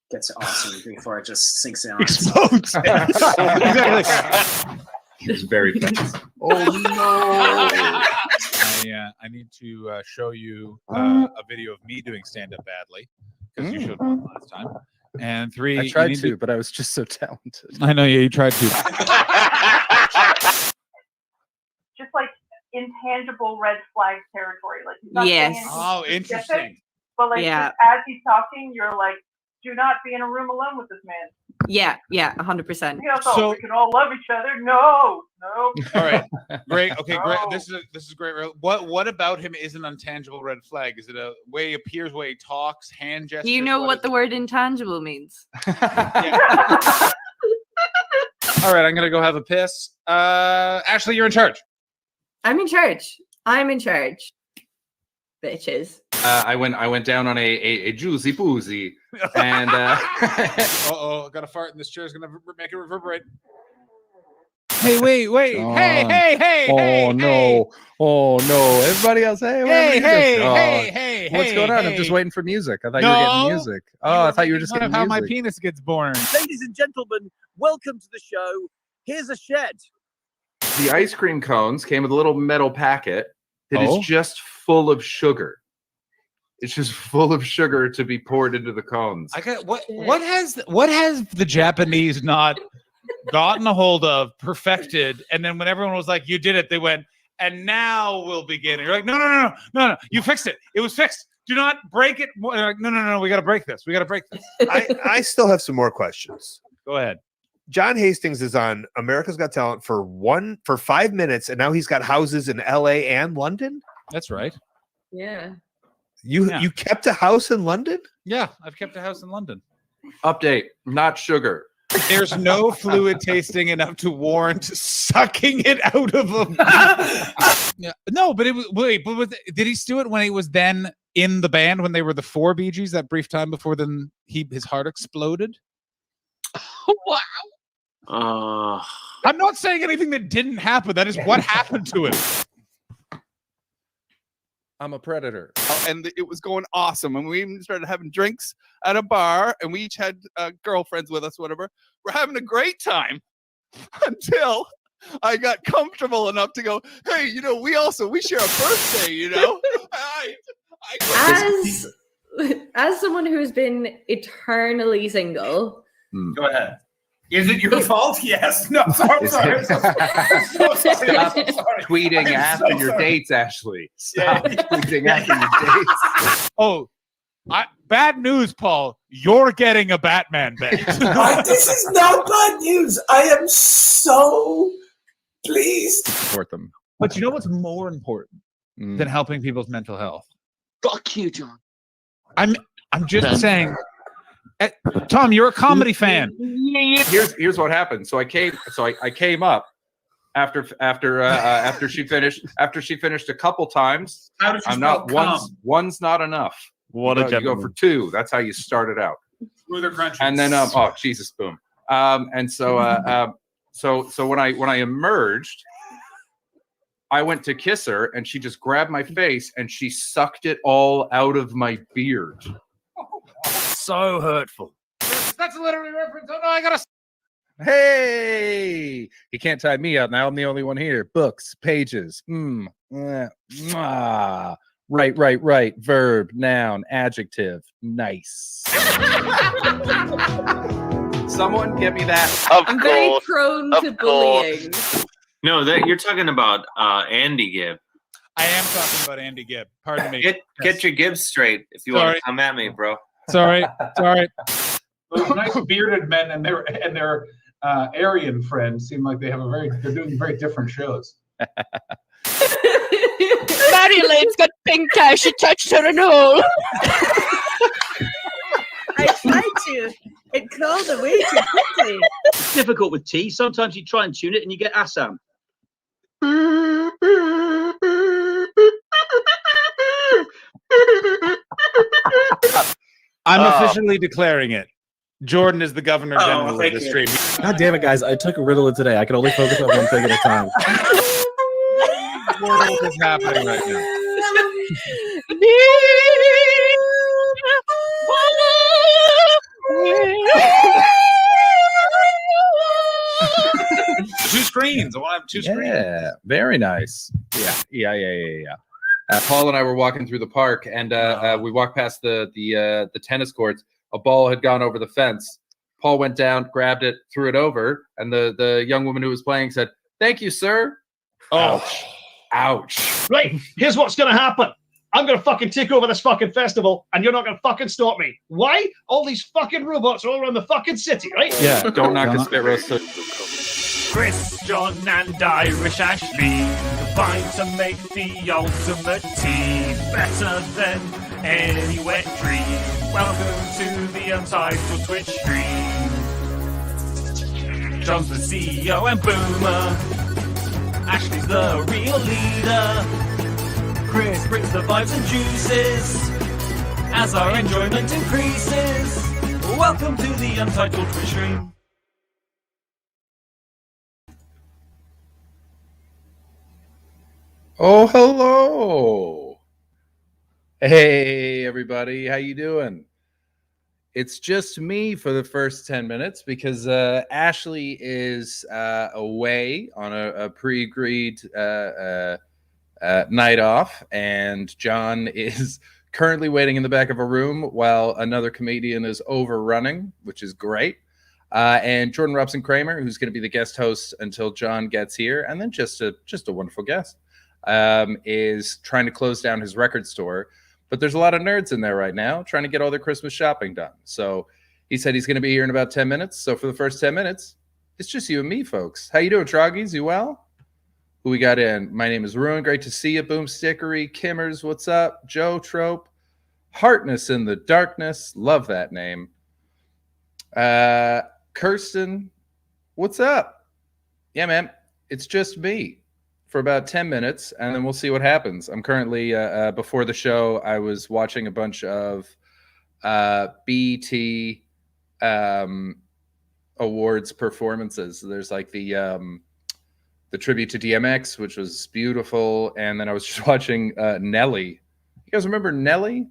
get to Austin before it just sinks in on Explodes. Exactly. He was very fast. Oh no! I need to show you a video of me doing stand-up badly because you showed one last time. And 3, I tried to, but I was just so talented. I know, yeah, you tried to. Just like intangible red flag territory. Like he's not saying anything Oh, specific, interesting. But like just as he's talking, you're like, do not be in a room alone with this man. Yeah, 100%. So we can all love each other. No. All right, great. Okay, great. This is great. What about him is an intangible red flag? Is it a way he appears, way he talks, hand gestures? Do you know what the word intangible means? All right, I'm gonna go have a piss. Ashley, you're in charge. I'm in charge. Bitches. I went down on a juicy boozy, and I got a fart, and this chair's gonna make it reverberate. Hey, wait! Hey! Oh no! Everybody else, Hey! What's going on? I'm just waiting for music. I thought you were getting music. Oh, I thought you were just getting how music. my penis gets born. Ladies and gentlemen, welcome to the show. Here's a shed. The ice cream cones came with a little metal packet that is just full of sugar. It's just full of sugar to be poured into the cones. I got what has the Japanese not gotten a hold of, perfected, and then when everyone was like, "You did it," they went, "And now we'll begin." And you're like, "No, you fixed it. It was fixed. Do not break it." They're like, no, we got to break this. I still have some more questions. Go ahead. John Hastings is on America's Got Talent for 5 minutes, and now he's got houses in L.A. and London. That's right. Yeah. You kept a house in London? Yeah, I've kept a house in London. Update: not sugar. There's no fluid tasting enough to warrant sucking it out of him. Yeah. No, but it was. Did he do it when he was then in the band when they were the 4 Bee Gees that brief time before then his heart exploded? Wow. I'm not saying anything that didn't happen. That is what happened to him. I'm a predator. And it was going awesome. And we even started having drinks at a bar, and we each had girlfriends with us, whatever. We're having a great time until I got comfortable enough to go, hey, we share a birthday, As someone who's been eternally single. Go ahead. Is it your fault? Yes. No, sorry. Stop tweeting after your dates, Ashley. Stop tweeting after your dates. Oh, bad news, Paul. You're getting a Batman bed. This is not bad news. I am so pleased. Support them. But you know what's more important than helping people's mental health? Fuck you, John. I'm just saying. Tom, you're a comedy fan. Here's what happened. So I came up after she finished a couple times. How did you I'm not one's not enough. What a you go for 2. That's how you start it out. Smoother crunches. And then Jesus, boom. And so so when I emerged, I went to kiss her, and she just grabbed my face and she sucked it all out of my beard. So hurtful. That's a literary reference. Oh no, I gotta. Hey, he can't tie me out now. I'm the only one here. Books, pages. Right. Verb, noun, adjective. Nice. Someone get me that. I'm very prone to bullying. No, you're talking about Andy Gibb. I am talking about Andy Gibb. Pardon me. Get your Gibbs straight if you want to come at me, bro. Sorry. Those nice bearded men and their Aryan friends seem like they're doing very different shows. Marion's got pink eye. She touched her in hole. I tried to. It crawled away too quickly. It's difficult with tea. Sometimes you try and tune it and you get Assam. I'm officially declaring it. Jordan is the Governor General of the stream. God damn it, guys. I took a Ritalin today. I can only focus on one thing at a time. What is happening right now? screens. I want to have two screens. Yeah, very nice. Yeah. Paul and I were walking through the park, and we walked past the tennis courts. A ball had gone over the fence. Paul went down, grabbed it, threw it over, and the young woman who was playing said, "Thank you, sir." Oh. Ouch. Right, here's what's gonna happen. I'm gonna fucking take over this fucking festival, and you're not gonna fucking stop me. Why? All these fucking robots are all around the fucking city, right? Yeah, don't knock the spit roast. Chris, John, and Irish Ashley combine to make the ultimate team, better than any wet dream. Welcome to the Untitled Twitch stream. John's the CEO and Boomer. Ashley's the real leader. Chris brings the vibes and juices as our enjoyment increases. Welcome to the Untitled Twitch stream. Oh, hello. Hey, everybody. How you doing? It's just me for the first 10 minutes because Ashley is away on a pre-agreed night off, and John is currently waiting in the back of a room while another comedian is overrunning, which is great. And Jordan Robson Kramer, who's going to be the guest host until John gets here, and then just a wonderful guest, is trying to close down his record store. But there's a lot of nerds in there right now trying to get all their Christmas shopping done. So he said he's going to be here in about 10 minutes. So for the first 10 minutes, it's just you and me, folks. How you doing, Troggies? You well? Who we got in? My name is Ruin. Great to see you. Boom Stickery. Kimmers, what's up? Joe Trope. Heartness in the Darkness. Love that name. Kirsten, what's up? Yeah, man. It's just me for about 10 minutes, and then we'll see what happens. I'm currently, before the show, I was watching a bunch of BET awards performances. There's like the tribute to DMX, which was beautiful, and then I was just watching Nelly. You guys remember Nelly?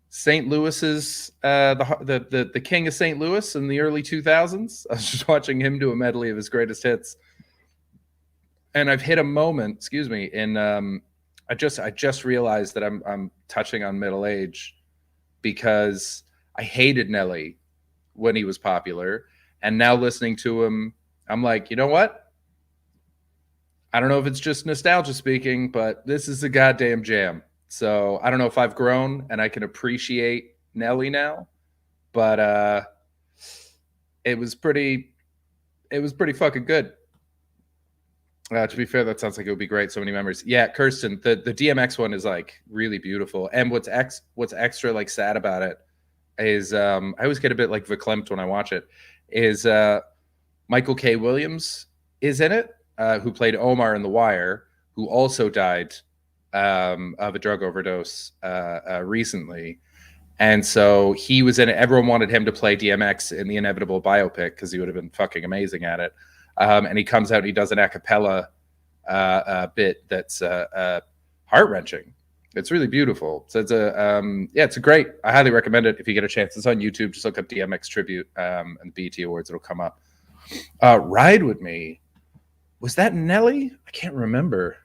St. Louis's, the king of St. Louis in the early 2000s. I was just watching him do a medley of his greatest hits. And I've hit a moment, in I just realized that I'm touching on middle age because I hated Nelly when he was popular, and now listening to him, I'm like, you know what? I don't know if it's just nostalgia speaking, but this is a goddamn jam. So I don't know if I've grown and I can appreciate Nelly now, but it was pretty fucking good. To be fair, that sounds like it would be great. So many memories. Yeah, Kirsten, the DMX one is like really beautiful. And what's extra like sad about it is I always get a bit like verklempt when I watch it. Is Michael K. Williams is in it, who played Omar in The Wire, who also died of a drug overdose recently. And so he was in it. Everyone wanted him to play DMX in the inevitable biopic because he would have been fucking amazing at it. And he comes out and he does an a cappella bit that's heart-wrenching. It's really beautiful. So it's it's a great, I highly recommend it if you get a chance. It's on YouTube. Just look up DMX Tribute and the BET Awards. It'll come up. Ride With Me. Was that Nelly? I can't remember.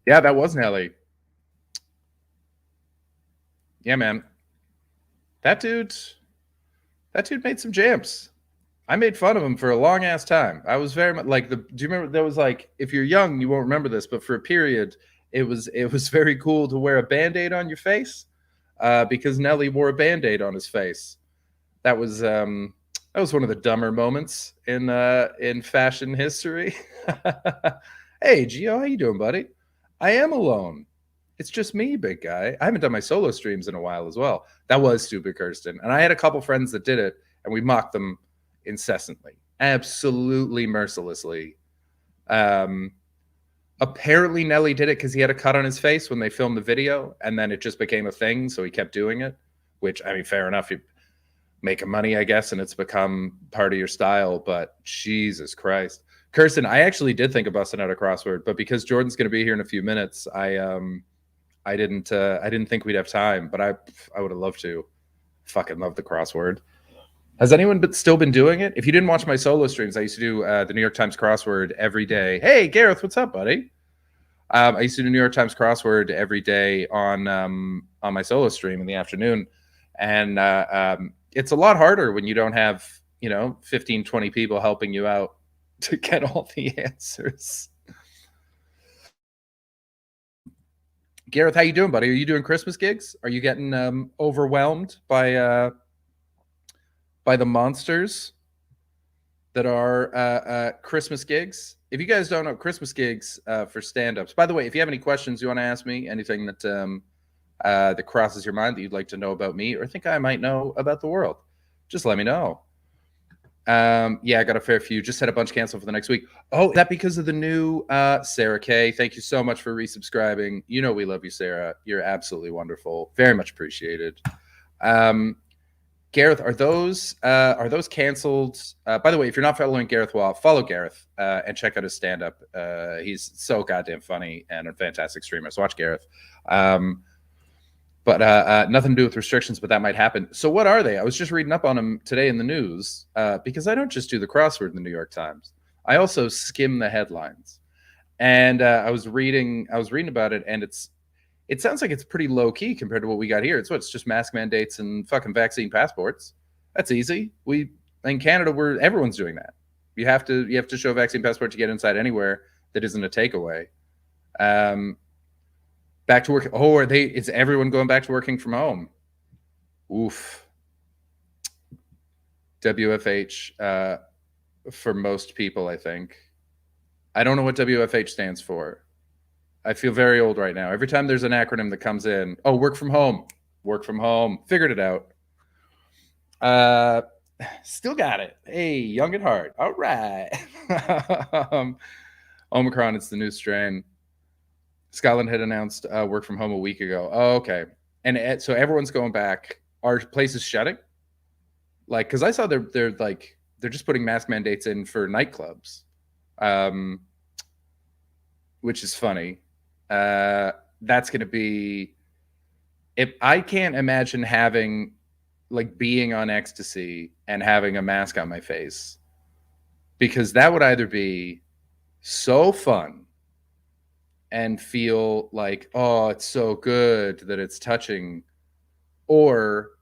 Yeah, that was Nelly. Yeah, man. That dude made some jams. I made fun of him for a long ass time. I was very much like do you remember there was like, if you're young, you won't remember this, but for a period, it was very cool to wear a Band-Aid on your face because Nelly wore a Band-Aid on his face. That was one of the dumber moments in fashion history. Hey, Gio, how you doing, buddy? I am alone. It's just me, big guy. I haven't done my solo streams in a while as well. That was stupid, Kirsten. And I had a couple friends that did it, and we mocked them incessantly, absolutely mercilessly. Apparently, Nelly did it because he had a cut on his face when they filmed the video, and then it just became a thing, so he kept doing it, which, I mean, fair enough. You're making money, I guess, and it's become part of your style, but Jesus Christ. Kirsten, I actually did think of busting out a crossword, but because Jordan's going to be here in a few minutes, I didn't think we'd have time, but I would have loved to. Fucking love the crossword. Has anyone still been doing it? If you didn't watch my solo streams, I used to do the New York Times crossword every day. Hey, Gareth, what's up, buddy? I used to do New York Times crossword every day on my solo stream in the afternoon. And it's a lot harder when you don't have, 15, 20 people helping you out to get all the answers. Gareth, how you doing, buddy? Are you doing Christmas gigs? Are you getting overwhelmed by the monsters that are Christmas gigs? If you guys don't know, Christmas gigs for stand-ups. By the way, if you have any questions you want to ask me, anything that that crosses your mind that you'd like to know about me or think I might know about the world, just let me know. Yeah, I got a fair few. Just had a bunch canceled for the next week. Oh, is that because of the new Sarah K? Thank you so much for resubscribing. You know we love you, Sarah. You're absolutely wonderful. Very much appreciated. Gareth, are those canceled? By the way, if you're not following Gareth Wall, follow Gareth and check out his stand-up. He's so goddamn funny and a fantastic streamer. So watch Gareth. But nothing to do with restrictions, but that might happen. So what are they? I was just reading up on them today in the news because I don't just do the crossword in the New York Times. I also skim the headlines. And I was reading about it, and it sounds like it's pretty low key compared to what we got here. It's just mask mandates and fucking vaccine passports. That's easy. In Canada, everyone's doing that. You have to show a vaccine passport to get inside anywhere that isn't a takeaway. Back to work. Oh, is everyone going back to working from home? Oof. WFH for most people, I think. I don't know what WFH stands for. I feel very old right now. Every time there's an acronym that comes in, oh, work from home. Work from home. Figured it out. Still got it. Hey, young at heart. All right. Omicron, it's the new strain. Scotland had announced work from home a week ago. Oh, okay. And so everyone's going back. Are places shutting? Like, because I saw they're just putting mask mandates in for nightclubs, which is funny. That's going to be, if I can't imagine being on ecstasy and having a mask on my face, because that would either be so fun and feel like, oh, it's so good that it's touching, or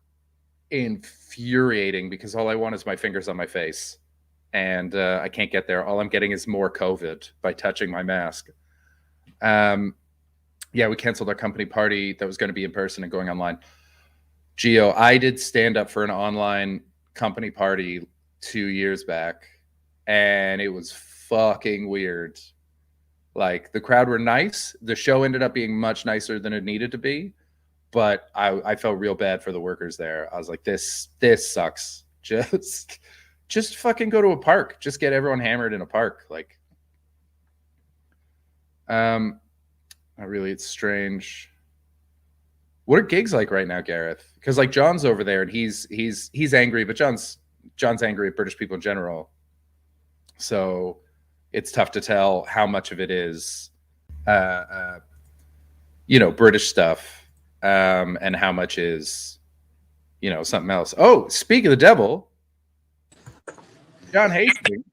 infuriating because all I want is my fingers on my face and I can't get there. All I'm getting is more COVID by touching my mask. Yeah, we canceled our company party that was going to be in person and going online. Gio, I did stand up for an online company party 2 years back, and it was fucking weird. Like, the crowd were nice. The show ended up being much nicer than it needed to be, but I felt real bad for the workers there. I was like, this sucks. Just fucking go to a park. Just get everyone hammered in a park. Like, it's strange. What are gigs like right now, Gareth? Because like John's over there and he's angry, but John's angry at British people in general. So it's tough to tell how much of it is, British stuff, and how much is, something else. Oh, speak of the devil, John Hastings.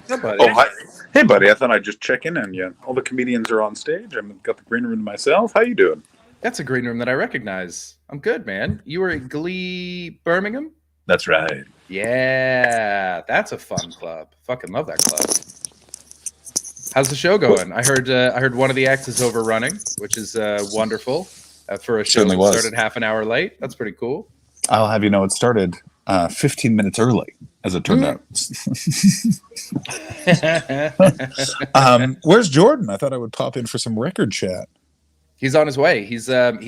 Hey, buddy. Oh, hi. Hey, buddy. I thought I'd just check in on you. All the comedians are on stage. I've got the green room to myself. How you doing? That's a green room that I recognize. I'm good, man. You were at Glee Birmingham? That's right. Yeah, that's a fun club. Fucking love that club. How's the show going? I heard one of the acts is overrunning, which is wonderful for a show that started half an hour late. That's pretty cool. I'll have you know it started 15 minutes early, as it turned out. Where's Jordan? I thought I would pop in for some record chat. He's on his way. He's got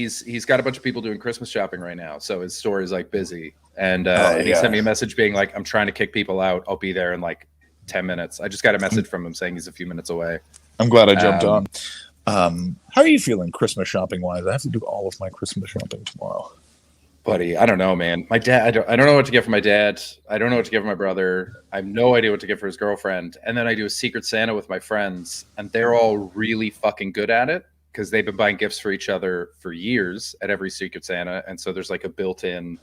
a bunch of people doing Christmas shopping right now, so his store is like busy. And he sent me a message being like, "I'm trying to kick people out. I'll be there in like 10 minutes." I just got a message from him saying he's a few minutes away. I'm glad I jumped on. How are you feeling Christmas shopping wise? I have to do all of my Christmas shopping tomorrow. Buddy, I don't know, man. My dad, I don't know what to get for my dad. I don't know what to get for my brother. I have no idea what to get for his girlfriend. And then I do a Secret Santa with my friends, and they're all really fucking good at it because they've been buying gifts for each other for years at every Secret Santa. And so there's like a built-in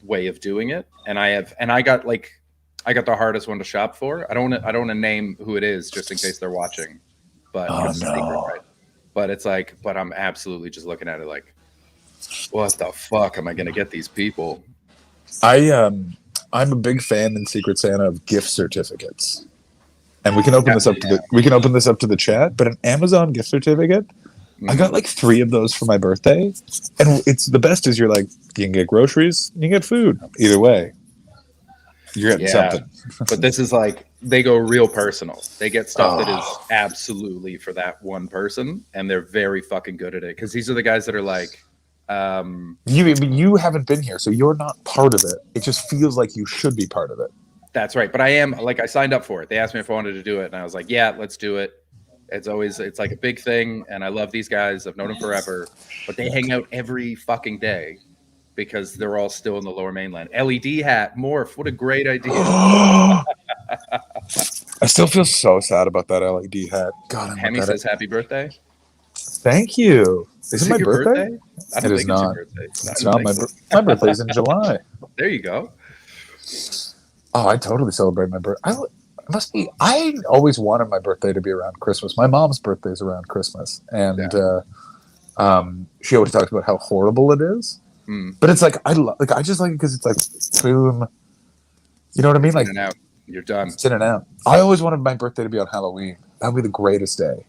way of doing it, and I got the hardest one to shop for. I don't want to name who it is just in case they're watching, but it's a secret, right? But it's like, but I'm absolutely just looking at it like, what the fuck am I gonna get these people? I'm a big fan in Secret Santa of gift certificates, and we can open this up to the chat. But an Amazon gift certificate, I got like 3 of those for my birthday, and it's the best. Is you're like, you can get groceries, you can get food. Either way, you're getting something. But this is like, they go real personal. They get stuff that is absolutely for that one person, and they're very fucking good at it, because these are the guys that are like, you haven't been here, so you're not part of it. It just feels like you should be part of it. That's right. But I am, like, I signed up for it. They asked me if I wanted to do it, and I was like, yeah, let's do it. It's like a big thing, and I love these guys. I've known them forever, but they hang out every fucking day because they're all still in the Lower Mainland. LED hat, Morph, what a great idea. I still feel so sad about that LED hat. God, Hemi says happy birthday. Thank you. Is it my your birthday? I don't It think is not. your birthday. It's not my birthday's in July. There you go. Oh, I totally celebrate my birthday. I always wanted my birthday to be around Christmas. My mom's birthday is around Christmas, and she always talks about how horrible it is. But it's like I just like it because it's like boom. You know what I mean? Like in and out. You're done. It's in and out. I always wanted my birthday to be on Halloween. That would be the greatest day.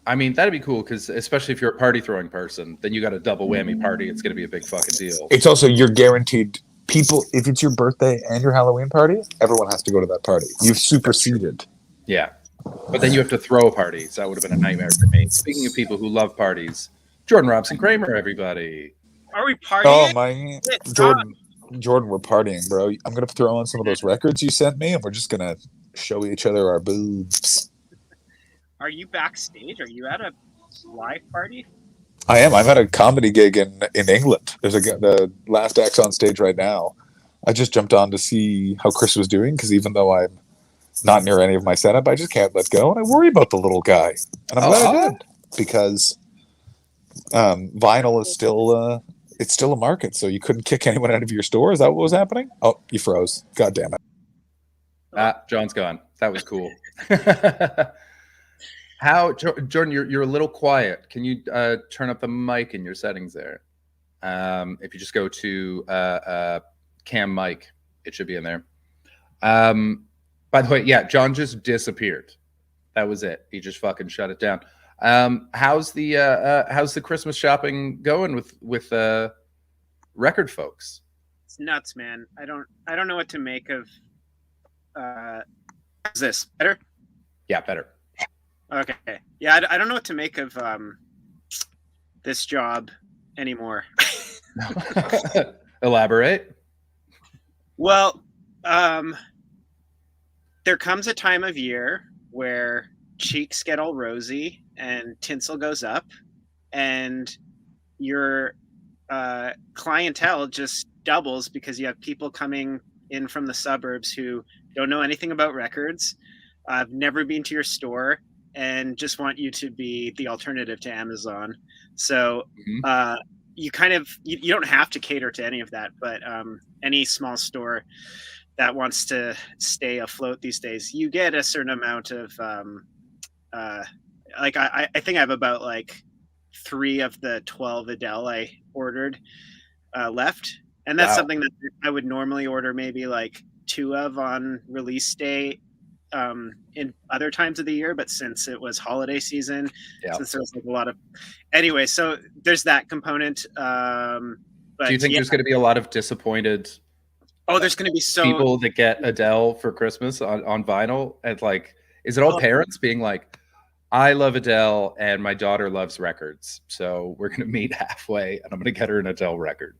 I mean, that'd be cool, because especially if you're a party throwing person, then you got a double whammy party. It's going to be a big fucking deal. It's also, you're guaranteed people, if it's your birthday and your Halloween party, everyone has to go to that party. You've superseded. Yeah. But then you have to throw a party. So that would have been a nightmare for me. Speaking of people who love parties, Jordan Robson Kramer, everybody. Are we partying? Oh, my. Jordan, we're partying, bro. I'm going to throw on some of those records you sent me, and we're just going to show each other our boobs. Are you backstage? Are you at a live party? I am. I'm at a comedy gig in England. There's the last act's on stage right now. I just jumped on to see how Chris was doing, because even though I'm not near any of my setup, I just can't let go, and I worry about the little guy. And I'm glad I did, because vinyl is still it's still a market, so you couldn't kick anyone out of your store. Is that what was happening? Oh, you froze. God damn it. John's gone. That was cool. How, Jordan, you're a little quiet. Can you turn up the mic in your settings there? If you just go to cam mic, it should be in there. By the way, yeah, John just disappeared. That was it. He just fucking shut it down. How's the Christmas shopping going with record folks? It's nuts, man. I don't know what to make of. Is this better? Yeah, better. Okay. Yeah, I don't know what to make of this job anymore. Elaborate. Well, there comes a time of year where cheeks get all rosy and tinsel goes up, and your clientele just doubles because you have people coming in from the suburbs who don't know anything about records, I've never been to your store, and just want you to be the alternative to Amazon. So you kind of you don't have to cater to any of that, but any small store that wants to stay afloat these days, you get a certain amount of like I think I have about like 3 of the 12 Adele I ordered left, and that's something that I would normally order maybe like 2 of on release day in other times of the year, but since it was holiday season, since there was like a lot of anyway, so there's that component. But do you think there's going to be a lot of disappointed there's going to be people that get Adele for Christmas on vinyl, and like, is it all parents being like, I love Adele and my daughter loves records, so we're going to meet halfway and I'm going to get her an Adele record?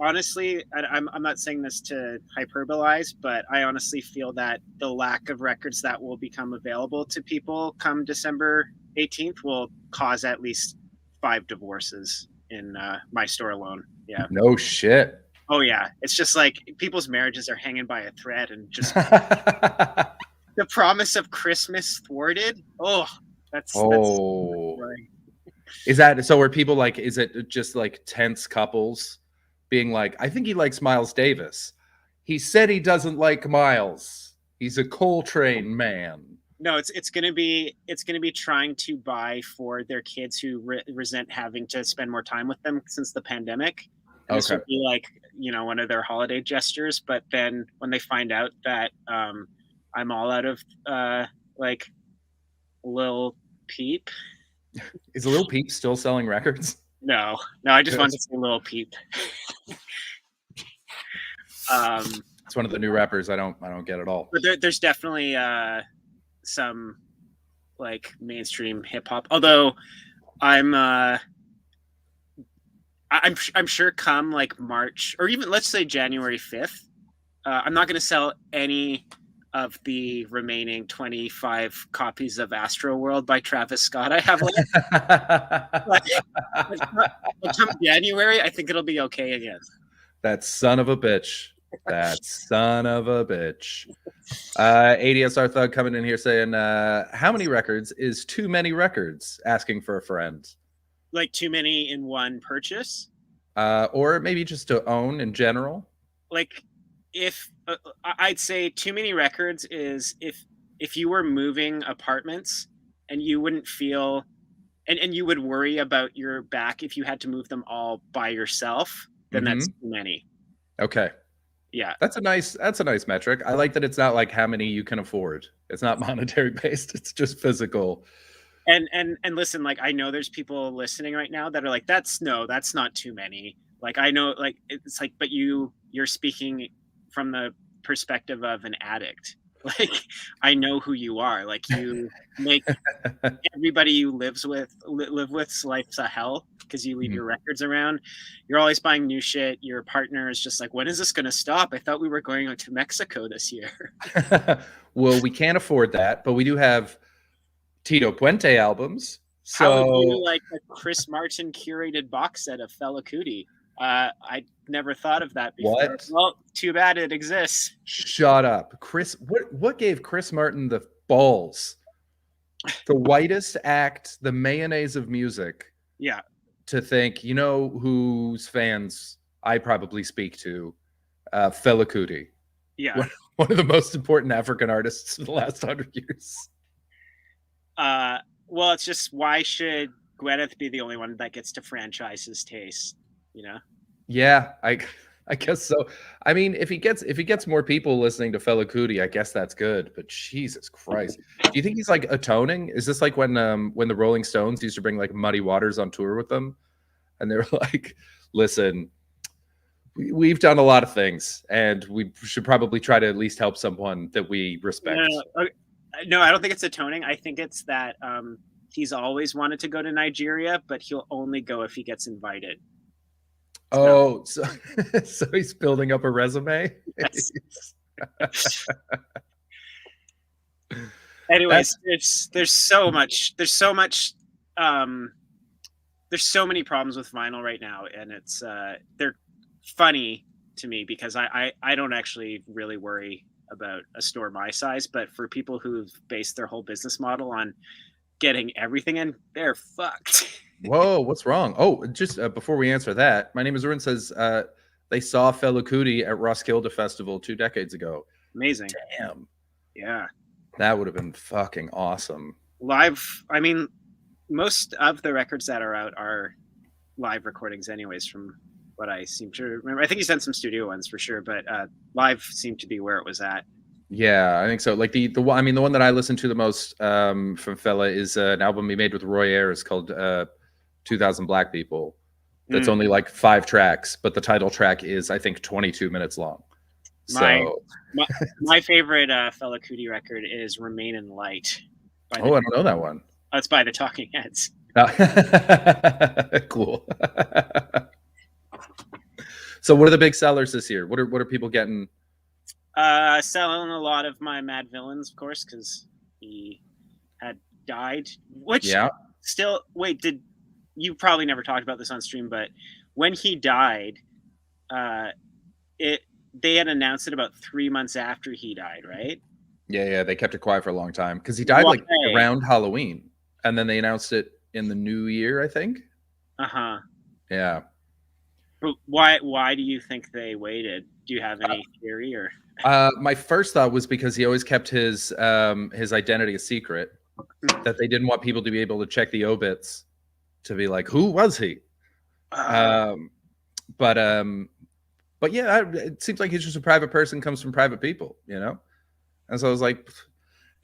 Honestly, I'm not saying this to hyperbolize, but I honestly feel that the lack of records that will become available to people come December 18th will cause at least 5 divorces in my store alone. Yeah. No shit. Oh yeah. It's just like people's marriages are hanging by a thread, and just the promise of Christmas thwarted. That's is that so? Are people like? Is it just like tense couples being like, I think he likes Miles Davis. He said he doesn't like Miles. He's a Coltrane man. No, it's gonna be trying to buy for their kids who resent having to spend more time with them since the pandemic. And this would be like, one of their holiday gestures. But then when they find out that I'm all out of like Lil Peep. Is Lil Peep still selling records? No, I just wanted to say Lil Peep. It's one of the new rappers I don't get at all. But there's definitely some like mainstream hip hop. Although I'm sure come like March or even let's say January 5th, I'm not going to sell any of the remaining 25 copies of Astro World by Travis Scott I have left. But come January, I think it'll be okay again. That son of a bitch. That son of a bitch. ADSR Thug coming in here saying, how many records is too many records? Asking for a friend. Like too many in one purchase? Or maybe just to own in general? Like if I'd say too many records is if you were moving apartments and you wouldn't feel and you would worry about your back if you had to move them all by yourself, then that's too many. Okay. Yeah. That's a nice metric. I like that it's not like how many you can afford. It's not monetary based. It's just physical. And listen, like I know there's people listening right now that are like, that's not too many. Like I know, like it's like, but you're speaking from the perspective of an addict. Like I know who you are. Like you make everybody you live with's life's a hell because you leave your records around. You're always buying new shit. Your partner is just like, when is this going to stop? I thought we were going to Mexico this year. Well, we can't afford that, but we do have Tito Puente albums. So how would you like a Chris Martin curated box set of Fela Kuti? I never thought of that before. What? Well, too bad it exists. Shut up. Chris, what gave Chris Martin the balls? The whitest act, the mayonnaise of music. Yeah. To think, whose fans I probably speak to, Fela Kuti. Yeah. One of the most important African artists in the last 100 years. Well, it's just why should Gwyneth be the only one that gets to franchise his taste? Yeah, I guess so. I mean, if he gets more people listening to Fela Kuti, I guess that's good. But Jesus Christ, do you think he's like atoning? Is this like when the Rolling Stones used to bring like Muddy Waters on tour with them, and they were like, "Listen, we've done a lot of things, and we should probably try to at least help someone that we respect." No, I don't think it's atoning. I think it's that he's always wanted to go to Nigeria, but he'll only go if he gets invited. Oh, so he's building up a resume. Yes. Anyways, there's so many problems with vinyl right now, and it's they're funny to me because I don't actually really worry about a store my size, but for people who've based their whole business model on getting everything in, they're fucked. Whoa, what's wrong? Oh, just before we answer that, my name is Ruin says they saw Fela Kuti at Roskilde Festival 2 decades ago. Amazing. Damn. Yeah. That would have been fucking awesome. Live, I mean, most of the records that are out are live recordings anyways, from what I seem to remember. I think he's done some studio ones for sure, but live seemed to be where it was at. Yeah, I think so. Like the one that I listen to the most from Fela is an album he made with Roy Ayers called 2000 Black People. That's only like 5 tracks, but the title track is I think 22 minutes long. My favorite Fela Kuti record is Remain in Light. I don't know that one. That's by the Talking Heads. Cool. So what are the big sellers this year? What are people getting? Selling a lot of my Mad Villains, of course, because he had died. Which still, wait, did you probably never talked about this on stream? But when he died, they had announced it about 3 months after he died, right? Yeah, they kept it quiet for a long time because he died like around Halloween, and then they announced it in the new year, I think. Uh-huh. Yeah. But why do you think they waited? Do you have any theory or? My first thought was because he always kept his identity a secret, that they didn't want people to be able to check the obits to be like, who was he? But yeah, it seems like he's just a private person, comes from private people, you know? And so I was like,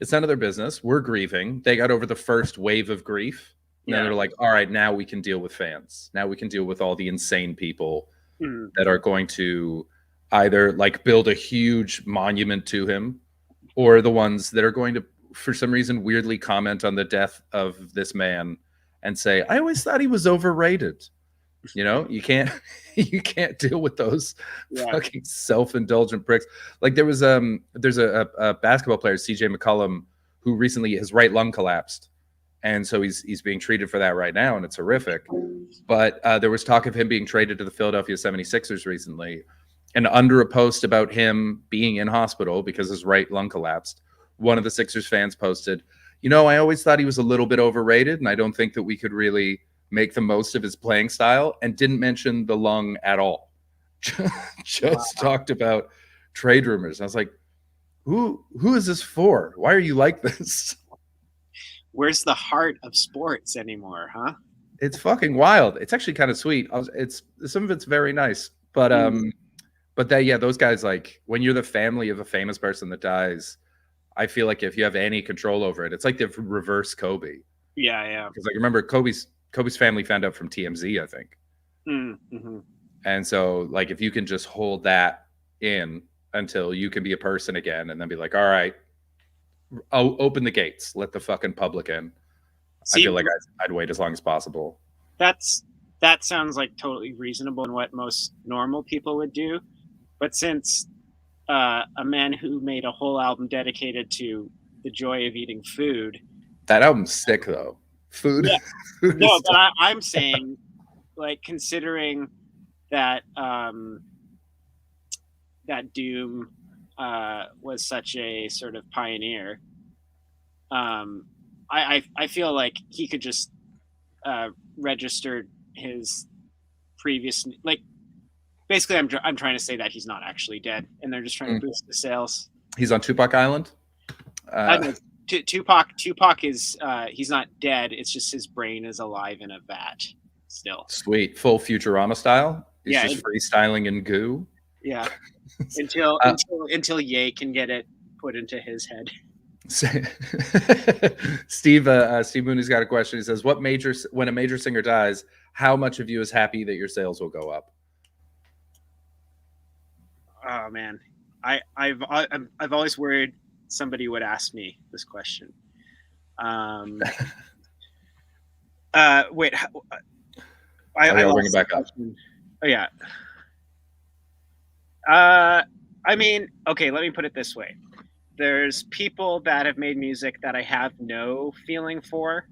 it's none of their business. We're grieving. They got over the first wave of grief. And then they're like, all right, now we can deal with fans. Now we can deal with all the insane people that are going to either like build a huge monument to him, or the ones that are going to, for some reason, weirdly comment on the death of this man and say, I always thought he was overrated. You know, you can't deal with those fucking self-indulgent pricks. Like there's a basketball player, CJ McCollum, who recently his right lung collapsed. And so he's being treated for that right now, and it's horrific. But there was talk of him being traded to the Philadelphia 76ers recently. And under a post about him being in hospital because his right lung collapsed, one of the Sixers fans posted, I always thought he was a little bit overrated, and I don't think that we could really make the most of his playing style, and didn't mention the lung at all. Just talked about trade rumors. I was like, who is this for? Why are you like this? Where's the heart of sports anymore, huh? It's fucking wild. It's actually kind of sweet. It's some of it's very nice, but those guys, like when you're the family of a famous person that dies, I feel like if you have any control over it, it's like the reverse Kobe. Yeah. Because like remember Kobe's family found out from TMZ, I think. Mm-hmm. And so like if you can just hold that in until you can be a person again, and then be like, all right, I'll open the gates, let the fucking public in. I feel like I'd wait as long as possible. That sounds like totally reasonable and what most normal people would do. But since a man who made a whole album dedicated to the joy of eating food. That album's sick though. Food. Yeah. Food No, but I'm saying, like, considering that that Doom was such a sort of pioneer, I feel like he could just register his previous, like, basically I'm trying to say that he's not actually dead, and they're just trying to boost the sales. He's on Tupac Island. Tupac is he's not dead. It's just his brain is alive in a vat still. Sweet, full Futurama style. He's just freestyling in goo. Yeah, until Ye can get it put into his head. Steve Mooney's got a question. He says, when a major singer dies, how much of you is happy that your sales will go up? Oh man, I've always worried somebody would ask me this question. Wait, I'll bring it back up. Oh yeah. I mean, okay, let me put it this way. There's people that have made music that I have no feeling for,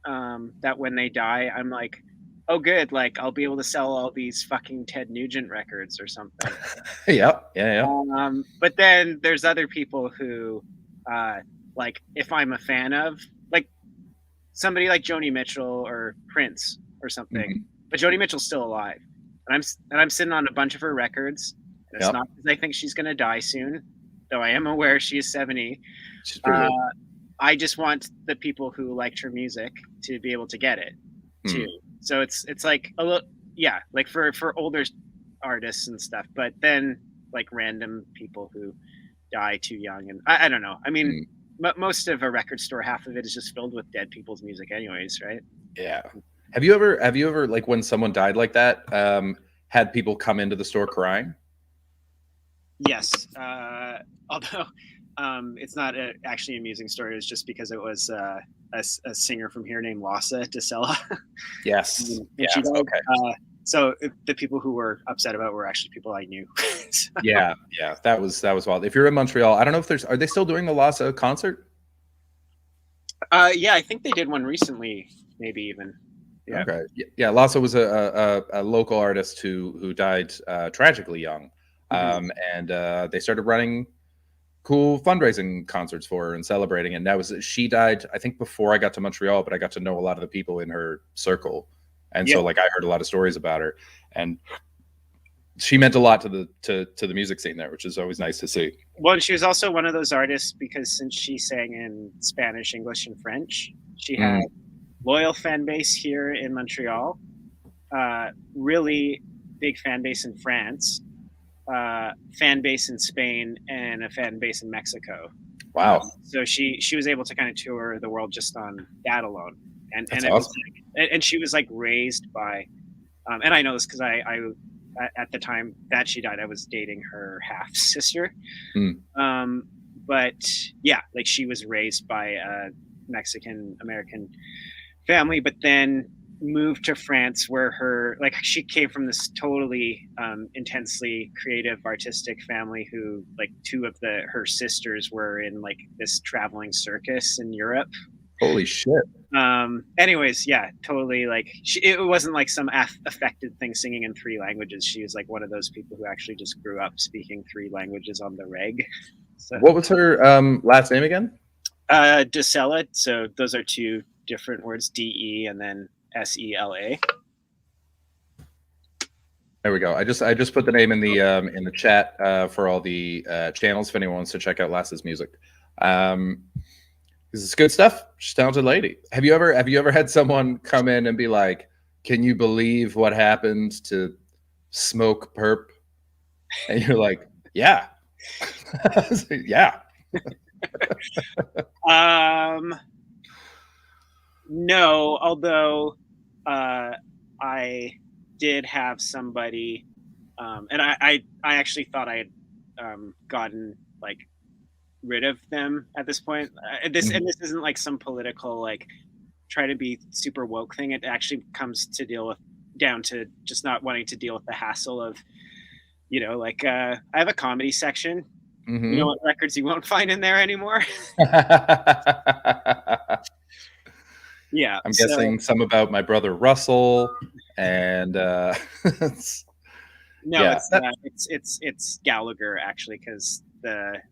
that when they die, I'm like, oh, good. Like, I'll be able to sell all these fucking Ted Nugent records or something. Yeah. But then there's other people who, like, if I'm a fan of, like, somebody like Joni Mitchell or Prince or something, but Joni Mitchell's still alive, and I'm sitting on a bunch of her records. And it's not because I think she's going to die soon, though I am aware she is 70. I just want the people who liked her music to be able to get it too. So it's like a little, like for older artists and stuff, but then like random people who die too young, and I don't know. I mean, most of a record store, half of it is just filled with dead people's music anyways, right? Yeah. Have you ever like when someone died like that, had people come into the store crying? Yes. Although it's not actually an amusing story. It's just because it was a singer from here named Lassa DeSella. Yes. Okay. So the people who were upset about it were actually people I knew. Yeah. That was wild. If you're in Montreal, I don't know if are they still doing the Lassa concert? Yeah, I think they did one recently, maybe even. Yeah. Okay. Yeah, Lassa was a local artist who died tragically young. And they started running cool fundraising concerts for her and celebrating. And she died, I think, before I got to Montreal, but I got to know a lot of the people in her circle. And so like I heard a lot of stories about her. And she meant a lot to the music scene there, which is always nice to see. Well, she was also one of those artists because since she sang in Spanish, English, and French, she had loyal fan base here in Montreal, really big fan base in France, fan base in Spain, and a fan base in Mexico. Wow. So she was able to kind of tour the world just on that alone. And That's it awesome. was and she was like raised by and I know this because I at the time that she died, I was dating her half sister. But yeah, like she was raised by a Mexican American family, but then moved to France where she came from this totally intensely creative artistic family who like two of her sisters were in like this traveling circus in Europe. Holy shit. Anyways, yeah, totally. Like it wasn't like some affected thing singing in 3 languages. She was like one of those people who actually just grew up speaking 3 languages on the reg. So, What was her last name again? Desela. So those are 2 different words, DE and then SELA. There we go. I just put the name in the chat for all the channels if anyone wants to check out Lass's music. This is good stuff. She's a talented lady. Have you ever had someone come in and be like, "Can you believe what happened to Smoke Perp?" And you're like, "Yeah." Yeah. No, although I did have somebody, and I actually thought I had gotten like rid of them at this point. And this isn't like some political like try to be super woke thing. It actually comes to down to just not wanting to deal with the hassle of, like I have a comedy section. You know what records you won't find in there anymore? Yeah, I'm guessing some about my brother Russell and it's Gallagher actually, because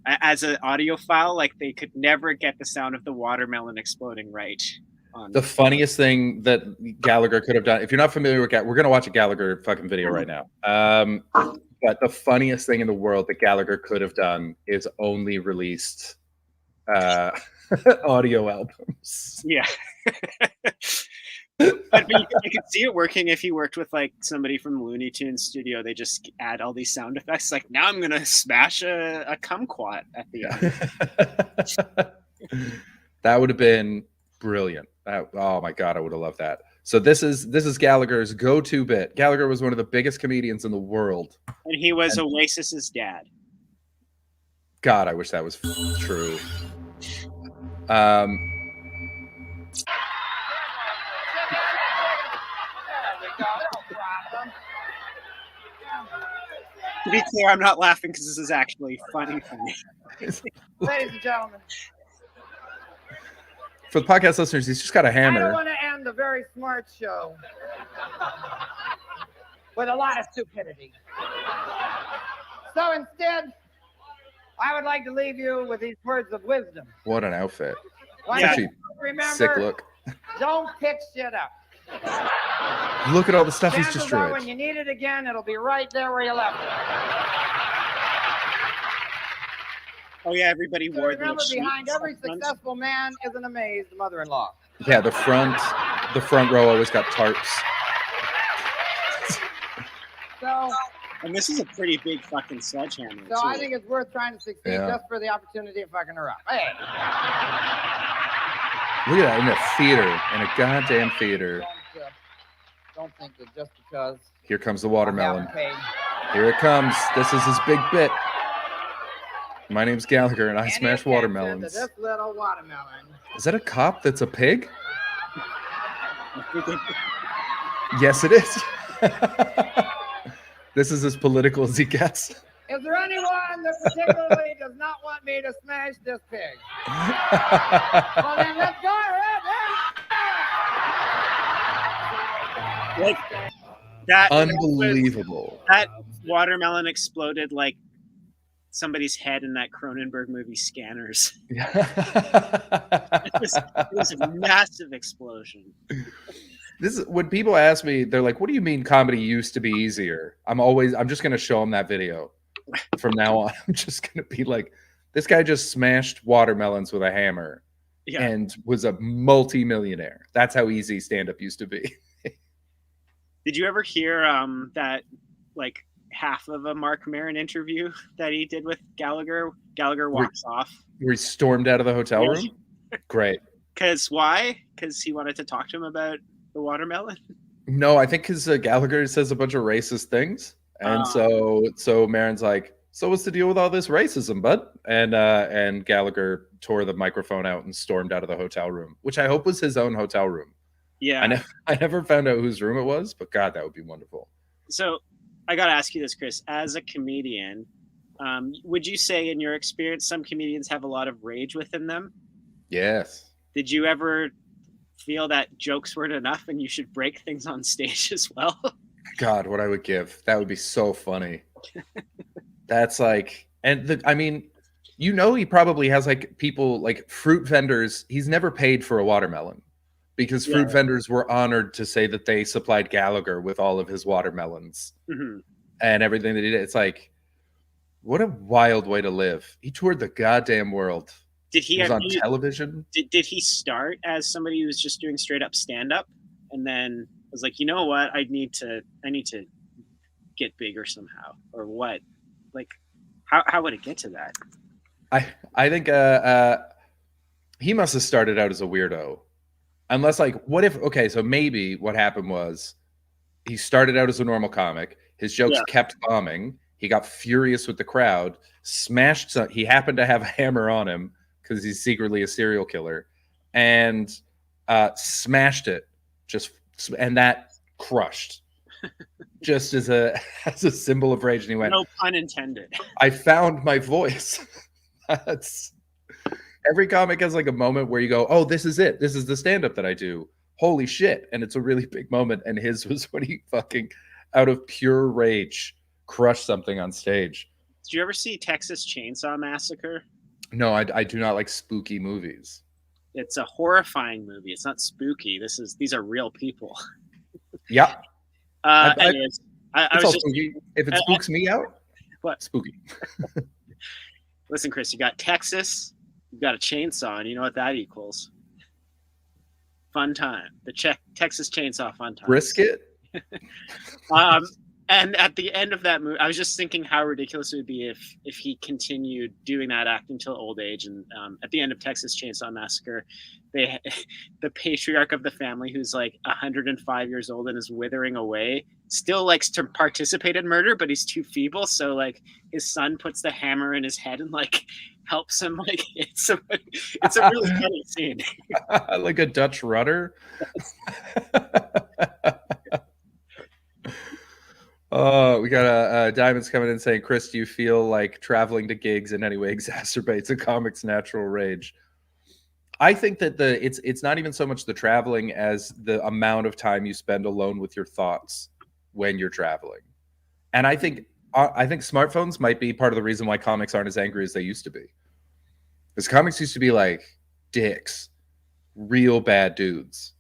as an audiophile, like they could never get the sound of the watermelon exploding right. The funniest thing that Gallagher could have done, if you're not familiar with Gallagher, we're gonna watch a Gallagher fucking video right now. But the funniest thing in the world that Gallagher could have done is only released audio albums. Yeah. But you could see it working if he worked with like somebody from Looney Tunes studio. They just add all these sound effects. Like now I'm gonna smash a kumquat at the end. That would have been brilliant. Oh my god, I would have loved that. So this is Gallagher's go-to bit. Gallagher was one of the biggest comedians in the world, and he was Oasis's dad. God, I wish that was true. To be clear, I'm not laughing because this is actually funny for me. Ladies and gentlemen, For the podcast listeners, he's just got a I hammer. don't want to end a very smart show with a lot of stupidity. So instead, I would like to leave you with these words of wisdom. What an outfit. One Actually, remember, sick look. don't pick shit up. Look at all the stuff he's Chances are destroyed. when you need it again, it'll be right there where you left it. Oh yeah, everybody So wore remember, those behind sheets every up front. successful man is an amazed mother-in-law. Yeah, the front row always got tarps. So, And this is a pretty big fucking sledgehammer. so too. I think it's worth trying to succeed Yeah. just for the opportunity of fucking her up. Hey. Look at that, in a theater, in a goddamn theater. Don't think that just because Here comes the I'm watermelon. having pain. Here it comes. This is his big bit. My name's Gallagher, and I smash attention to watermelons. this little watermelon. Is that a cop that's a pig? Yes, it is. This is as political as he gets. Is there anyone that particularly does not want me to smash this pig? Well, then let's go ahead. Like that. Unbelievable. That watermelon exploded like somebody's head in that Cronenberg movie Scanners. it was a massive explosion. This is when people ask me, they're like, "What do you mean comedy used to be easier?" I'm just gonna show them that video from now on. I'm just gonna be like, this guy just smashed watermelons with a hammer and was a multi-millionaire. That's how easy stand-up used to be. Did you ever hear that like half of a Mark Maron interview that he did with Gallagher? Gallagher walks off. Where he stormed out of the hotel room? Great. Because why? Because he wanted to talk to him about the watermelon? No, I think because Gallagher says a bunch of racist things. And so Maron's like, so what's the deal with all this racism, bud? And Gallagher tore the microphone out and stormed out of the hotel room, which I hope was his own hotel room. Yeah. I never found out whose room it was, but God, that would be wonderful. So I got to ask you this, Chris. As a comedian, would you say in your experience some comedians have a lot of rage within them? Yes. Did you ever feel that jokes weren't enough and you should break things on stage as well? God, what I would give. That would be so funny. That's like, I mean, he probably has like people like fruit vendors. He's never paid for a watermelon because fruit vendors were honored to say that they supplied Gallagher with all of his watermelons and everything that he did. It's like, what a wild way to live. He toured the goddamn world. Did he was on television? Did he start as somebody who was just doing straight up stand up and then was like, you know what, I need to get bigger somehow, or what? Like, how would it get to that? I think he must have started out as a weirdo. Unless so maybe what happened was he started out as a normal comic. His jokes kept bombing. He got furious with the crowd, smashed he happened to have a hammer on him because he's secretly a serial killer, and smashed it and that crushed just as a symbol of rage. And he went, no pun intended. I found my voice. That's every comic has like a moment where you go, oh, this is it. This is the stand-up that I do. Holy shit. And it's a really big moment. And his was when he fucking, out of pure rage, crushed something on stage. Did you ever see Texas Chainsaw Massacre? No, I do not like spooky movies. It's a horrifying movie. It's not spooky. These are real people. Yeah. Anyways, I was just spooky. If it spooks me out, what? Spooky. Listen, Chris, you got Texas, you got a chainsaw, and you know what that equals? Fun time. The Texas Chainsaw Fun Time. Brisket. And at the end of that movie, I was just thinking how ridiculous it would be if he continued doing that act until old age. And at the end of Texas Chainsaw Massacre, the patriarch of the family, who's like 105 years old and is withering away, still likes to participate in murder, but he's too feeble. So like his son puts the hammer in his head and like helps him. Like it's a really funny scene. Like a Dutch rudder. Oh, we got Diamonds coming in saying, Chris, do you feel like traveling to gigs in any way exacerbates a comic's natural rage? I think that it's not even so much the traveling as the amount of time you spend alone with your thoughts when you're traveling. And I think smartphones might be part of the reason why comics aren't as angry as they used to be. Because comics used to be like dicks, real bad dudes.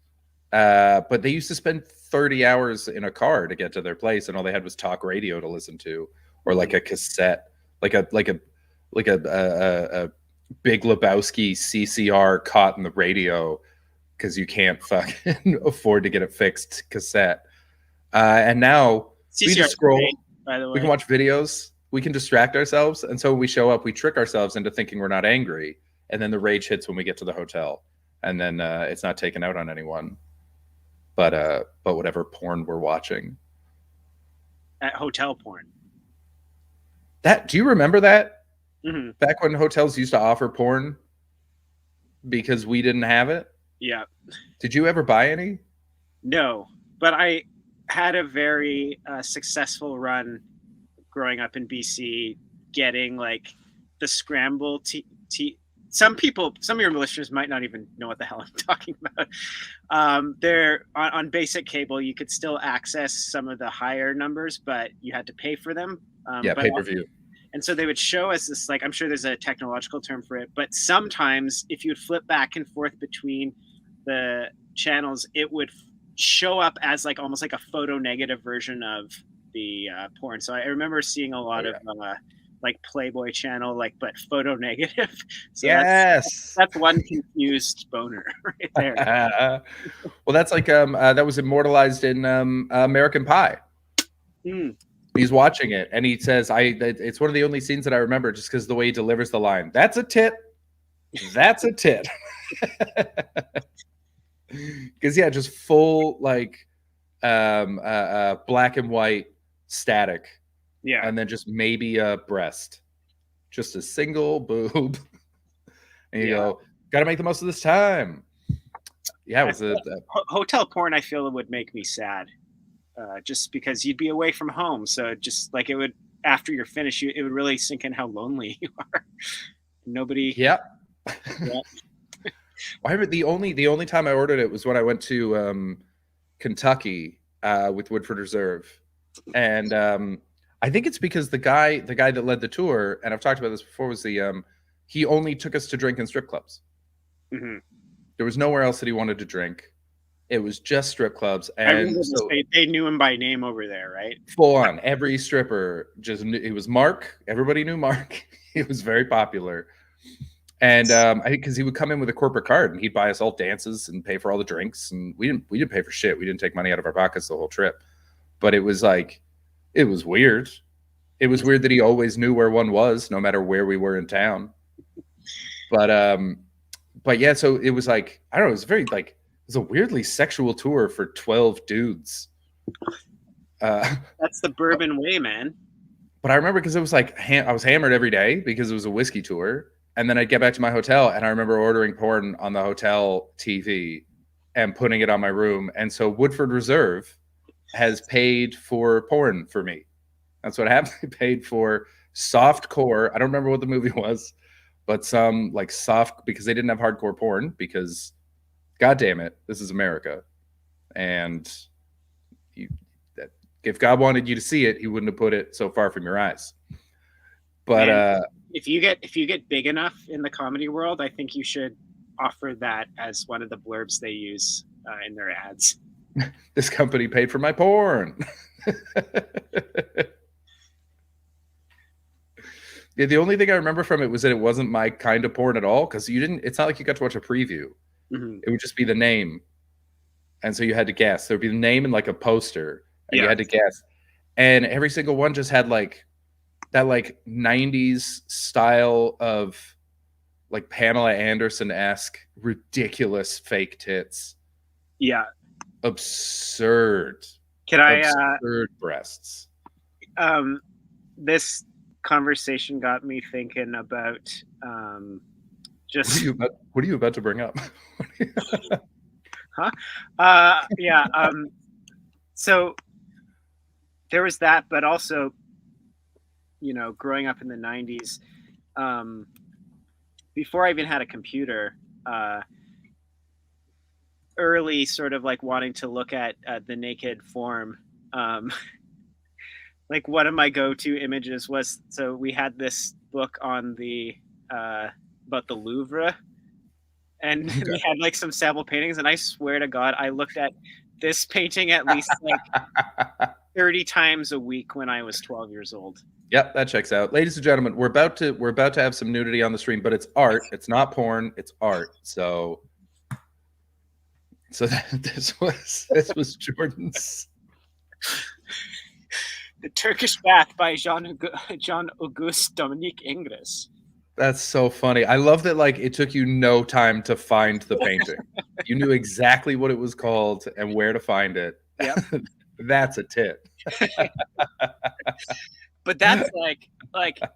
But they used to spend 30 hours in a car to get to their place, and all they had was talk radio to listen to, or like a cassette, like a Big Lebowski CCR caught in the radio because you can't fucking afford to get it fixed cassette. And now CCR we just scroll. great, by the way. We can watch videos. We can distract ourselves, and so when we show up, we trick ourselves into thinking we're not angry, and then the rage hits when we get to the hotel, and then it's not taken out on anyone. But whatever porn we're watching. At hotel porn. Do you remember that? Mm-hmm. Back when hotels used to offer porn because we didn't have it? Yeah. Did you ever buy any? No, but I had a very successful run growing up in BC, getting like the scramble some of your listeners might not even know what the hell I'm talking about. They're on basic cable. You could still access some of the higher numbers, but you had to pay for them. Pay-per-view. And so they would show us this, like, I'm sure there's a technological term for it, but sometimes if you would flip back and forth between the channels, it would show up as like almost like a photo negative version of the porn. So I remember seeing a lot of like Playboy channel, like, but photo negative. So that's one confused boner right there. Well, that's like that was immortalized in American Pie. He's watching it and he says, it's one of the only scenes that I remember just because the way he delivers the line. That's a tit. That's a tit. Because yeah, just full like black and white static. Yeah. And then just maybe a breast. Just a single boob. And you go, gotta make the most of this time. Yeah, it was hotel porn. I feel it would make me sad. Just because you'd be away from home, so just like it would after you're finished, it would really sink in how lonely you are. Nobody. Yeah. I remember the only time I ordered it was when I went to Kentucky with Woodford Reserve, and I think it's because the guy that led the tour, and I've talked about this before, was he only took us to drink in strip clubs. Mm-hmm. There was nowhere else that he wanted to drink. It was just strip clubs, and so they knew him by name over there, right? Full on, every stripper just knew it was Mark. Everybody knew Mark. He was very popular, and I think because he would come in with a corporate card and he'd buy us all dances and pay for all the drinks, and we didn't pay for shit. We didn't take money out of our pockets the whole trip, but it was like, it was weird. It was weird that he always knew where one was, no matter where we were in town. But yeah, so it was like, I don't know, it was very like, it was a weirdly sexual tour for 12 dudes. That's the bourbon way, man. But I remember because it was like, I was hammered every day because it was a whiskey tour. And then I'd get back to my hotel and I remember ordering porn on the hotel TV and putting it on my room. And so Woodford Reserve has paid for porn for me. That's what happened. They paid for soft core. I don't remember what the movie was, but some like soft, because they didn't have hardcore porn, because God damn it, this is America. And if God wanted you to see it, he wouldn't have put it so far from your eyes. But if you get big enough in the comedy world, I think you should offer that as one of the blurbs they use in their ads. This company paid for my porn. Yeah, the only thing I remember from it was that it wasn't my kind of porn at all, because it's not like you got to watch a preview. Mm-hmm. It would just be the name. And so you had to guess. There would be the name and like a poster, and you had to guess. And every single one just had like that like 90s style of like Pamela Anderson-esque ridiculous fake tits. Yeah. Absurd. Absurd breasts. This conversation got me thinking about just what are you about to bring up? So there was that, but also, you know, growing up in the 90s, before I even had a computer, early sort of like wanting to look at the naked form, like one of my go-to images was, so we had this book on the about the Louvre, and we had like some sample paintings, and I swear to God, I looked at this painting at least like 30 times a week when I was 12 years old. Yep, that checks out. Ladies and gentlemen, we're about to have some nudity on the stream, but it's art. It's not porn. It's art. So this was Jordan's. The Turkish Bath by Jean Auguste Dominique Ingres. That's so funny. I love that, like, it took you no time to find the painting. You knew exactly what it was called and where to find it. Yep. That's a tit. But that's like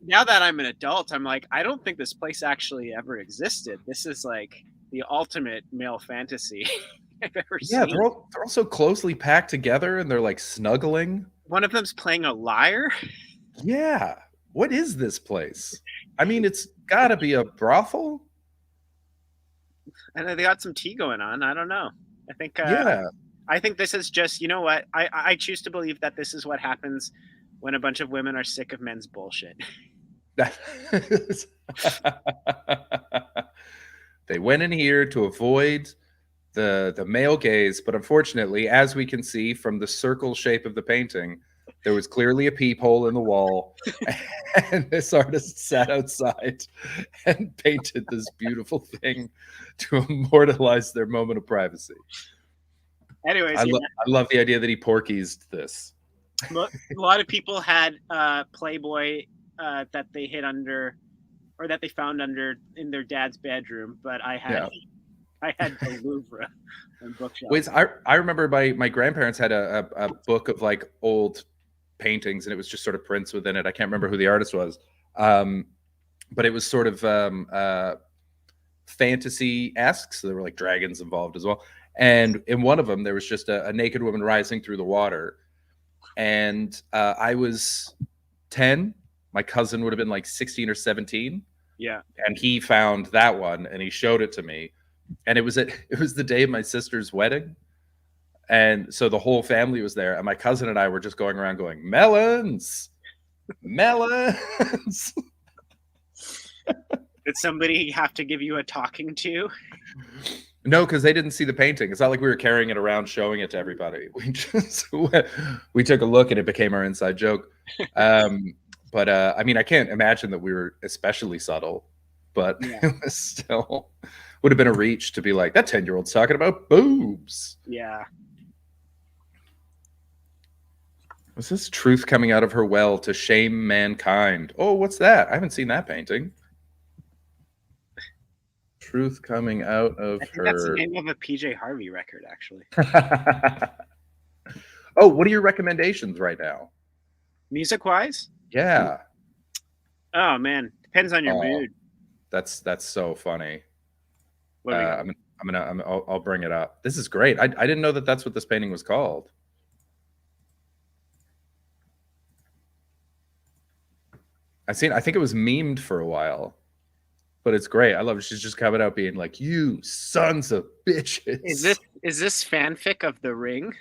now that I'm an adult, I'm like, I don't think this place actually ever existed. This is like the ultimate male fantasy I've ever seen. Yeah, they're all so closely packed together and they're like snuggling. One of them's playing a lyre. Yeah. What is this place? I mean, it's got to be a brothel. And they got some tea going on. I don't know. I think I think this is just, you know what? I choose to believe that this is what happens when a bunch of women are sick of men's bullshit. They went in here to avoid the male gaze, but unfortunately, as we can see from the circle shape of the painting, there was clearly a peephole in the wall, and this artist sat outside and painted this beautiful thing to immortalize their moment of privacy. Anyways, I love the idea that he Porky's this. a lot of people had Playboy that they hid under, or that they found under in their dad's bedroom, but I had the Louvre and bookshelf. Wait, I remember my grandparents had a book of like old paintings, and it was just sort of prints within it. I can't remember who the artist was, but it was sort of fantasy-esque, so there were like dragons involved as well. And in one of them, there was just a naked woman rising through the water. And I was 10. My cousin would have been like 16 or 17. Yeah. And he found that one, and he showed it to me. And it was the day of my sister's wedding. And so the whole family was there. And my cousin and I were just going around going, melons, melons. Did somebody have to give you a talking to? No, because they didn't see the painting. It's not like we were carrying it around, showing it to everybody. We took a look, and it became our inside joke. But I mean, I can't imagine that we were especially subtle, but it was still would have been a reach to be like, that 10-year-old's talking about boobs. Yeah. Was this truth coming out of her well to shame mankind? Oh, what's that? I haven't seen that painting. Truth coming out of I think her. that's the name of a PJ Harvey record, actually. Oh, what are your recommendations right now? Music-wise? Yeah. Oh man, depends on your mood. That's so funny. What do we got? I'll bring it up. This is great. I didn't know that that's what this painting was called. I think it was memed for a while, but it's great. I love it. She's just coming out being like, "You sons of bitches." Is this fanfic of The Ring?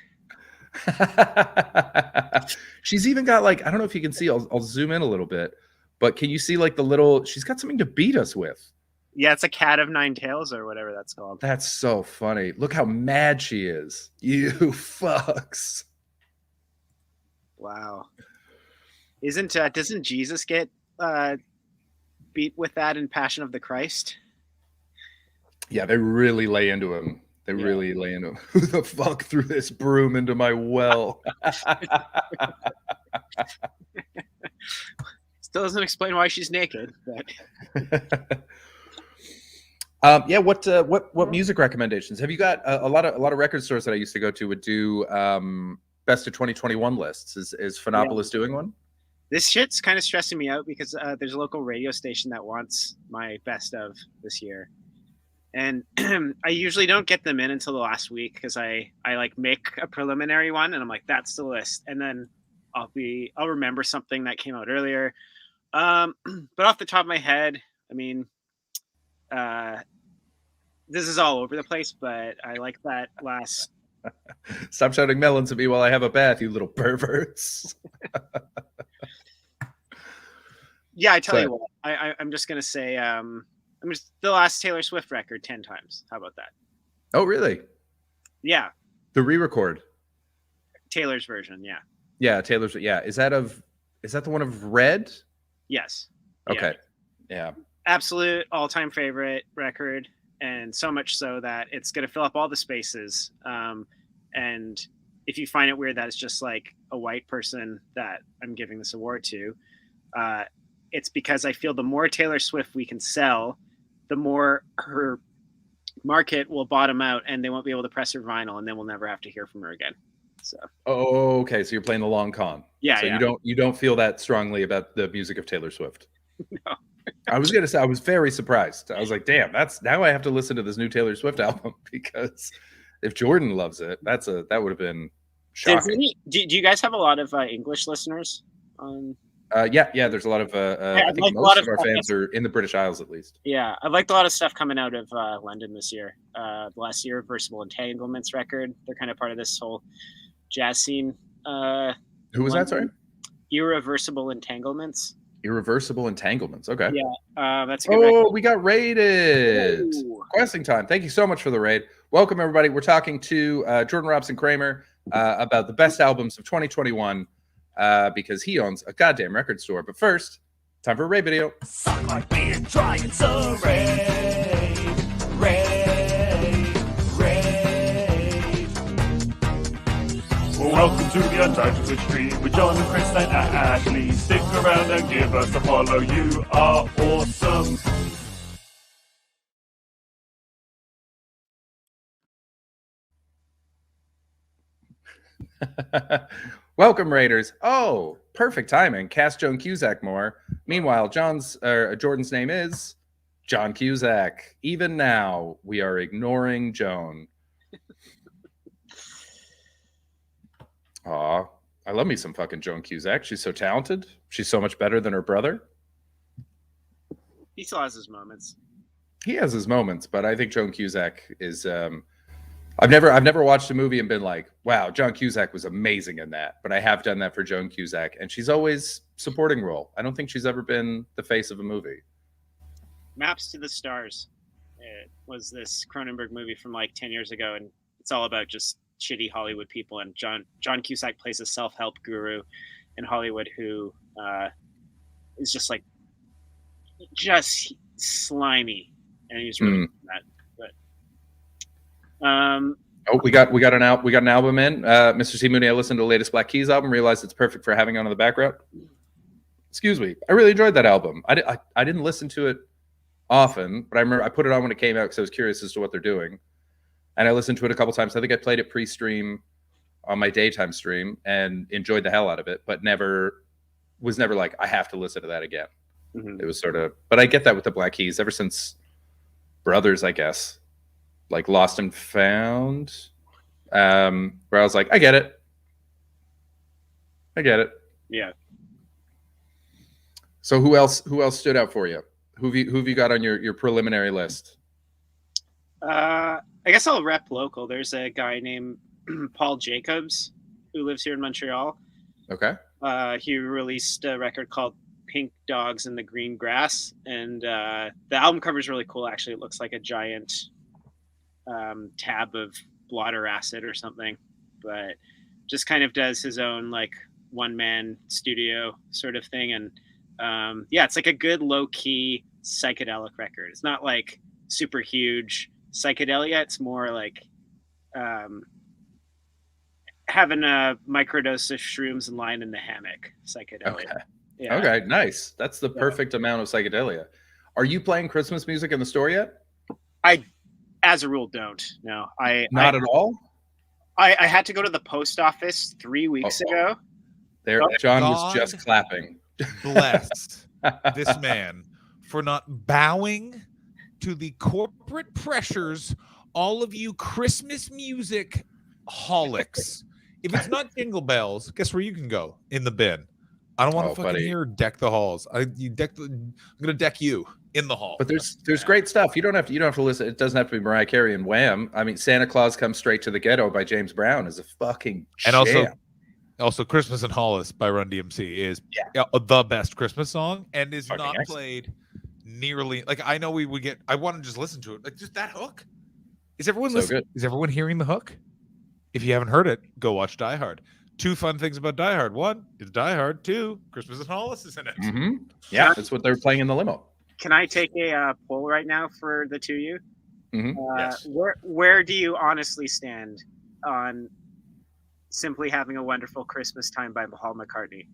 She's even got like, I don't know if you can see. I'll zoom in a little bit, but can you see like the little? She's got something to beat us with. Yeah, it's a cat of nine tails or whatever that's called. That's so funny. Look how mad she is. You fucks. Wow. Doesn't Jesus get beat with that in Passion of the Christ? Yeah, they really lay into him. They really lay into him. Who the fuck threw this broom into my well? Still doesn't explain why she's naked, but yeah. What music recommendations have you got? A lot of record stores that I used to go to would do best of 2021 lists. Is Phonopolis doing one? This shit's kind of stressing me out because there's a local radio station that wants my best of this year, and I usually don't get them in until the last week because I like make a preliminary one and I'm like, that's the list, and then I'll remember something that came out earlier. But off the top of my head, I mean, this is all over the place, but I like that last. Stop shouting melons at me while I have a bath, you little perverts. Yeah, I tell you what, I'm just gonna say, the last Taylor Swift record 10 times. How about that? Oh, really? Yeah. The re-record. Taylor's version, yeah. Yeah, Taylor's. Yeah, is that the one of Red? Yes. Okay. Yeah. Absolute all-time favorite record, and so much so that it's gonna fill up all the spaces. And if you find it weird that it's just like a white person that I'm giving this award to, it's because I feel the more Taylor Swift we can sell, the more her market will bottom out and they won't be able to press her vinyl, and then we'll never have to hear from her again. So. Oh, okay. So you're playing the long con. Yeah. So yeah. you don't feel that strongly about the music of Taylor Swift. No. I was gonna say I was very surprised. I was like, damn, now I have to listen to this new Taylor Swift album because if Jordan loves it, that would have been shocking. Do you guys have a lot of English listeners on? Yeah. There's a lot of. I think most of our fans are in the British Isles, at least. Yeah, I've liked a lot of stuff coming out of London this year. Last year, Irreversible Entanglements record. They're kind of part of this whole jazz scene. Who was that? Sorry. Irreversible Entanglements. Irreversible Entanglements. Okay. Yeah, that's a good Oh, record. we got raided. Ooh. Questing time. Thank you so much for the raid. Welcome, everybody. We're talking to Jordan Robson Kramer about the best albums of 2021 because he owns a goddamn record store. But first, time for a Ray video. Suck my beard dry, it's a Ray. Welcome to the Untitled Twitch stream with John and Chris and Ashley. Stick around and give us a follow. You are awesome. Welcome, Raiders. Oh, perfect timing. Cast Joan Cusack more. Meanwhile, Jordan's name is John Cusack. Even now, we are ignoring Joan. Aw, I love me some fucking Joan Cusack. She's so talented. She's so much better than her brother. He still has his moments. He has his moments, but I think Joan Cusack is. I've never watched a movie and been like, wow, Joan Cusack was amazing in that. But I have done that for Joan Cusack, and she's always supporting role. I don't think she's ever been the face of a movie. Maps to the Stars. It was this Cronenberg movie from like 10 years ago, and it's all about just shitty Hollywood people. And John Cusack plays a self-help guru in Hollywood who is just like slimy, and he was really good at that. But we got an album in. Mr. C. Mooney, I listened to the latest Black Keys album, realized it's perfect for having on in the background. Excuse me. I really enjoyed that album. I didn't listen to it often, but I remember I put it on when it came out because I was curious as to what they're doing. And I listened to it a couple times. I think I played it pre-stream on my daytime stream and enjoyed the hell out of it, but was never like, I have to listen to that again. Mm-hmm. It was sort of, but I get that with the Black Keys ever since Brothers, I guess, like Lost and Found, where I was like, I get it. Yeah. So who else stood out for you? Who have you got on your preliminary list? I guess I'll rep local. There's a guy named Paul Jacobs who lives here in Montreal. Okay. He released a record called Pink Dogs in the Green Grass, and the album cover is really cool. Actually, it looks like a giant tab of blotter acid or something, but just kind of does his own like one-man studio sort of thing. And it's like a good low-key psychedelic record. It's not like super huge psychedelia. It's more like having a microdose of shrooms and lying in the hammock psychedelia. Okay. Yeah. Okay, nice. That's the perfect amount of psychedelia. Are you playing Christmas music in the store yet? I, as a rule, don't. No, Not at all. I had to go to the post office 3 weeks ago. There, John was just clapping. Bless this man for not bowing to the corporate pressures. All of you Christmas music holics. If it's not Jingle Bells, guess where you can go? In the bin. I don't want to fucking hear Deck the Halls. I'm gonna deck you in the hall. But there's great stuff. You don't have to listen. It doesn't have to be Mariah Carey and Wham. I mean, Santa Claus Comes Straight to the Ghetto by James Brown is a fucking jam. Also Christmas in Hollis by Run DMC is the best Christmas song and is fucking not played nearly. Like, I know we would get. I want to just listen to it. Like, just that hook. Is everyone listening? Is everyone hearing the hook? If you haven't heard it, go watch Die Hard. 2 fun things about Die Hard. 1, it's Die Hard. 2, Christmas in Hollis is in it. Mm-hmm. Yeah, that's what they're playing in the limo. Can I take a poll right now for the two of you? Mm-hmm. Yes. Where do you honestly stand on Simply Having a Wonderful Christmas Time by Paul McCartney?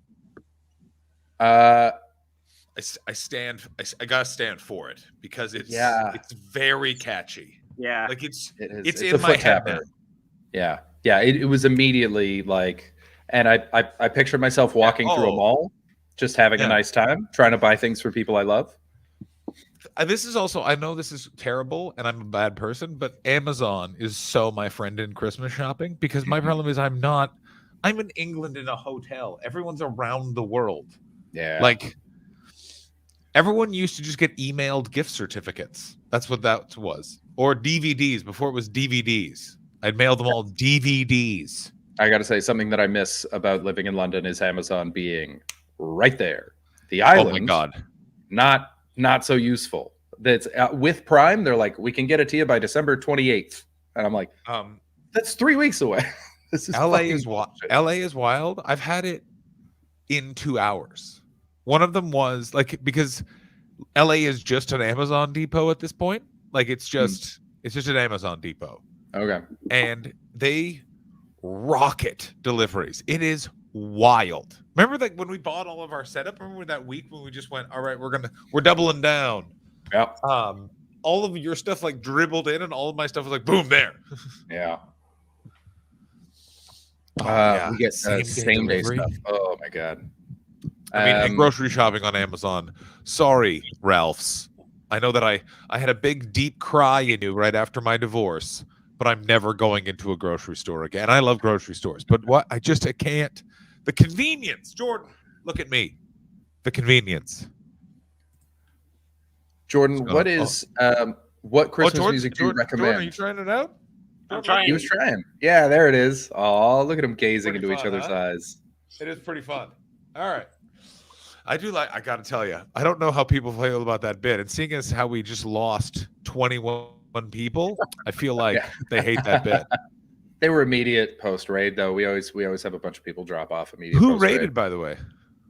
I gotta stand for it because it's very catchy. Yeah, like it's it's in my head now. Yeah. It was immediately like, and I pictured myself walking through a mall, just having a nice time, trying to buy things for people I love. This is also, I know this is terrible and I'm a bad person, but Amazon is so my friend in Christmas shopping because my problem is I'm in England in a hotel. Everyone's around the world. Yeah. Like everyone used to just get emailed gift certificates. That's what that was. Or DVDs before it was DVDs. I'd mail them all DVDs. I got to say, something that I miss about living in London is Amazon being right there. The island, oh my God, not so useful. That's with Prime. They're like, we can get it to you by December 28th. And I'm like, that's 3 weeks away. This is LA fucking is bullshit. LA is wild. I've had it in 2 hours. One of them was like, because LA is just an Amazon depot at this point. Like it's just an Amazon depot. Okay. And they rocket deliveries. It is wild. Remember like when we bought all of our setup? Remember that week when we just went, all right, we're doubling down. Yeah. All of your stuff like dribbled in, and all of my stuff was like boom there. Yeah. Yeah. We get Same-day same day delivery. stuff. Oh my god. I mean, and grocery shopping on Amazon. Sorry, Ralph's. I know that I had a big deep cry in you right after my divorce, but I'm never going into a grocery store again. I love grocery stores, but I can't. The convenience, Jordan. Look at me. The convenience. Jordan, what is what Christmas music do you recommend? Jordan, are you trying it out? I'm trying. He was trying. Yeah, there it is. Oh, look at him gazing Pretty into each fun, other's huh? eyes. It is pretty fun. All right. I got to tell you, I don't know how people feel about that bit. And seeing as how we just lost 21 people, I feel like they hate that bit. They were immediate post raid though. We always have a bunch of people drop off immediate. Who post-raid. raided, by the way?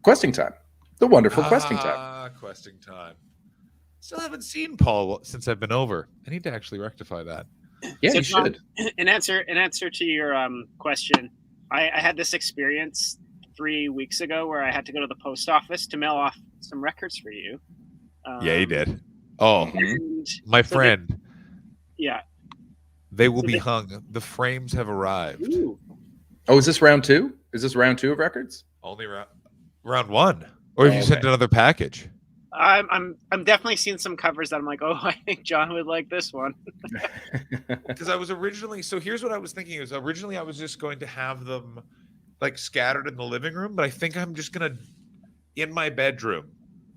Questing Time. The wonderful Questing Time. Questing Time. Still haven't seen Paul since I've been over. I need to actually rectify that. Yeah, So, you should. In answer to your question, I had this experience 3 weeks ago where I had to go to the post office to mail off some records for you. Yeah, you did. Oh, and my so friend. Yeah. They will be hung. The frames have arrived. Ooh. Oh, is this round 2? Is this round 2 of records? Only round 1. Or have you sent another package? I'm definitely seeing some covers that I'm like, oh, I think John would like this one. Because I was originally, so here's what I was thinking is originally I was just going to have them like scattered in the living room, but I think I'm just gonna in my bedroom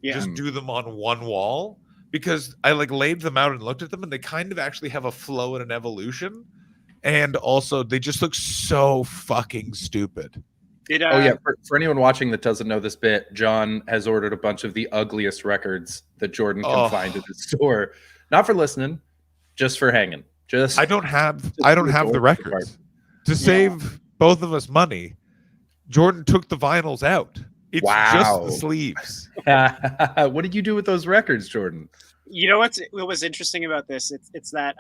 just do them on one wall, because I like laid them out and looked at them and they kind of actually have a flow and an evolution, and also they just look so fucking stupid. Oh yeah, for anyone watching that doesn't know this bit, John has ordered a bunch of the ugliest records that Jordan can find at the store. Not for listening, just for hanging. Just I don't have the records. To save both of us money, Jordan took the vinyls out. It's just the sleeves. What did you do with those records, Jordan? You know what was interesting about this? It's that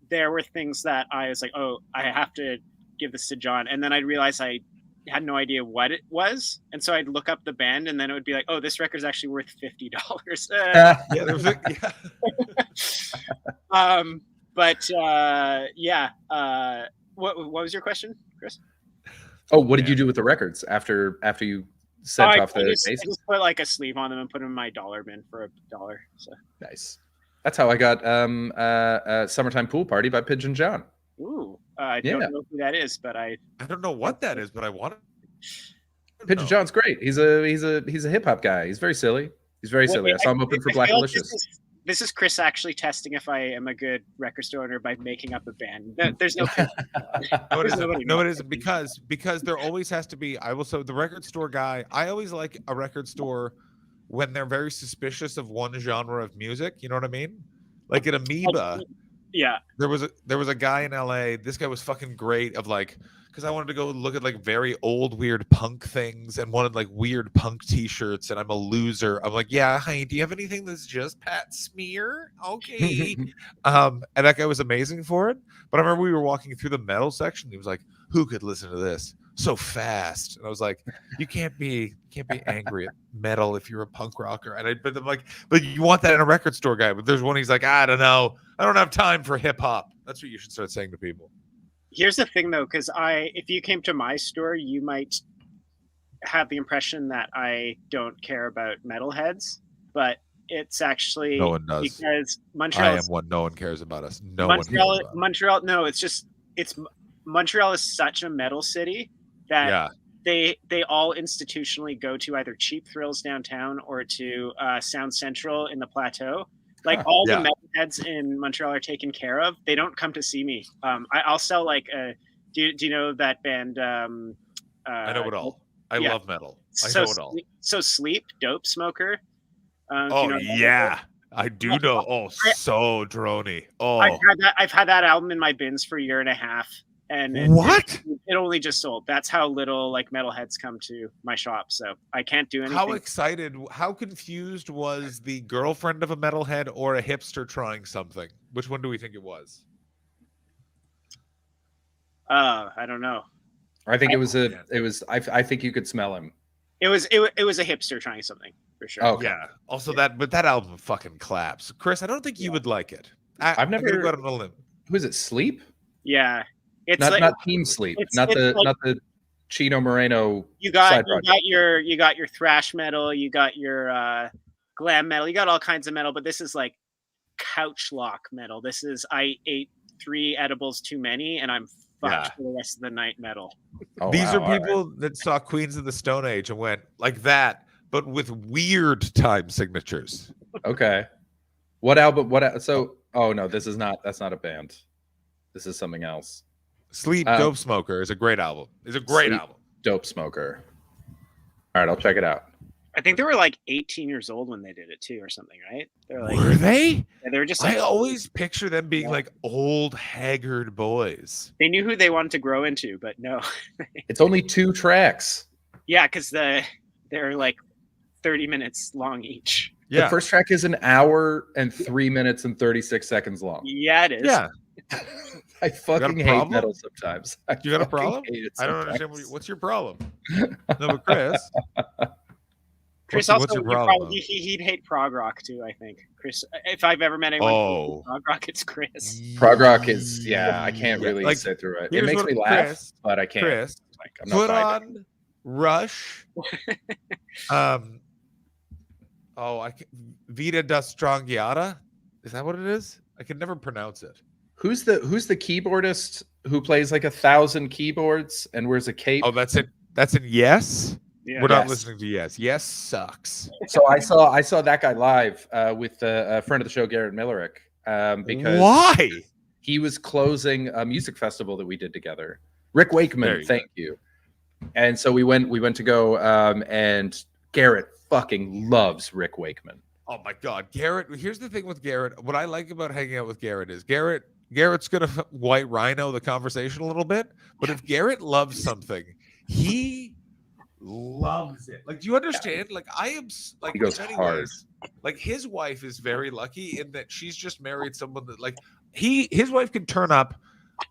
there were things that I was like, oh, I have to give this to John, and then I realized I had no idea what it was, and so I'd look up the band, and then it would be like, oh, this record's actually worth $50. What was your question, Chris? Oh, what did you do with the records after you sent off the I bases? just put like a sleeve on them and put them in my dollar bin for $1. So nice. That's how I got Summertime Pool Party by Pigeon John. Ooh, I don't know who that is, but I don't know what that is, but I want it. Pigeon John's great. He's a hip hop guy. He's very silly. He's very silly. I saw him open for Black Delicious. This is Chris actually testing if I am a good record store owner by making up a band. There's no. No, it isn't because there always has to be. I will say the record store guy. I always like a record store when they're very suspicious of one genre of music. You know what I mean? Like at Amoeba. Yeah. There was a guy in LA. This guy was fucking great. Of like, because I wanted to go look at like very old weird punk things and wanted like weird punk T-shirts, and I'm a loser. I'm like, yeah, hey, do you have anything that's just Pat Smear? Okay. And that guy was amazing for it. But I remember we were walking through the metal section. He was like, who could listen to this so fast? And I was like, you can't be angry at metal if you're a punk rocker. But I'm like, but you want that in a record store guy. But there's one, he's like, I don't know. I don't have time for hip hop. That's what you should start saying to people. Here's the thing, though, because if you came to my store, you might have the impression that I don't care about metalheads, but it's actually no one does, because Montreal. I am one. No one cares about us. Montreal. No, it's Montreal is such a metal city that they all institutionally go to either Cheap Thrills downtown or to Sound Central in the Plateau. Like all the metalheads in Montreal are taken care of. They don't come to see me. I'll sell like do you know that band? I know it all. I love metal. I know it all. So Sleep, Dope Smoker. Oh yeah, I do know. Oh, so droney. Oh, I've had that album in my bins for a year and a half, and it only just sold. That's how little like metalheads come to my shop. So I can't do anything. How excited, how confused was the girlfriend of a metalhead or a hipster trying something? Which one do we think it was? I don't know. I think I think you could smell him. It was a hipster trying something for sure. Oh, yeah. Also, that album fucking claps. Chris, I don't think you would like it. I've never I'm gonna go on a limb. Who is it? Sleep? Yeah, it's not Team Sleep. Not the Chino Moreno. You got your thrash metal. You got your glam metal. You got all kinds of metal, but this is like couch lock metal. This is I ate 3 edibles too many, and I'm fucked for the rest of the night metal. Oh, These are people that saw Queens of the Stone Age and went like that, but with weird time signatures. Okay. What album? So, oh no, that's not a band. This is something else. Sleep Dope Smoker is a great album. It's a great album. Dope Smoker. All right, I'll check it out. I think they were like 18 years old when they did it too, or something, right? Were they? Yeah, they were just. Like, I always picture them being like old, haggard boys. They knew who they wanted to grow into, but no. It's only 2 tracks. Yeah, because they're like 30 minutes long each. Yeah. The first track is an hour and 3 minutes and 36 seconds long. Yeah, it is. Yeah. I fucking hate metal sometimes. You got a problem? I don't understand. What's your problem? No, but Chris. Chris also he'd hate prog rock too. I think Chris. If I've ever met anyone who hates prog rock, it's Chris. Prog rock is I can't really sit through it. It makes me laugh, but I can't. Chris, I'm not put on Rush. Vita da Stranghiata. Is that what it is? I can never pronounce it. Who's the keyboardist who plays like 1,000 keyboards and wears a cape? Oh, that's it. That's in Yes. Yeah. We're not listening to Yes. Yes sucks. So I saw that guy live with a friend of the show, Garrett Millerick. Because why? He was closing a music festival that we did together. Rick Wakeman, thank you. And so we went to go and Garrett fucking loves Rick Wakeman. Oh my God, Garrett. Here's the thing with Garrett. What I like about hanging out with Garrett is Garrett's gonna white rhino the conversation a little bit. But if Garrett loves something, he loves it. Like, do you understand? Like, I am like, he goes hard. Like, his wife is very lucky in that she's just married someone that, like, his wife could turn up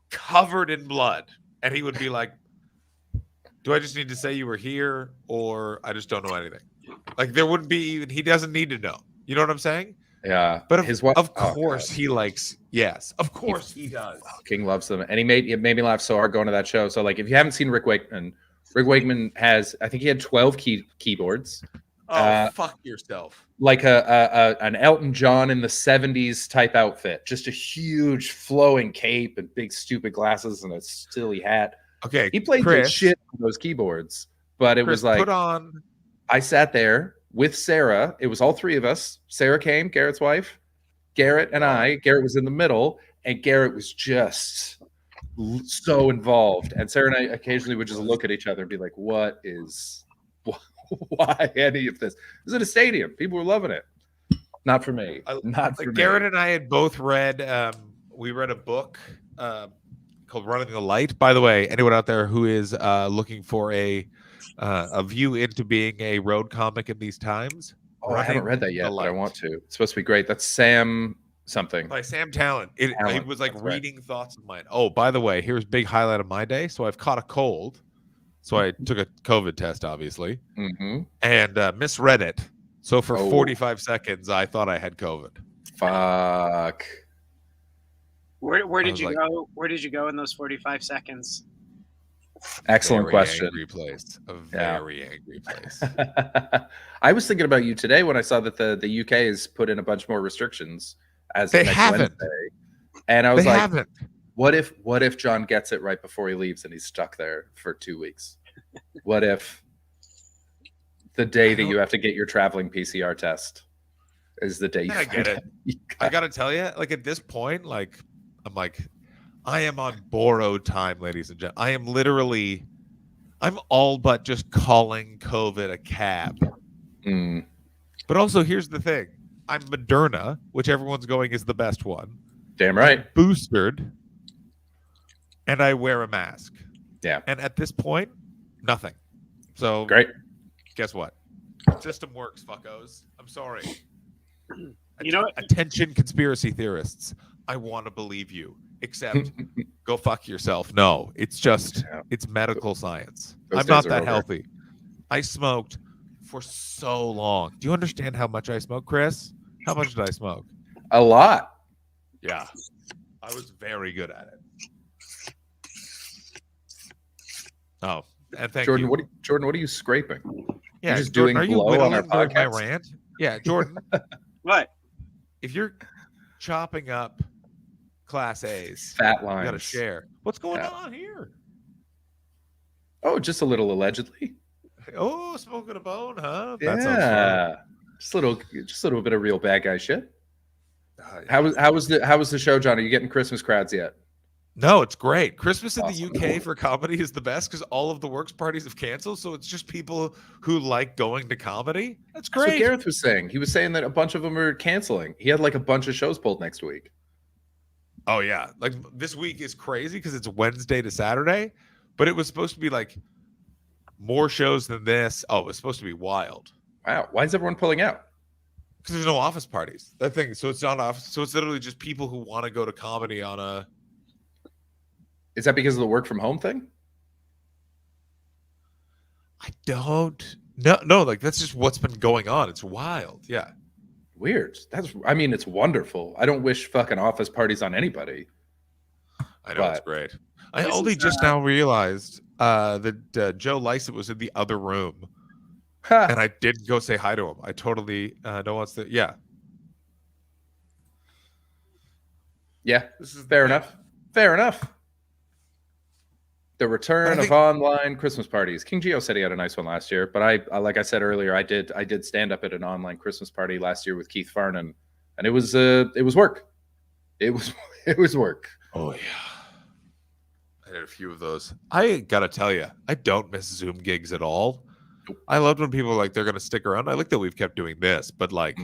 covered in blood, and he would be like, "Do I just need to say you were here, or I just don't know anything?" Like, there wouldn't be even. He doesn't need to know. You know what I'm saying? Yeah. But his wife, of course, he likes. Yes, of course he does. Fucking loves them, and it made me laugh so hard going to that show. So, like, if you haven't seen Rick Wakeman. Rick Wakeman has, I think he had 12 keyboards. Oh, fuck yourself. Like an Elton John in the 70s type outfit. Just a huge flowing cape and big stupid glasses and a silly hat. Okay, he played Chris, good shit on those keyboards. But it was like, put on. I sat there with Sarah. It was all 3 of us. Sarah came, Garrett's wife. Garrett and I. Garrett was in the middle. And Garrett was just so involved, and Sarah and I occasionally would just look at each other and be like, why any of this? It was in a stadium. People were loving it. Not for me. Not for me. Garrett and I had both read we read a book called Running the Light. By the way, anyone out there who is looking for a view into being a road comic in these times, I haven't read that yet, but I want to. It's supposed to be great. That's Sam something by Sam Talent. It was like reading thoughts of mine. Oh, by the way, here's a big highlight of my day. So I've caught a cold, so I took a COVID test, obviously, and misread it. So for 45 seconds, I thought I had COVID. Fuck. Where did you go? Where did you go in those 45 seconds? Excellent question. Angry place. A very angry place. I was thinking about you today when I saw that the UK has put in a bunch more restrictions. As they next haven't. Wednesday. And I was like, what if John gets it right before he leaves and he's stuck there for 2 weeks? What if the day that you have to get your traveling PCR test is the day you get it? I gotta tell you, like, at this point, like, I'm like, I am on borrowed time, ladies and gentlemen. I'm all but just calling COVID a cab. But also, here's the thing. I'm Moderna, which everyone's going is the best one. Damn right. I'm boosted, and I wear a mask. Yeah. And at this point, nothing. So great. Guess what? System works, fuckos. I'm sorry. You know, attention, conspiracy theorists. I want to believe you, except go fuck yourself. No, it's just it's medical science. I'm not that healthy. I smoked for so long. Do you understand how much I smoke, Chris? How much did I smoke? A lot. Yeah, I was very good at it. Oh, and thank Jordan, you. Jordan, what are you scraping? Yeah, you're just Jordan, doing are you blow on our whittling during my podcast? rant? Yeah, Jordan. What? If you're chopping up Class A's, Fat you gotta lines. share. What's going on here? Oh, just a little allegedly. Oh, smoking a bone, huh? Yeah, That sounds fun. just a little bit of real bad guy shit. How was the show, John? Are you getting Christmas crowds yet? No, it's great. Christmas in the UK for comedy is the best because all of the works parties have canceled. So it's just people who like going to comedy. That's That's what great. Gareth was saying. He was saying that a bunch of them are canceling. He had like a bunch of shows pulled next week. Oh yeah, like this week is crazy because it's Wednesday to Saturday, but it was supposed to be like more shows than this. Oh, it was supposed to be wild. Wow, why is everyone pulling out? Because there's no office parties. That thing. So it's not office. So it's literally just people who want to go to comedy on a. Is that because of the work from home thing? I don't. No. Like that's just what's been going on. It's wild. Yeah. Weird. I mean, it's wonderful. I don't wish fucking office parties on anybody. I know, it's great. I only just now realized that Joe Lycett was in the other room, and I didn't go say hi to him. I totally don't want to. Yeah. Yeah, this is fair enough. Fair enough. The return of online Christmas parties. King Geo said he had a nice one last year, but I like I said earlier, I did stand up at an online Christmas party last year with Keith Farnan, and it was work. It was work. Oh yeah. I did a few of those. I gotta tell you, I don't miss Zoom gigs at all. I loved when people were like they're gonna stick around. I like that we've kept doing this, but like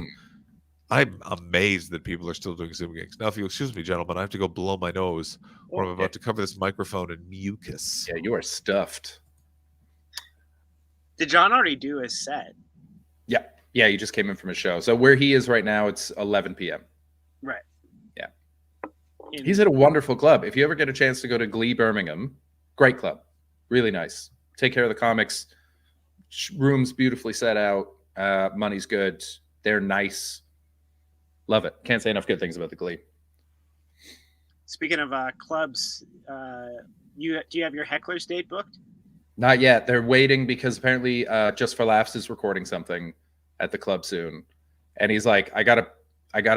I'm amazed that people are still doing Zoom gigs. Now, if you'll excuse me, gentlemen, I have to go blow my nose or I'm about to cover this microphone in mucus. Yeah, you are stuffed. Did John already do his set? Yeah. Yeah, he just came in from a show. So where he is right now, it's 11 p.m. Right. Yeah. He's at a wonderful club. If you ever get a chance to go to Glee Birmingham, great club. Really nice. Take care of the comics. Rooms beautifully set out. Money's good. They're nice. Love it. Can't say enough good things about the Glee. Speaking of clubs, do you have your heckler's date booked? Not yet. They're waiting because apparently Just for Laughs is recording something at the club soon. And he's like, I gotta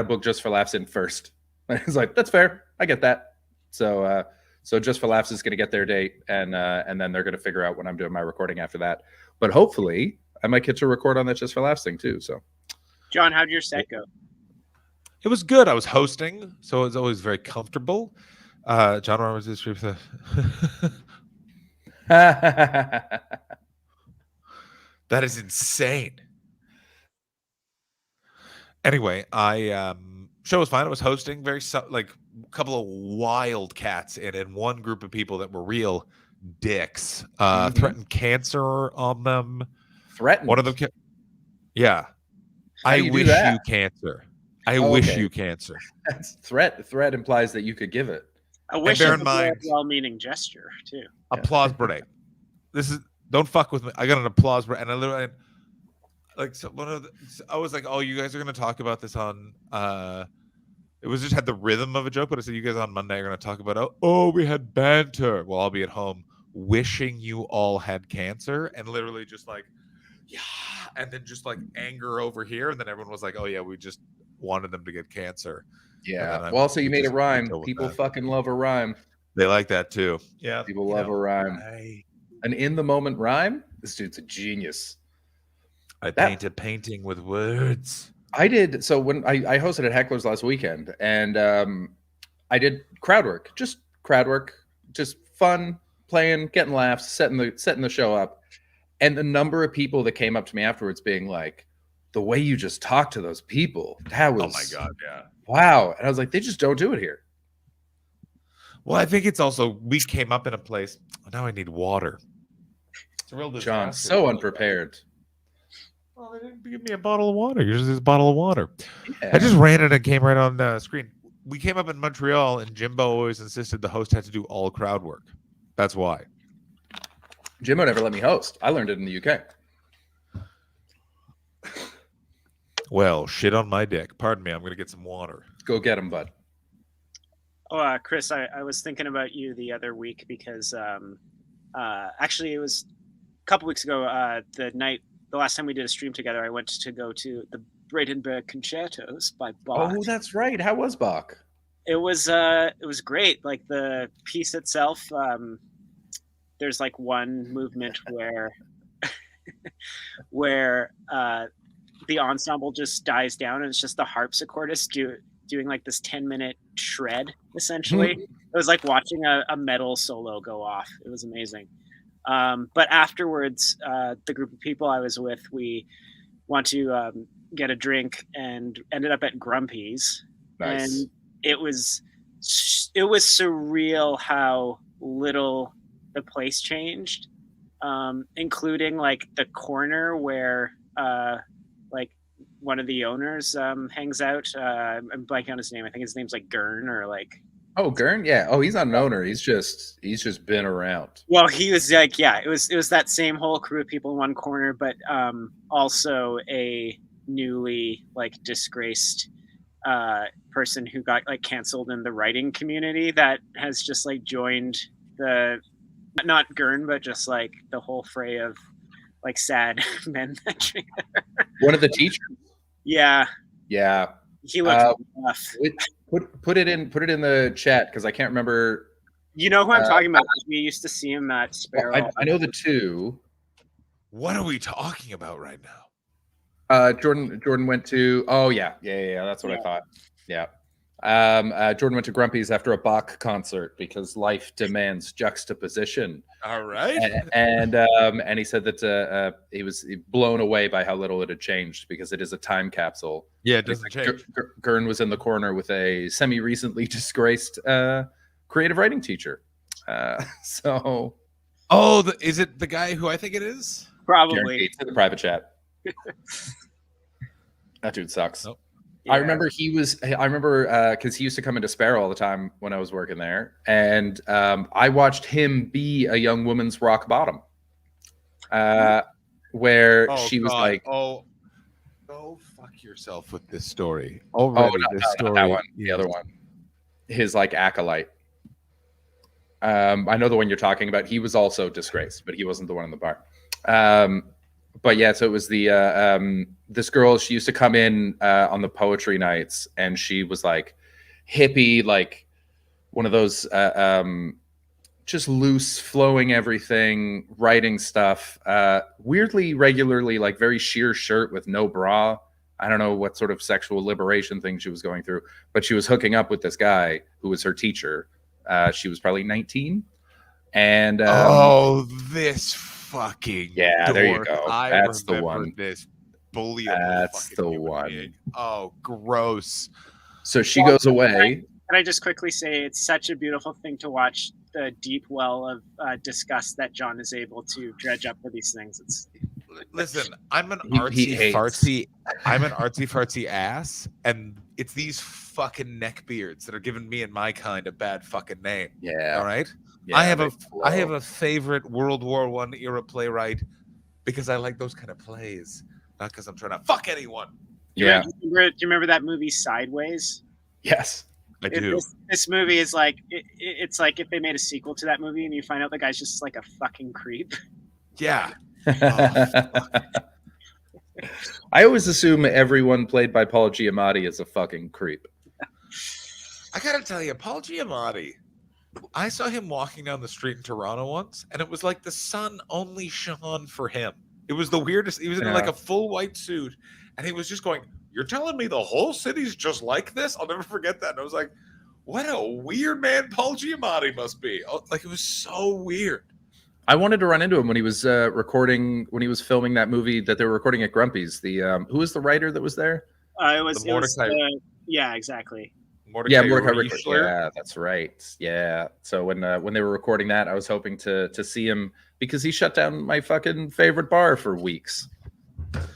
book Just for Laughs in first. And he's like, that's fair. I get that. So Just for Laughs is gonna get their date and then they're gonna figure out when I'm doing my recording after that. But hopefully I might get to record on that Just for Laughs thing too. So John, how'd your set go? It was good. I was hosting, so it was always very comfortable. John Roberts is that is insane. Anyway, show was fine. I was hosting, very like a couple of wild cats and one group of people that were real dicks. Threatened cancer on them. Threatened. One of them. Yeah. I wish you cancer. I wish you cancer. That's threat. Threat implies that you could give it. I wish bear it in was mind- a well-meaning gesture too. Applause grenade. This is don't fuck with me. I got an applause grenade, and I literally like so one of the, I was like, oh, you guys are gonna talk about this on. It was just had the rhythm of a joke, but I said you guys on Monday are gonna talk about oh we had banter. Well, I'll be at home wishing you all had cancer, and literally just like yeah, and then just like anger over here, and then everyone was like, oh yeah, we just wanted them to get cancer. Yeah. Well, so you made a rhyme. People fucking love a rhyme. They like that too. Yeah. People love a rhyme. An in the moment rhyme. This dude's a genius. I paint a painting with words. I did. So when I hosted at Heckler's last weekend, and I did crowd work, just fun, playing, getting laughs, setting the show up. And the number of people that came up to me afterwards being like, the way you just talk to those people, that was, Oh my God, yeah. wow. And I was like, they just don't do it here. Well, I think it's also we came up in a place. Now I need water. It's a real disaster. John, so unprepared. Well, they didn't give me a bottle of water. Here's this bottle of water. Yeah. I just ran it and came right on the screen. We came up in Montreal, and Jimbo always insisted the host had to do all crowd work. That's why. Jimbo never let me host. I learned it in the UK. Well, shit on my dick. Pardon me. I'm going to get some water. Go get him, bud. Oh, Chris, I was thinking about you the other week because actually it was a couple weeks ago. The last time we did a stream together, I went to go to the Brandenburg Concertos by Bach. Oh, that's right. How was Bach? It was great. Like the piece itself, there's like one movement where the ensemble just dies down and it's just the harpsichordist doing like this 10-minute shred essentially. It was like watching a metal solo go off. It was amazing. But afterwards, the group of people I was with, we want to get a drink and ended up at Grumpy's. Nice. And it was surreal how little the place changed, including like the corner where like one of the owners hangs out. I'm blanking on his name. I think his name's like Gurn or like. Oh, Gurn? Yeah. Oh, he's not an owner. He's just been around. Well, he was like, yeah, it was that same whole crew of people in one corner, but also a newly like disgraced person who got like canceled in the writing community that has just like joined the not Gurn, but just like the whole fray of like sad men that drink. One of the teachers. Yeah. Yeah. He looks rough. Put it in the chat because I can't remember. You know who I'm talking about? We used to see him at Sparrow. I know the two. What are we talking about right now? Jordan went to. Oh yeah. That's what I thought. Yeah. Jordan went to Grumpy's after a Bach concert because life demands juxtaposition. All right. And he said that he was blown away by how little it had changed because it is a time capsule. Yeah, it doesn't change. Gurn was in the corner with a semi-recently disgraced creative writing teacher. So. Oh, is it the guy who I think it is? Probably. It's in the private chat. That dude sucks. Nope. Yeah. I remember because he used to come into Sparrow all the time when I was working there, and I watched him be a young woman's rock bottom, where she was like, "Oh, go fuck yourself with this story." Not that one, the other one, his like acolyte. I know the one you're talking about. He was also disgraced, but he wasn't the one in the bar. But yeah, so it was the this girl. She used to come in on the poetry nights, and she was like hippie, like one of those just loose, flowing everything, writing stuff. Weirdly, regularly, like very sheer shirt with no bra. I don't know what sort of sexual liberation thing she was going through, but she was hooking up with this guy who was her teacher. She was probably 19, and this fucking there you go. That's the remember one. This bully. That's the one. Being. Oh, gross. So she goes away. Can I just quickly say it's such a beautiful thing to watch the deep well of disgust that John is able to dredge up for these things. Listen, I'm an artsy fartsy ass, and it's these fucking neckbeards that are giving me and my kind a bad fucking name. Yeah. All right. Yeah, I have a favorite World War I era playwright because I like those kind of plays, not because I'm trying to fuck anyone. Yeah. Do you remember that movie Sideways? Yes, I do. This movie is like it's like if they made a sequel to that movie and you find out the guy's just like a fucking creep. Yeah. I always assume everyone played by Paul Giamatti is a fucking creep. I gotta tell you, Paul Giamatti, I saw him walking down the street in Toronto once, and it was like the sun only shone for him. It was the weirdest. He was in like a full white suit, and he was just going, "You're telling me the whole city's just like this?" I'll never forget that. And I was like, what a weird man Paul Giamatti must be. Like, it was so weird. I wanted to run into him when he was recording, when he was filming that movie that they were recording at Grumpy's. The who was the writer that was there? Yeah, exactly. Mordecai Richler. Yeah, that's right. Yeah. So when they were recording that, I was hoping to see him because he shut down my fucking favorite bar for weeks. Did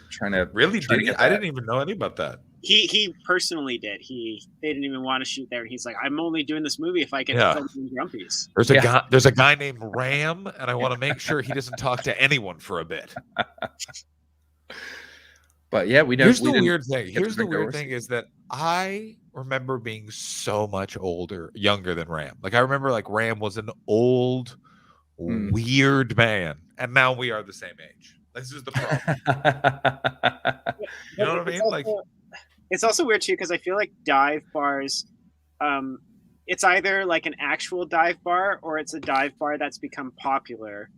he? I didn't even know any about that. He personally did. They didn't even want to shoot there. He's like, I'm only doing this movie if I get to film in Grumpy's. There's a guy named Ram, and I want to make sure he doesn't talk to anyone for a bit. But yeah, Here's the weird thing is that I remember being so much younger than Ram. Like I remember like Ram was an old, weird man, and now we are the same age. This is the problem. You know what I mean? Like it's also weird too because I feel like dive bars, it's either like an actual dive bar or it's a dive bar that's become popular,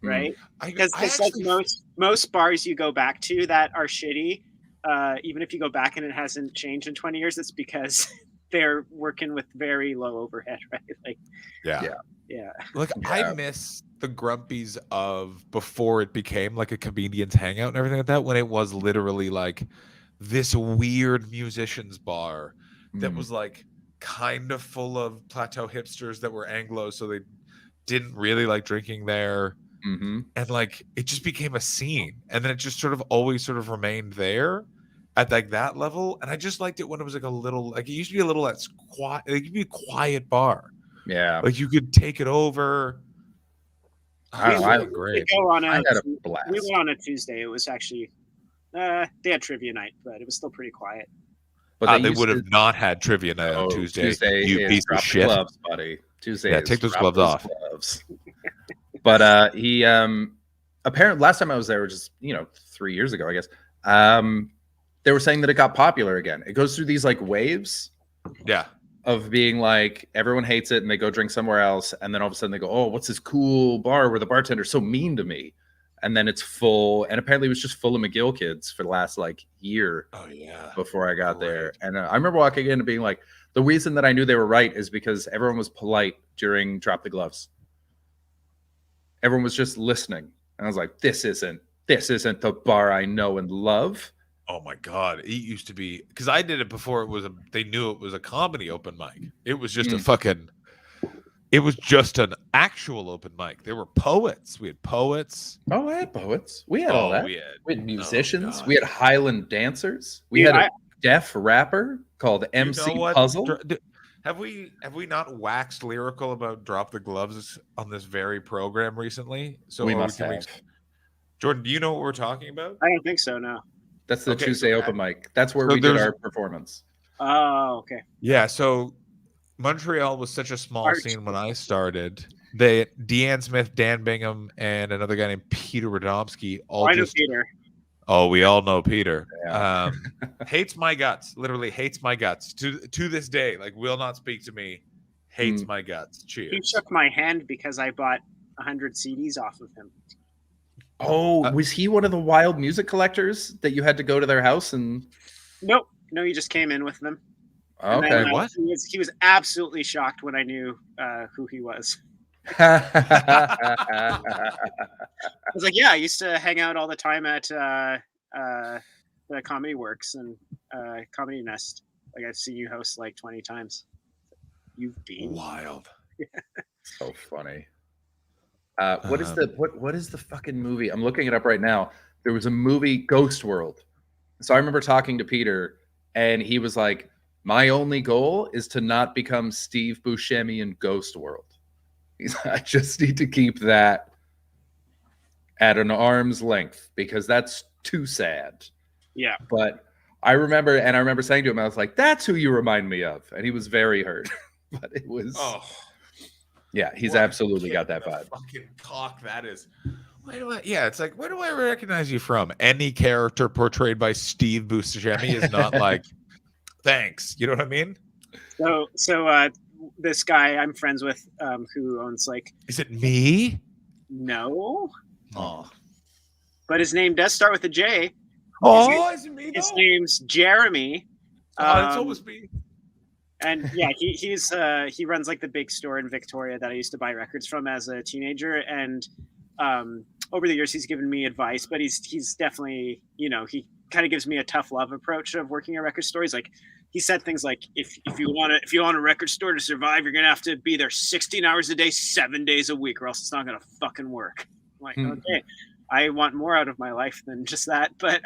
right? Because like most bars you go back to that are shitty, even if you go back and it hasn't changed in 20 years, it's because they're working with very low overhead, right? Like, yeah. Like I miss the Grumpies of before it became like a comedian's hangout and everything like that, when it was literally like this weird musicians bar that was like kind of full of plateau hipsters that were Anglo, so they didn't really like drinking there. And like it just became a scene, and then it just sort of always sort of remained there at like that level. And I just liked it when it was like a little, like it used to be a little that's quiet, like it could be a quiet bar. Yeah, like you could take it over. I had a blast. We went on a Tuesday. It was actually they had trivia night, but it was still pretty quiet. But they would have not had trivia night on Tuesday. You piece of shit, gloves, buddy. Tuesday, take those gloves off. But he apparently last time I was there, which is 3 years ago, I guess. They were saying that it got popular again. It goes through these like waves. Yeah. Of being like everyone hates it and they go drink somewhere else, and then all of a sudden they go, oh, what's this cool bar where the bartender's so mean to me, and then it's full, and apparently it was just full of McGill kids for the last like year before I got there. And I remember walking in and being like, the reason that I knew they were right is because everyone was polite during Drop the Gloves. Everyone was just listening, and I was like, this isn't the bar I know and love. Oh my God. It used to be, because I did it before they knew it was a comedy open mic. It was just it was just an actual open mic. There were poets. We had poets. Oh, I had poets. We had all that. We had musicians. We had Highland dancers. We Dude, had a deaf rapper called MC Puzzle. Have we not waxed lyrical about Drop the Gloves on this very program recently? So we must have. Jordan, do you know what we're talking about? I don't think so, no. That's the Tuesday open mic. That's where we did our performance. Oh, okay. Yeah, so Montreal was such a small scene when I started. Deanne Smith, Dan Bingham, and another guy named Peter Radomski I know Peter. Oh, we all know Peter. Yeah. Hates my guts. Literally hates my guts. To this day, like will not speak to me. Hates my guts. Cheers. He shook my hand because I bought 100 CDs off of him. Oh, was he one of the wild music collectors that you had to go to their house and? Nope. No, he just came in with them. Okay. Then, what? He was absolutely shocked when I knew who he was. I was like, yeah, I used to hang out all the time at the Comedy Works and Comedy Nest. Like I've seen you host like 20 times. You've been wild. So funny. What is the fucking movie? I'm looking it up right now. There was a movie, Ghost World. So I remember talking to Peter, and he was like, my only goal is to not become Steve Buscemi in Ghost World. He's like, I just need to keep that at an arm's length because that's too sad. Yeah. But I remember saying to him, I was like, that's who you remind me of. And he was very hurt. But it was yeah, he's absolutely got that vibe. Fucking cock that is. It's like, where do I recognize you from? Any character portrayed by Steve Buscemi is not like, thanks. You know what I mean? So this guy I'm friends with, who owns like. Is it me? No. Oh. But his name does start with a J. Oh, is it me? His name's Jeremy. It's always me. And yeah, he runs like the big store in Victoria that I used to buy records from as a teenager. And over the years, he's given me advice, but he's definitely, he kind of gives me a tough love approach of working at record stores. Like he said things like, if you want a record store to survive, you're gonna have to be there 16 hours a day, 7 days a week, or else it's not gonna fucking work. I'm like, okay, I want more out of my life than just that. But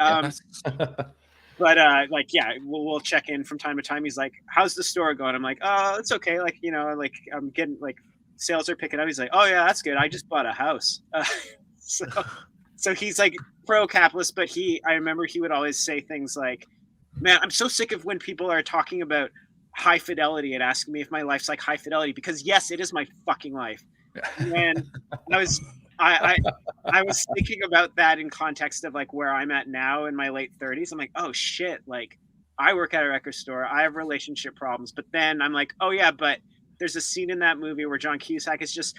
like, yeah, we'll check in from time to time. He's like, how's the store going? I'm like, oh, it's okay. Like, like I'm getting like sales are picking up. He's like, oh yeah, that's good. I just bought a house. So he's like pro-capitalist, but I remember he would always say things like, man, I'm so sick of when people are talking about high fidelity and asking me if my life's like high fidelity, because yes, it is my fucking life. And I was thinking about that in context of like where I'm at now in my late 30s. I'm like, oh shit, like I work at a record store. I have relationship problems. But then I'm like, oh yeah, but there's a scene in that movie where Joan Cusack is just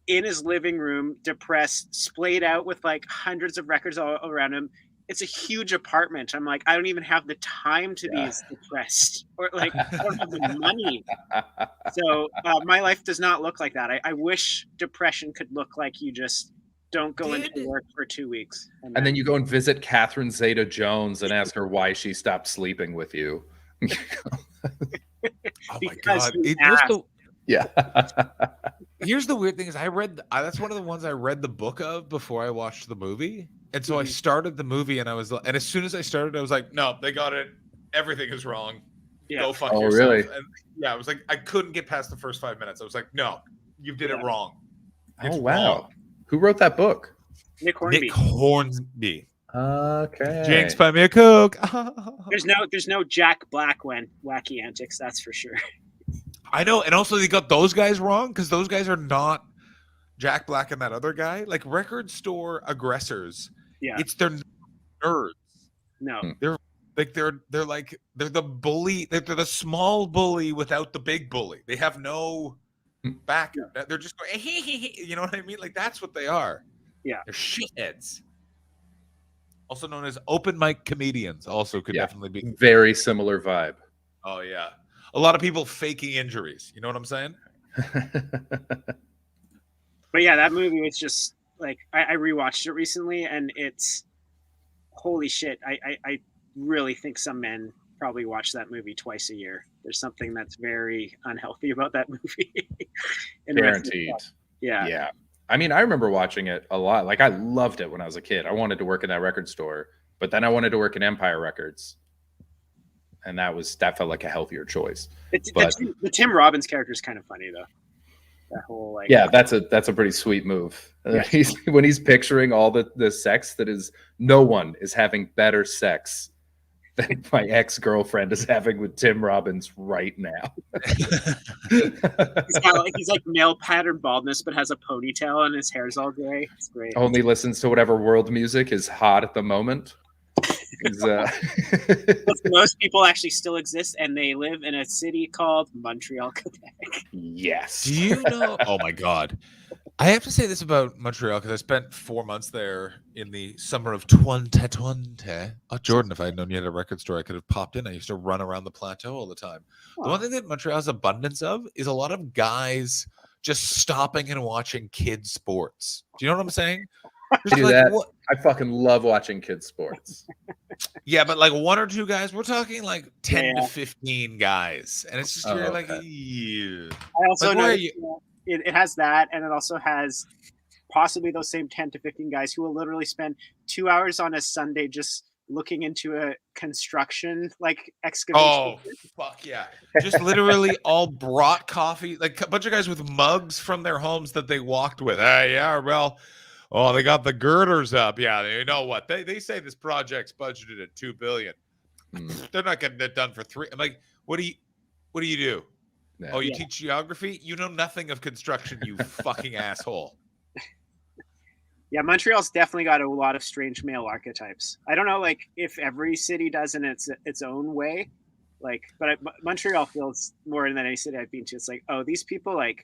in his living room, depressed, splayed out with like hundreds of records all around him. It's a huge apartment. I'm like, I don't even have the time to be as depressed, or like I don't have the money. So my life does not look like that. I wish depression could look like you just don't go into work for 2 weeks. And then you go and visit Catherine Zeta-Jones and ask her why she stopped sleeping with you. Oh my God. Here's the weird thing is that's one of the ones I read the book of before I watched the movie. And so I started the movie and and as soon as I started, I was like, no, they got it. Everything is wrong. Yeah. Go fuck Oh, yourself. really? And yeah, I was like, I couldn't get past the first 5 minutes. I was like, no, you did it wrong. It's wrong. Who wrote that book? Nick Hornby. Okay. Jinx, buy me a Coke. There's no Jack Black when wacky antics, that's for sure. I know, and also they got those guys wrong because those guys are not Jack Black and that other guy. Like record store aggressors. Yeah, they're nerds. No, they're the bully. They're the small bully without the big bully. They have no back. They're just going, you know what I mean? Like that's what they are. Yeah, they're shitheads. Also known as open mic comedians. Also could definitely be very similar vibe. Oh yeah. A lot of people faking injuries. You know what I'm saying? But yeah, that movie was just like I rewatched it recently, and it's holy shit. I really think some men probably watch that movie twice a year. There's something that's very unhealthy about that movie. Guaranteed. Yeah. Yeah. I mean, I remember watching it a lot. Like I loved it when I was a kid. I wanted to work in that record store, but then I wanted to work in Empire Records. And that felt like a healthier choice. The Tim Robbins character is kind of funny though. That whole like that's a pretty sweet move. Yeah. When he's picturing all the sex that is, no one is having better sex than my ex-girlfriend is having with Tim Robbins right now. he's like male pattern baldness, but has a ponytail and his hair's all gray. It's great. Only listens to whatever world music is hot at the moment. Most people actually still exist, and they live in a city called Montreal, Quebec. Yes. Do you know? Oh my God. I have to say this about Montreal because I spent 4 months there in the summer of 2020. Oh, Jordan, if I had known you had a record store, I could have popped in. I used to run around the plateau all the time. Oh. The one thing that Montreal has abundance of is a lot of guys just stopping and watching kids' sports. Do you know what I'm saying? I fucking love watching kids' sports. Yeah, but like 1 or 2 guys, we're talking like 10 to 15 guys. And it's just, you're like, yeah. I also know it has that, and it also has possibly those same 10 to 15 guys who will literally spend 2 hours on a Sunday just looking into a construction like excavation. Oh, fuck yeah. Just literally all brought coffee, like a bunch of guys with mugs from their homes that they walked with. Yeah, well, oh, they got the girders up. Yeah, you know what? They say this project's budgeted at $2 billion. They're not getting it done for $3 million. I'm like, what do you do? Yeah. Oh, you teach geography? You know nothing of construction, you fucking asshole. Yeah, Montreal's definitely got a lot of strange male archetypes. I don't know, like if every city does in its own way, like, but Montreal feels more than any city I've been to. It's like, oh, these people like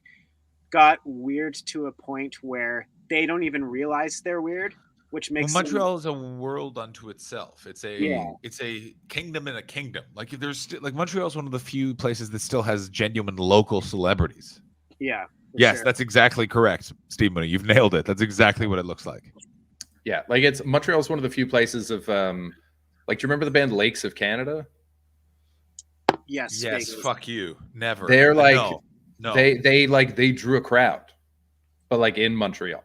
got weird to a point where they don't even realize they're weird. which Well, makes Montreal is a world unto itself. It's a Yeah. it's a kingdom in a kingdom. Like like Montreal is one of the few places that still has genuine local celebrities. Yeah. Yes, sure. that's exactly correct, Steve Mooney. You've nailed it. That's exactly what it looks like. Yeah, like it's Montreal's one of the few places of like, do you remember the band Lakes of Canada? Yes. Yes, Vegas. fuck you. Never. They're like no. they drew a crowd, but like in Montreal.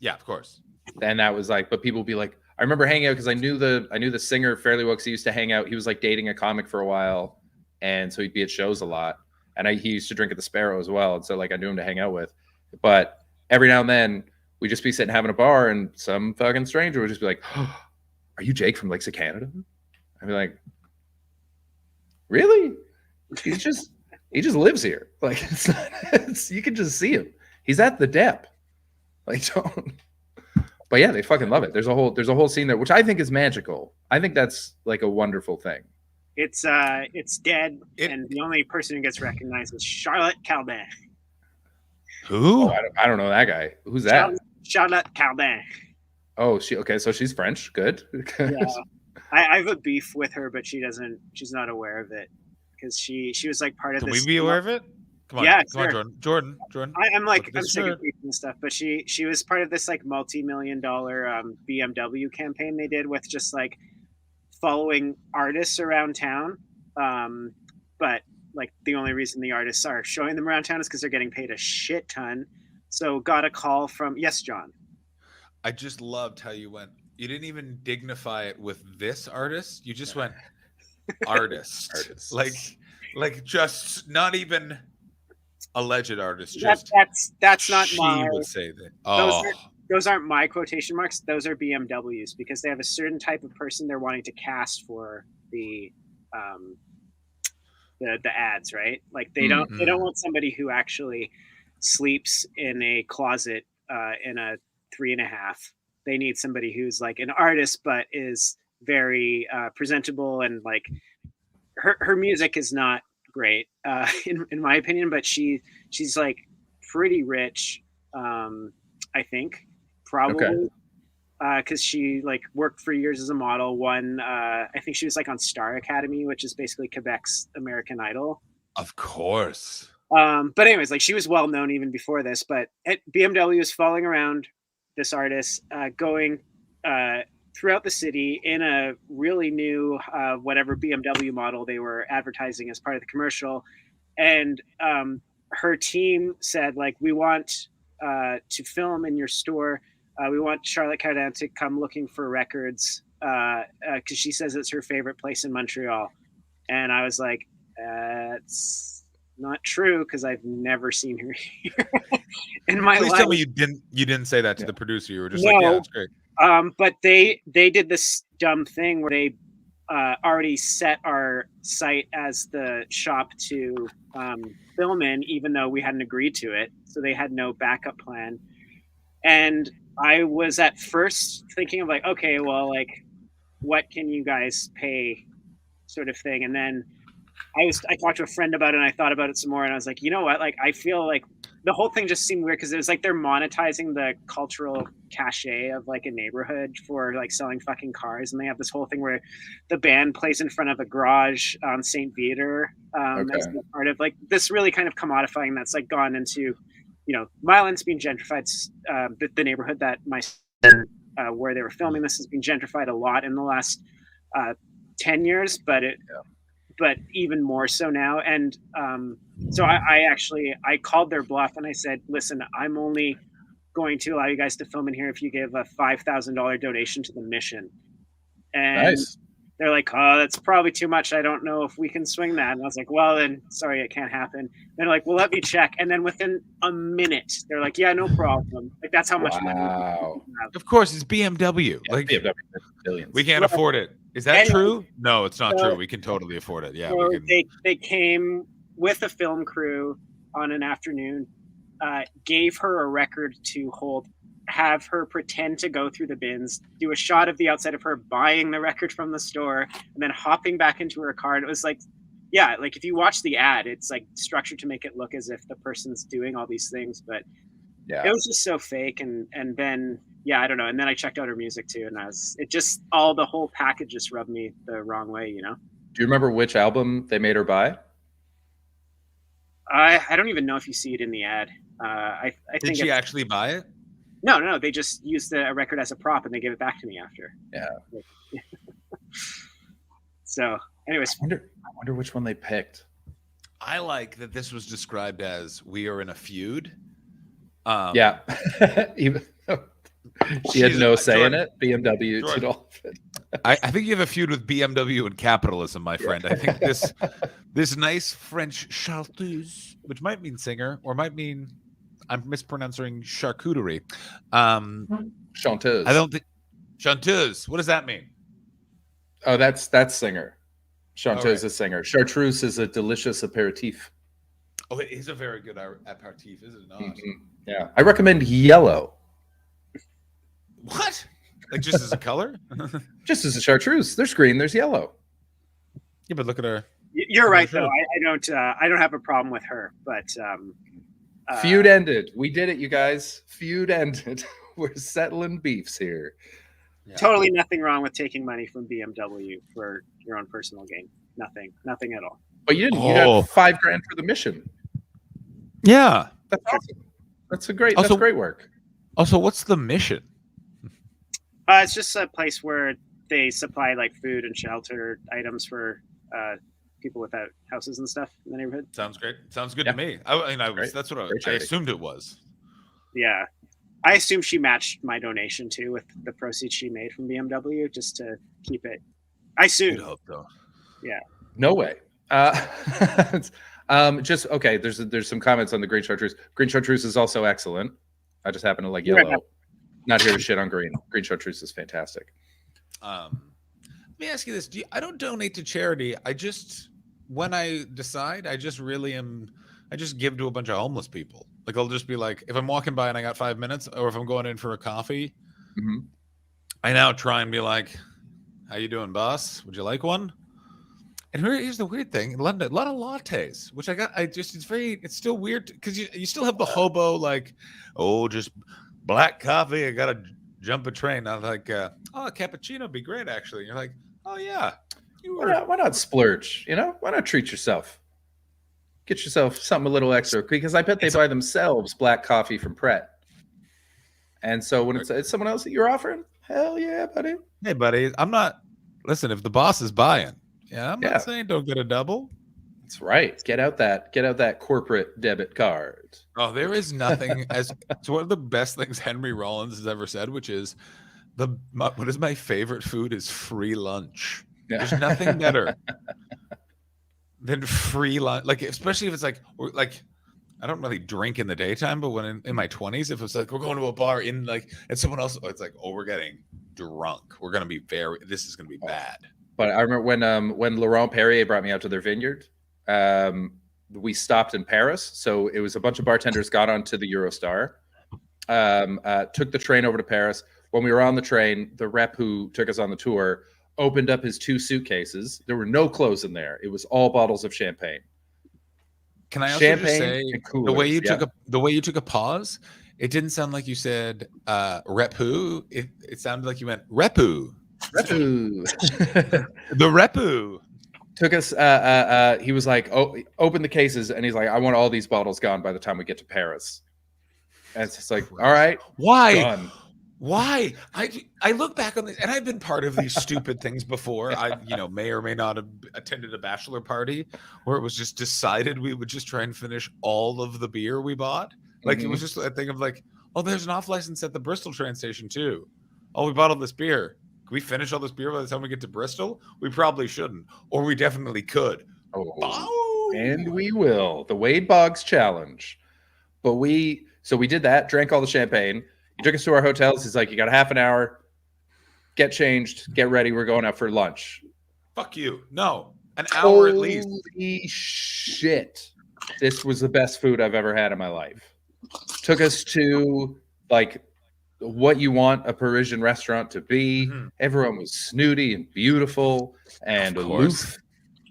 Yeah, of course. And that was like, but people be like, I remember hanging out because I knew the singer fairly well because he used to hang out. He was like dating a comic for a while, and so he'd be at shows a lot. And he used to drink at the Sparrow as well, and so like I knew him to hang out with. But every now and then we'd just be sitting having a bar, and some fucking stranger would just be like, oh, "Are you Jake from Lakes of Canada?" I'd be like, "Really? He just lives here. Like you can just see him. He's at the Dep. Like don't." But yeah, they fucking love it. There's a whole scene there, which I think is magical. I think that's like a wonderful thing. It's dead, and the only person who gets recognized is Charlotte Caldin. Who? Oh, I don't know that guy. Who's that? Charlotte Caldin. Oh, so she's French. Good. Yeah. I have a beef with her, but she's not aware of it because she was like part of Can this. we be aware of it? Come on, Yeah, come on, sure. Jordan. I'm sick of beefing and stuff, but she was part of this like multi-million-dollar BMW campaign they did with just like following artists around town. But like the only reason the artists are showing them around town is because they're getting paid a shit ton. So got a call from John. I just loved how you went. You didn't even dignify it with this artist. You just went artist. Like just not even alleged artist. Just that's not she my. would say that. Oh, Those aren't my quotation marks. Those are BMWs because they have a certain type of person they're wanting to cast for the ads, right? Like they don't want somebody who actually sleeps in a closet in a 3.5. They need somebody who's like an artist but is very presentable, and like her music is not great in my opinion, but she's like pretty rich, I think. Probably because she like worked for years as a model. I think she was like on Star Academy, which is basically Quebec's American Idol. of course. But anyways, like she was well known even before this. But BMW was following around this artist, going throughout the city in a really new whatever BMW model they were advertising as part of the commercial, and her team said like, we want to film in your store. We want Charlotte Cardin to come looking for records because she says it's her favorite place in Montreal. And I was like, it's not true because I've never seen her here in my Please life. tell me you didn't say that to the producer. You were just like, yeah, that's great. But they did this dumb thing where they already set our site as the shop to film in, even though we hadn't agreed to it. So they had no backup plan. And I was at first thinking of like, okay, well, like, what can you guys pay, sort of thing. And then I talked to a friend about it, and I thought about it some more, and I was like, you know what? Like, I feel like the whole thing just seemed weird because it was like they're monetizing the cultural cachet of like a neighborhood for like selling fucking cars, and they have this whole thing where the band plays in front of a garage on St. Viator as part of like this really kind of commodifying that's like gone into, you know, Milan's being gentrified. The neighborhood that where they were filming this has been gentrified a lot in the last 10 years, but even more so now. And so I called their bluff and I said, listen, I'm only going to allow you guys to film in here if you give a $5,000 donation to the mission. And they're like, oh, that's probably too much. I don't know if we can swing that. And I was like, well, then sorry, it can't happen. They're like, well, let me check. And then within a minute, they're like, yeah, no problem. Like, that's how much money. Of course, it's BMW. Yeah, like BMW, billions. We can't afford it. Is that true? No, it's not true. We can totally afford it. Yeah, so we can. They came with a film crew on an afternoon, gave her a record to hold, have her pretend to go through the bins, do a shot of the outside of her buying the record from the store, and then hopping back into her car. And it was like, yeah, like if you watch the ad, it's like structured to make it look as if the person's doing all these things, but it was just so fake. And then yeah, I don't know. And then I checked out her music too, and the whole package just rubbed me the wrong way, you know. Do you remember which album they made her buy? I don't even know if you see it in the ad. I Did think she actually buy it? No, they just used a record as a prop and they gave it back to me after. Yeah. So, anyways, I wonder which one they picked. I like that this was described as we are in a feud. Yeah. Even she had no say in it. BMW did all of it. I think you have a feud with BMW and capitalism, my friend. I think this nice French chanteuse, which might mean singer or might mean I'm mispronouncing charcuterie. Chanteuse. I don't think chanteuse. What does that mean? Oh, that's singer. Chanteuse is singer. Chartreuse is a delicious aperitif. Oh, it is a very good aperitif, is it not? Yeah, I recommend yellow. What? Like just as a color? Just as a chartreuse. There's green. There's yellow. Yeah, but look at her. You're right, though. I don't have a problem with her, but feud ended. We did it, you guys. Feud ended. We're settling beefs here. Yeah. Totally nothing wrong with taking money from BMW for your own personal gain. Nothing at all. But you didn't. You got $5,000 for the mission. Yeah, that's awesome. That's great work. Also, what's the mission? It's just a place where they supply like food and shelter items for people without houses and stuff in the neighborhood. Sounds great. Sounds good to me. That's what I assumed it was. Yeah. I assume she matched my donation too with the proceeds she made from BMW just to keep it. I assume. You'd hope so. Yeah. No way. Just okay. There's some comments on the green chartreuse. Green chartreuse is also excellent. I just happen to like yellow. Right. Not here to shit on green. Green chartreuse is fantastic. Let me ask you this: I don't donate to charity. When I decide, I just give to a bunch of homeless people. Like I'll just be like, if I'm walking by and I got 5 minutes, or if I'm going in for a coffee, I now try and be like, "How you doing, boss? Would you like one?" And here's the weird thing: in London, a lot of lattes, which it's still weird because you still have the hobo like, oh, just black coffee. I gotta jump a train. I'm like, a cappuccino would be great actually. And you're like, oh yeah, why not splurge? You know, why not treat yourself? Get yourself something a little extra because I bet they buy themselves black coffee from Pret. And so when it's someone else that you're offering, hell yeah, buddy. Hey, buddy, listen, if the boss is buying, I'm not saying don't get a double. That's right. Get out that corporate debit card. Oh, there is nothing it's one of the best things Henry Rollins has ever said, which is what is my favorite food is free lunch. Yeah. There's nothing better than free lunch. Like, especially if it's like I don't really drink in the daytime, but when in my 20s, if it's like we're going to a bar and someone else, it's like, oh, we're getting drunk. We're gonna be this is gonna be bad. But I remember when Laurent Perrier brought me out to their vineyard, we stopped in Paris. So it was a bunch of bartenders got onto the Eurostar, took the train over to Paris. When we were on the train, the rep who took us on the tour opened up his 2 suitcases. There were no clothes in there. It was all bottles of champagne. Can I also just say the way you took a pause? It didn't sound like you said rep who. It sounded like you went repu. Repu. The repu took us. He was like, "Oh, open the cases," and he's like, "I want all these bottles gone by the time we get to Paris." And it's just like, all right, why? Done. Why? I look back on this, and I've been part of these stupid things before. I may or may not have attended a bachelor party where it was just decided we would just try and finish all of the beer we bought. Like it was just a thing of like, oh, there's an off license at the Bristol train station too. Oh, we bought all this beer. Can we finish all this beer by the time we get to Bristol? We probably shouldn't, or we definitely could. Oh. And we will. The Wade Boggs challenge. But we did that. Drank all the champagne. He took us to our hotels. He's like, you got a half an hour. Get changed. Get ready. We're going out for lunch. Fuck you. No. An hour at least. Holy shit. This was the best food I've ever had in my life. Took us to like what you want a Parisian restaurant to be. Everyone was snooty and beautiful and aloof.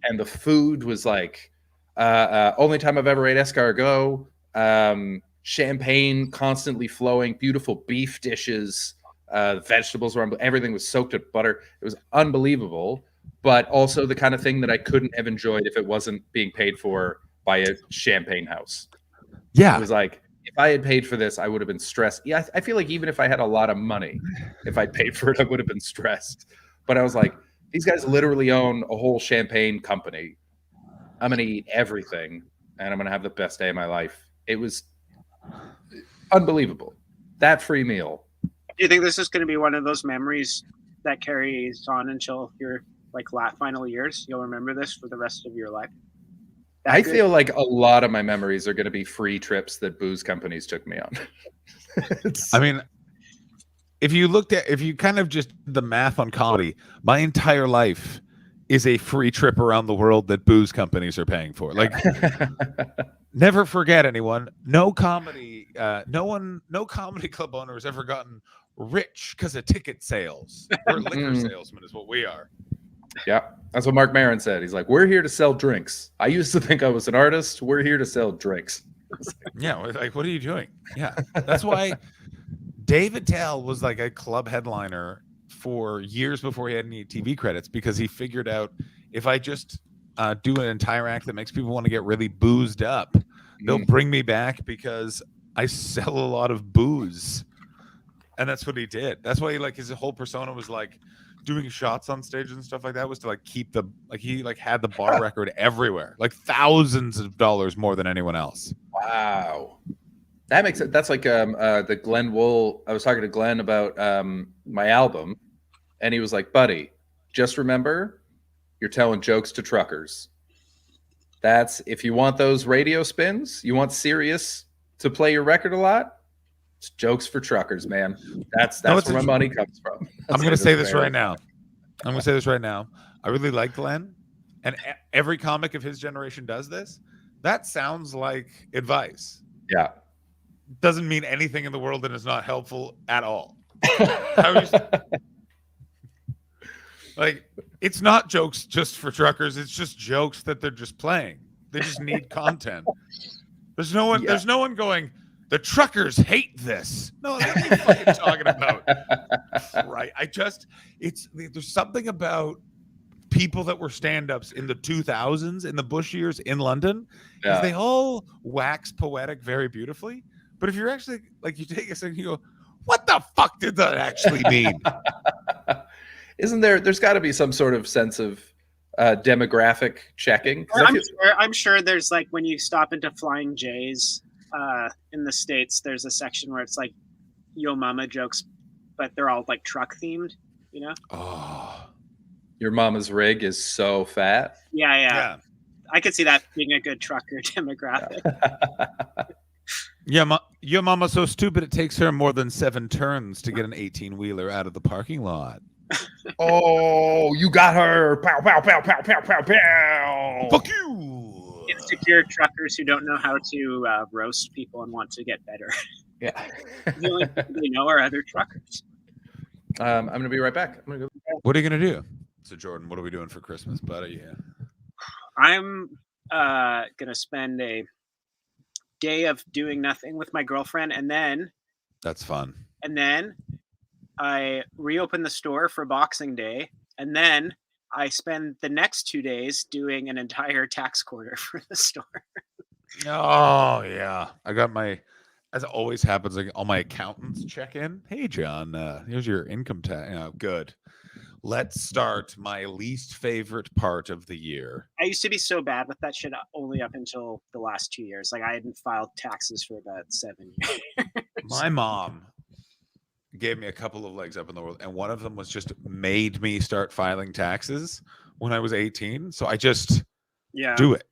And the food was like only time I've ever ate escargot. Champagne constantly flowing, beautiful beef dishes. The vegetables were everything was soaked in butter. It was unbelievable, but also the kind of thing that I couldn't have enjoyed if it wasn't being paid for by a champagne house. Yeah. It was like, if I had paid for this, I would have been stressed. Yeah, I feel like even if I had a lot of money, if I'd paid for it, I would have been stressed. But I was like, these guys literally own a whole champagne company. I'm going to eat everything, and I'm going to have the best day of my life. It was unbelievable. That free meal. Do you think this is going to be one of those memories that carries on until your final years? You'll remember this for the rest of your life. I feel like a lot of my memories are going to be free trips that booze companies took me on. I mean, if you kind of just the math on comedy, my entire life is a free trip around the world that booze companies are paying for. Like, never forget, anyone. No comedy club owner has ever gotten rich because of ticket sales. We're liquor salesmen, is what we are. Yeah, that's what Mark Maron said. He's like, we're here to sell drinks. I used to think I was an artist. We're here to sell drinks. Yeah, like, what are you doing? Yeah, that's why David Tell was like a club headliner for years before he had any TV credits, because he figured out, if I just do an entire act that makes people want to get really boozed up, they'll bring me back because I sell a lot of booze. And that's what he did. That's why his whole persona was like doing shots on stage and stuff like that, was to keep he had the bar record everywhere, thousands of dollars more than anyone else. Wow. That makes it. That's like the Glenn Wool. I was talking to Glenn about my album, and he was like, buddy, just remember, you're telling jokes to truckers. That's, if you want those radio spins, you want Sirius to play your record a lot, it's jokes for truckers, man. That's where my money comes from. I'm going to say this right now. I really like Glenn, and every comic of his generation does this. That sounds like advice. Yeah. Doesn't mean anything in the world and is not helpful at all. It's not jokes just for truckers. It's just jokes that they're just playing. They just need content. There's no one going, the truckers hate this. No, what are you fucking talking about? Right. There's something about people that were stand-ups in the 2000s, in the Bush years in London, because they all wax poetic very beautifully. But if you're actually, you take a second, you go, what the fuck did that actually mean? Isn't there's got to be some sort of sense of demographic checking? I'm sure there's when you stop into Flying J's in the States, there's a section where it's Yo Mama jokes, but they're all truck themed, you know? Oh, your mama's rig is so fat. Yeah. I could see that being a good trucker demographic. Yeah, your mama's so stupid it takes her more than 7 turns to get an 18-wheeler out of the parking lot. Oh, you got her. Pow, pow, pow, pow, pow, pow, pow. Fuck you. Insecure truckers who don't know how to roast people and want to get better. Yeah. The only people they know are other truckers. I'm going to be right back. I'm gonna go. What are you going to do? So, Jordan, what are we doing for Christmas, buddy? Yeah. I'm going to spend a day of doing nothing with my girlfriend, and then that's fun. And then I reopen the store for Boxing Day, and then I spend the next 2 days doing an entire tax quarter for the store. Oh yeah, I got as it always happens, all my accountants check in. Hey John, here's your income tax. Good. Let's start my least favorite part of the year. I used to be so bad with that shit only up until the last 2 years. I hadn't filed taxes for about 7 years. My mom gave me a couple of legs up in the world, and one of them was just made me start filing taxes when I was 18. So I just do it.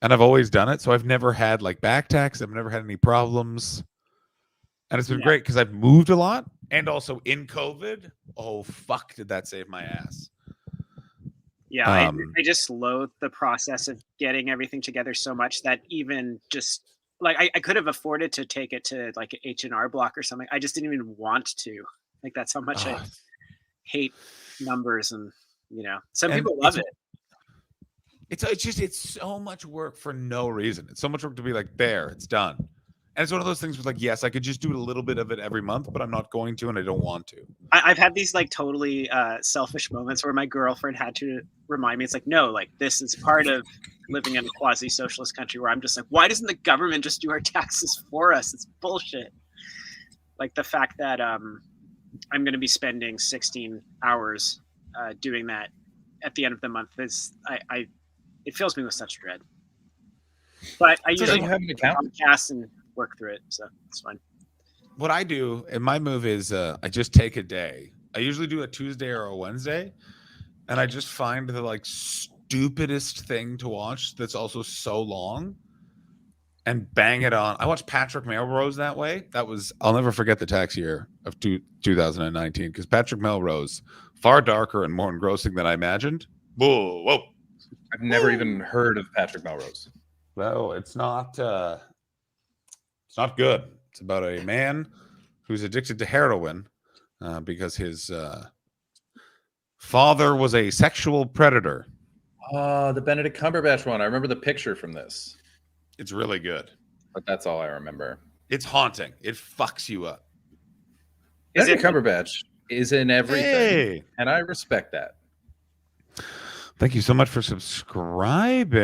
And I've always done it. So I've never had back tax. I've never had any problems. And it's been great because I've moved a lot. And also in COVID, oh, fuck, did that save my ass. Yeah, I just loathe the process of getting everything together so much that even just I could have afforded to take it to an H&R Block or something. I just didn't even want to. That's how much I hate numbers, and some people love it. It's so much work for no reason. It's so much work to be there, it's done. And it's one of those things where, like, yes, I could just do a little bit of it every month, but I'm not going to, and I don't want to. I've had these like totally selfish moments where my girlfriend had to remind me. It's like, no, like this is part of living in a quasi-socialist country where I'm just like, why doesn't the government just do our taxes for us? It's bullshit. Like the fact that I'm going to be spending 16 hours doing that at the end of the month is it fills me with such dread. But I usually have an podcast and work through it, so it's fine. What I do in my move is I just take a day. I usually do a Tuesday or a Wednesday, and I just find the like stupidest thing to watch that's also so long and bang it on. I watched Patrick Melrose that way. I'll never forget the tax year of 2019 because Patrick Melrose, far darker and more engrossing than I imagined. Whoa. I've never even heard of Patrick Melrose. No, it's not good. It's about a man who's addicted to heroin because his father was a sexual predator. The Benedict Cumberbatch one. I remember the picture from this. It's really good. But that's all I remember. It's haunting. It fucks you up. Benedict Cumberbatch is in everything. Hey. And I respect that. Thank you so much for subscribing.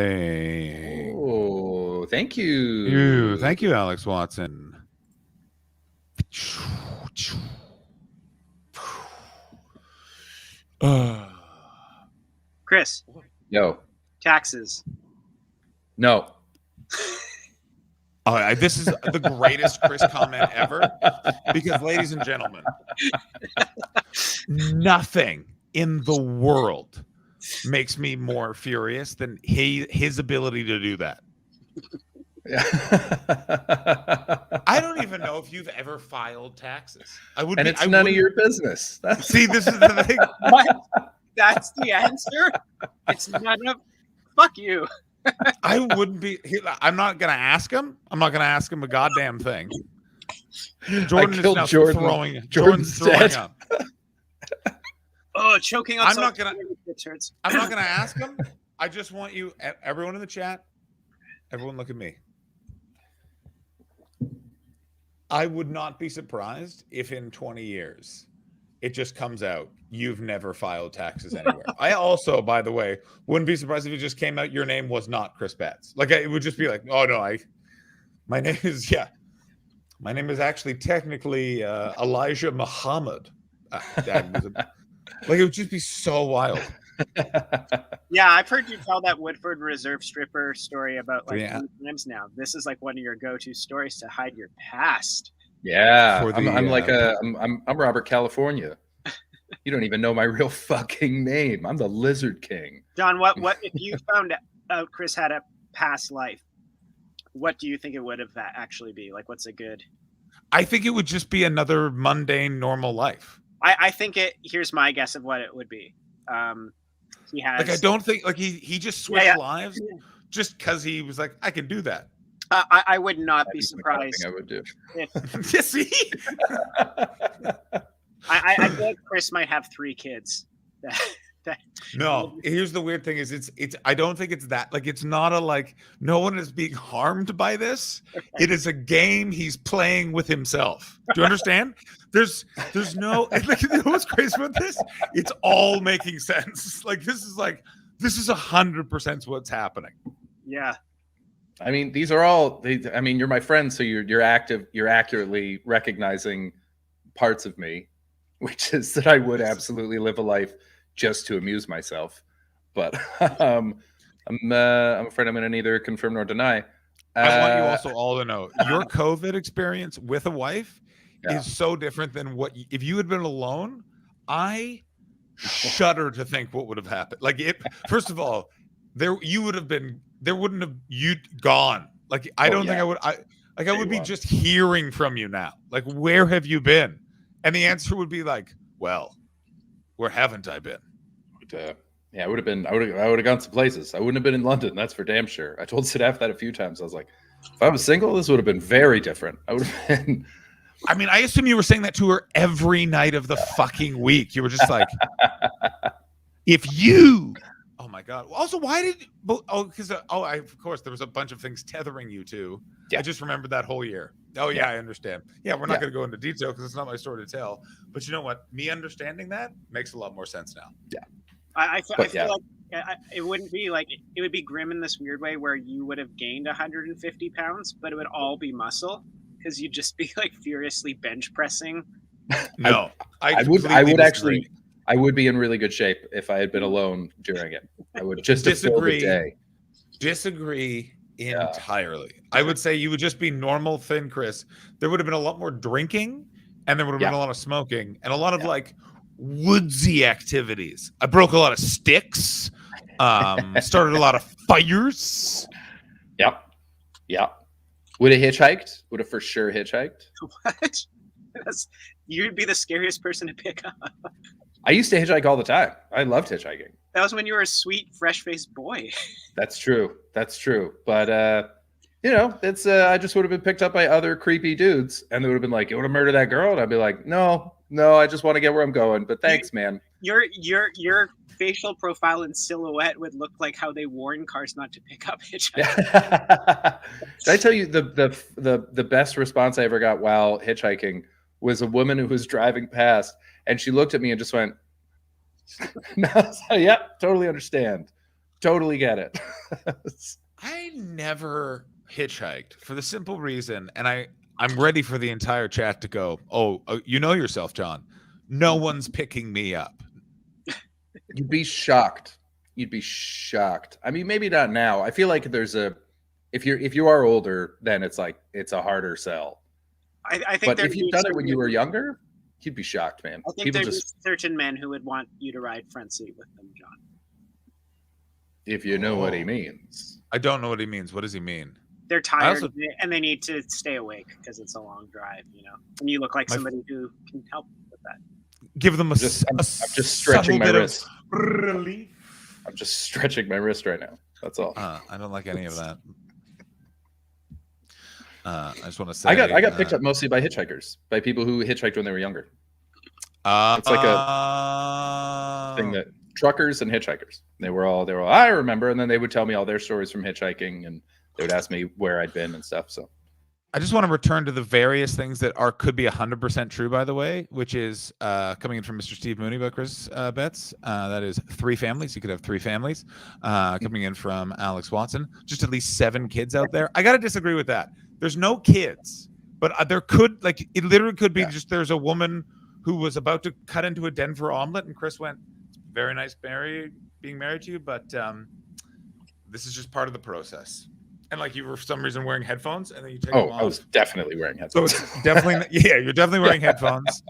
Oh, thank you. Thank you, Alex Watson. Chris. Yo. Taxes. No. This is the greatest Chris comment ever. Because, ladies and gentlemen, nothing in the world makes me more furious than his ability to do that. I don't even know if you've ever filed taxes. It's none of your business. See, this is the thing. What? That's the answer? It's none of... Fuck you. I wouldn't be... I'm not going to ask him. I'm not going to ask him a goddamn thing. Jordan is now throwing... Jordan's throwing up. Oh, choking on I'm not gonna ask him. I just want you, everyone in the chat, everyone look at me. I would not be surprised if in 20 years it just comes out you've never filed taxes anywhere. I also, by the way, wouldn't be surprised if it just came out your name was not Chris Betts. Like it would just be like, oh no, my name is actually technically Elijah Muhammad. Like it would just be so wild. Yeah, I've heard you tell that Woodford Reserve stripper story about like 2 times now. This is like one of your go-to stories to hide your past. Yeah, I'm Robert California. You don't even know my real fucking name. I'm the Lizard King. John, what if you found out Chris had a past life? What do you think it would have actually be? Like, what's a good? I think it would just be another mundane, normal life. I think here's my guess of what it would be. He has like I don't think like he just switched lives just because he was like, I can do that. I would not be surprised. I would do. See? I feel like Chris might have 3 kids. No, here's the weird thing is it's I don't think it's that like it's not a like no one is being harmed by this. It is a game he's playing with himself. Do you understand? There's no like you know what's crazy about this? It's all making sense. Like this is 100% what's happening. Yeah. I mean, these are all I mean, you're my friend, so you're accurately recognizing parts of me, which is that I would absolutely live a life just to amuse myself, but I'm afraid I'm going to neither confirm nor deny. I want you also all to know your COVID experience with a wife is so different than if you had been alone. I shudder to think what would have happened. Like first of all, you'd gone. Like I don't think I would. I would be just hearing from you now. Like where have you been? And the answer would be like, well, where haven't I been? Yeah, I would have gone some places. I wouldn't have been in London. That's for damn sure. I told Sadaf that a few times. I was like, if I was single, this would have been very different. I would have been. I mean, I assume you were saying that to her every night of the fucking week. You were just like, if you. Oh my God. Also, why did? Of course, there was a bunch of things tethering you to. Yeah. I just remembered that whole year. Oh yeah, I understand. Yeah, we're not Yeah. going to go into detail because it's not my story to tell. But you know what? Me understanding that makes a lot more sense now. Yeah. I feel But yeah. like it wouldn't be like it would be grim in this weird way where you would have gained 150 pounds, but it would all be muscle because you'd just be like furiously bench pressing. No, I would be in really good shape if I had been alone during it. I would just have filled the day. Disagree entirely. I would say you would just be normal thin Chris. There would have been a lot more drinking, and there would have been a lot of smoking and a lot of like woodsy activities. I broke a lot of sticks, started a lot of fires. Yep. Would have hitchhiked. Would have for sure hitchhiked. What? You'd be the scariest person to pick up. I used to hitchhike all the time. I loved hitchhiking. That was when you were a sweet, fresh-faced boy. That's true. But you know, it's I just would have been picked up by other creepy dudes, and they would have been like, "You want to murder that girl?" And I'd be like, "No, I just want to get where I'm going." But thanks, man. Your facial profile and silhouette would look like how they warn cars not to pick up hitchhikers. Did I tell you the best response I ever got while hitchhiking was a woman who was driving past, and she looked at me and just went, "Yep, totally understand, totally get it." I never hitchhiked for the simple reason, and I'm ready for the entire chat to go, oh, you know yourself, John. No one's picking me up. You'd be shocked. I mean, maybe not now. I feel like if you are older, then it's a harder sell. I think but if you've done it when you were younger, you'd be shocked, man. I think there's certain men who would want you to ride front seat with them, John. If you know what he means. I don't know what he means. What does he mean? They're tired and they need to stay awake because it's a long drive, you know. And you look like somebody who can help with that. Give them I'm just stretching my wrist. Relief. I'm just stretching my wrist right now. That's all. I don't like any of that. I just want to say I got picked up mostly by hitchhikers, by people who hitchhiked when they were younger. It's like a thing that truckers and hitchhikers. They were all I remember, and then they would tell me all their stories from hitchhiking, and they would ask me where I'd been and stuff. So I just want to return to the various things that could be 100% true, by the way, which is coming in from Mr. Steve Mooney about Chris Betts. That is 3 families. You could have 3 families. Coming in from Alex Watson, just at least 7 kids out there. I got to disagree with that. There's no kids, but there could, like, it literally could be just there's a woman who was about to cut into a Denver omelet, and Chris went, "It's very nice being married to you, but this is just part of the process." And like you were for some reason wearing headphones, and then you take them off. I was definitely wearing headphones. So it's definitely you're definitely wearing headphones.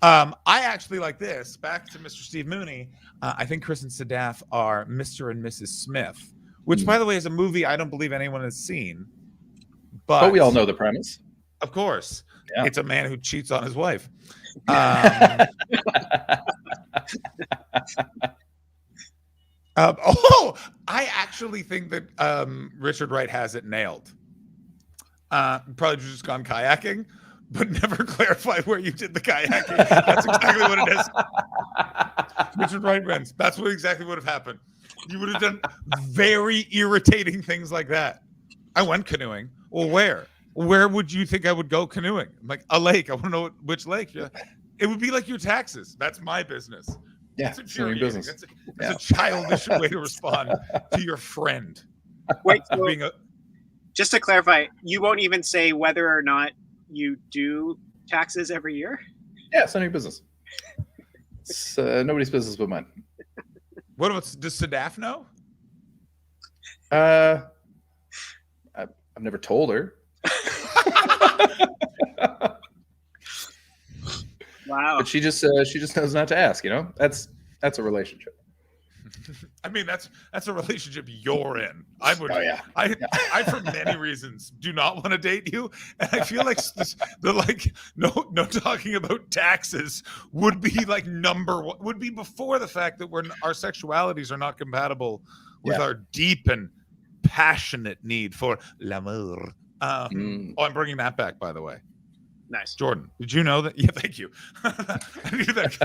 I actually like this. Back to Mr. Steve Mooney. I think Chris and Sadaf are Mr. and Mrs. Smith, which, by the way, is a movie I don't believe anyone has seen. But we all know the premise. Of course. Yeah. It's a man who cheats on his wife. I actually think that Richard Wright has it nailed. Probably just gone kayaking, but never clarified where you did the kayaking. That's exactly what it is. Richard Wright wins. That's exactly what would have happened. You would have done very irritating things like that. I went canoeing. Well, where? Where would you think I would go canoeing? Like a lake. I want to know which lake. Yeah. It would be like your taxes. That's my business. Yeah, it's it's business. That's a childish way to respond to your friend. Wait, so just to clarify, you won't even say whether or not you do taxes every year? Yeah, it's none of your business. It's nobody's business but mine. What about, does Sadaf know? I've never told her. Wow. But she just knows not to ask, you know? That's a relationship. I mean, that's a relationship you're in. I would I for many reasons do not want to date you. And I feel like no talking about taxes would be like would be before the fact that our sexualities are not compatible with our deep and passionate need for l'amour. Oh, I'm bringing that back, by the way. Nice. Jordan, did you know that? Yeah, thank you. I knew that.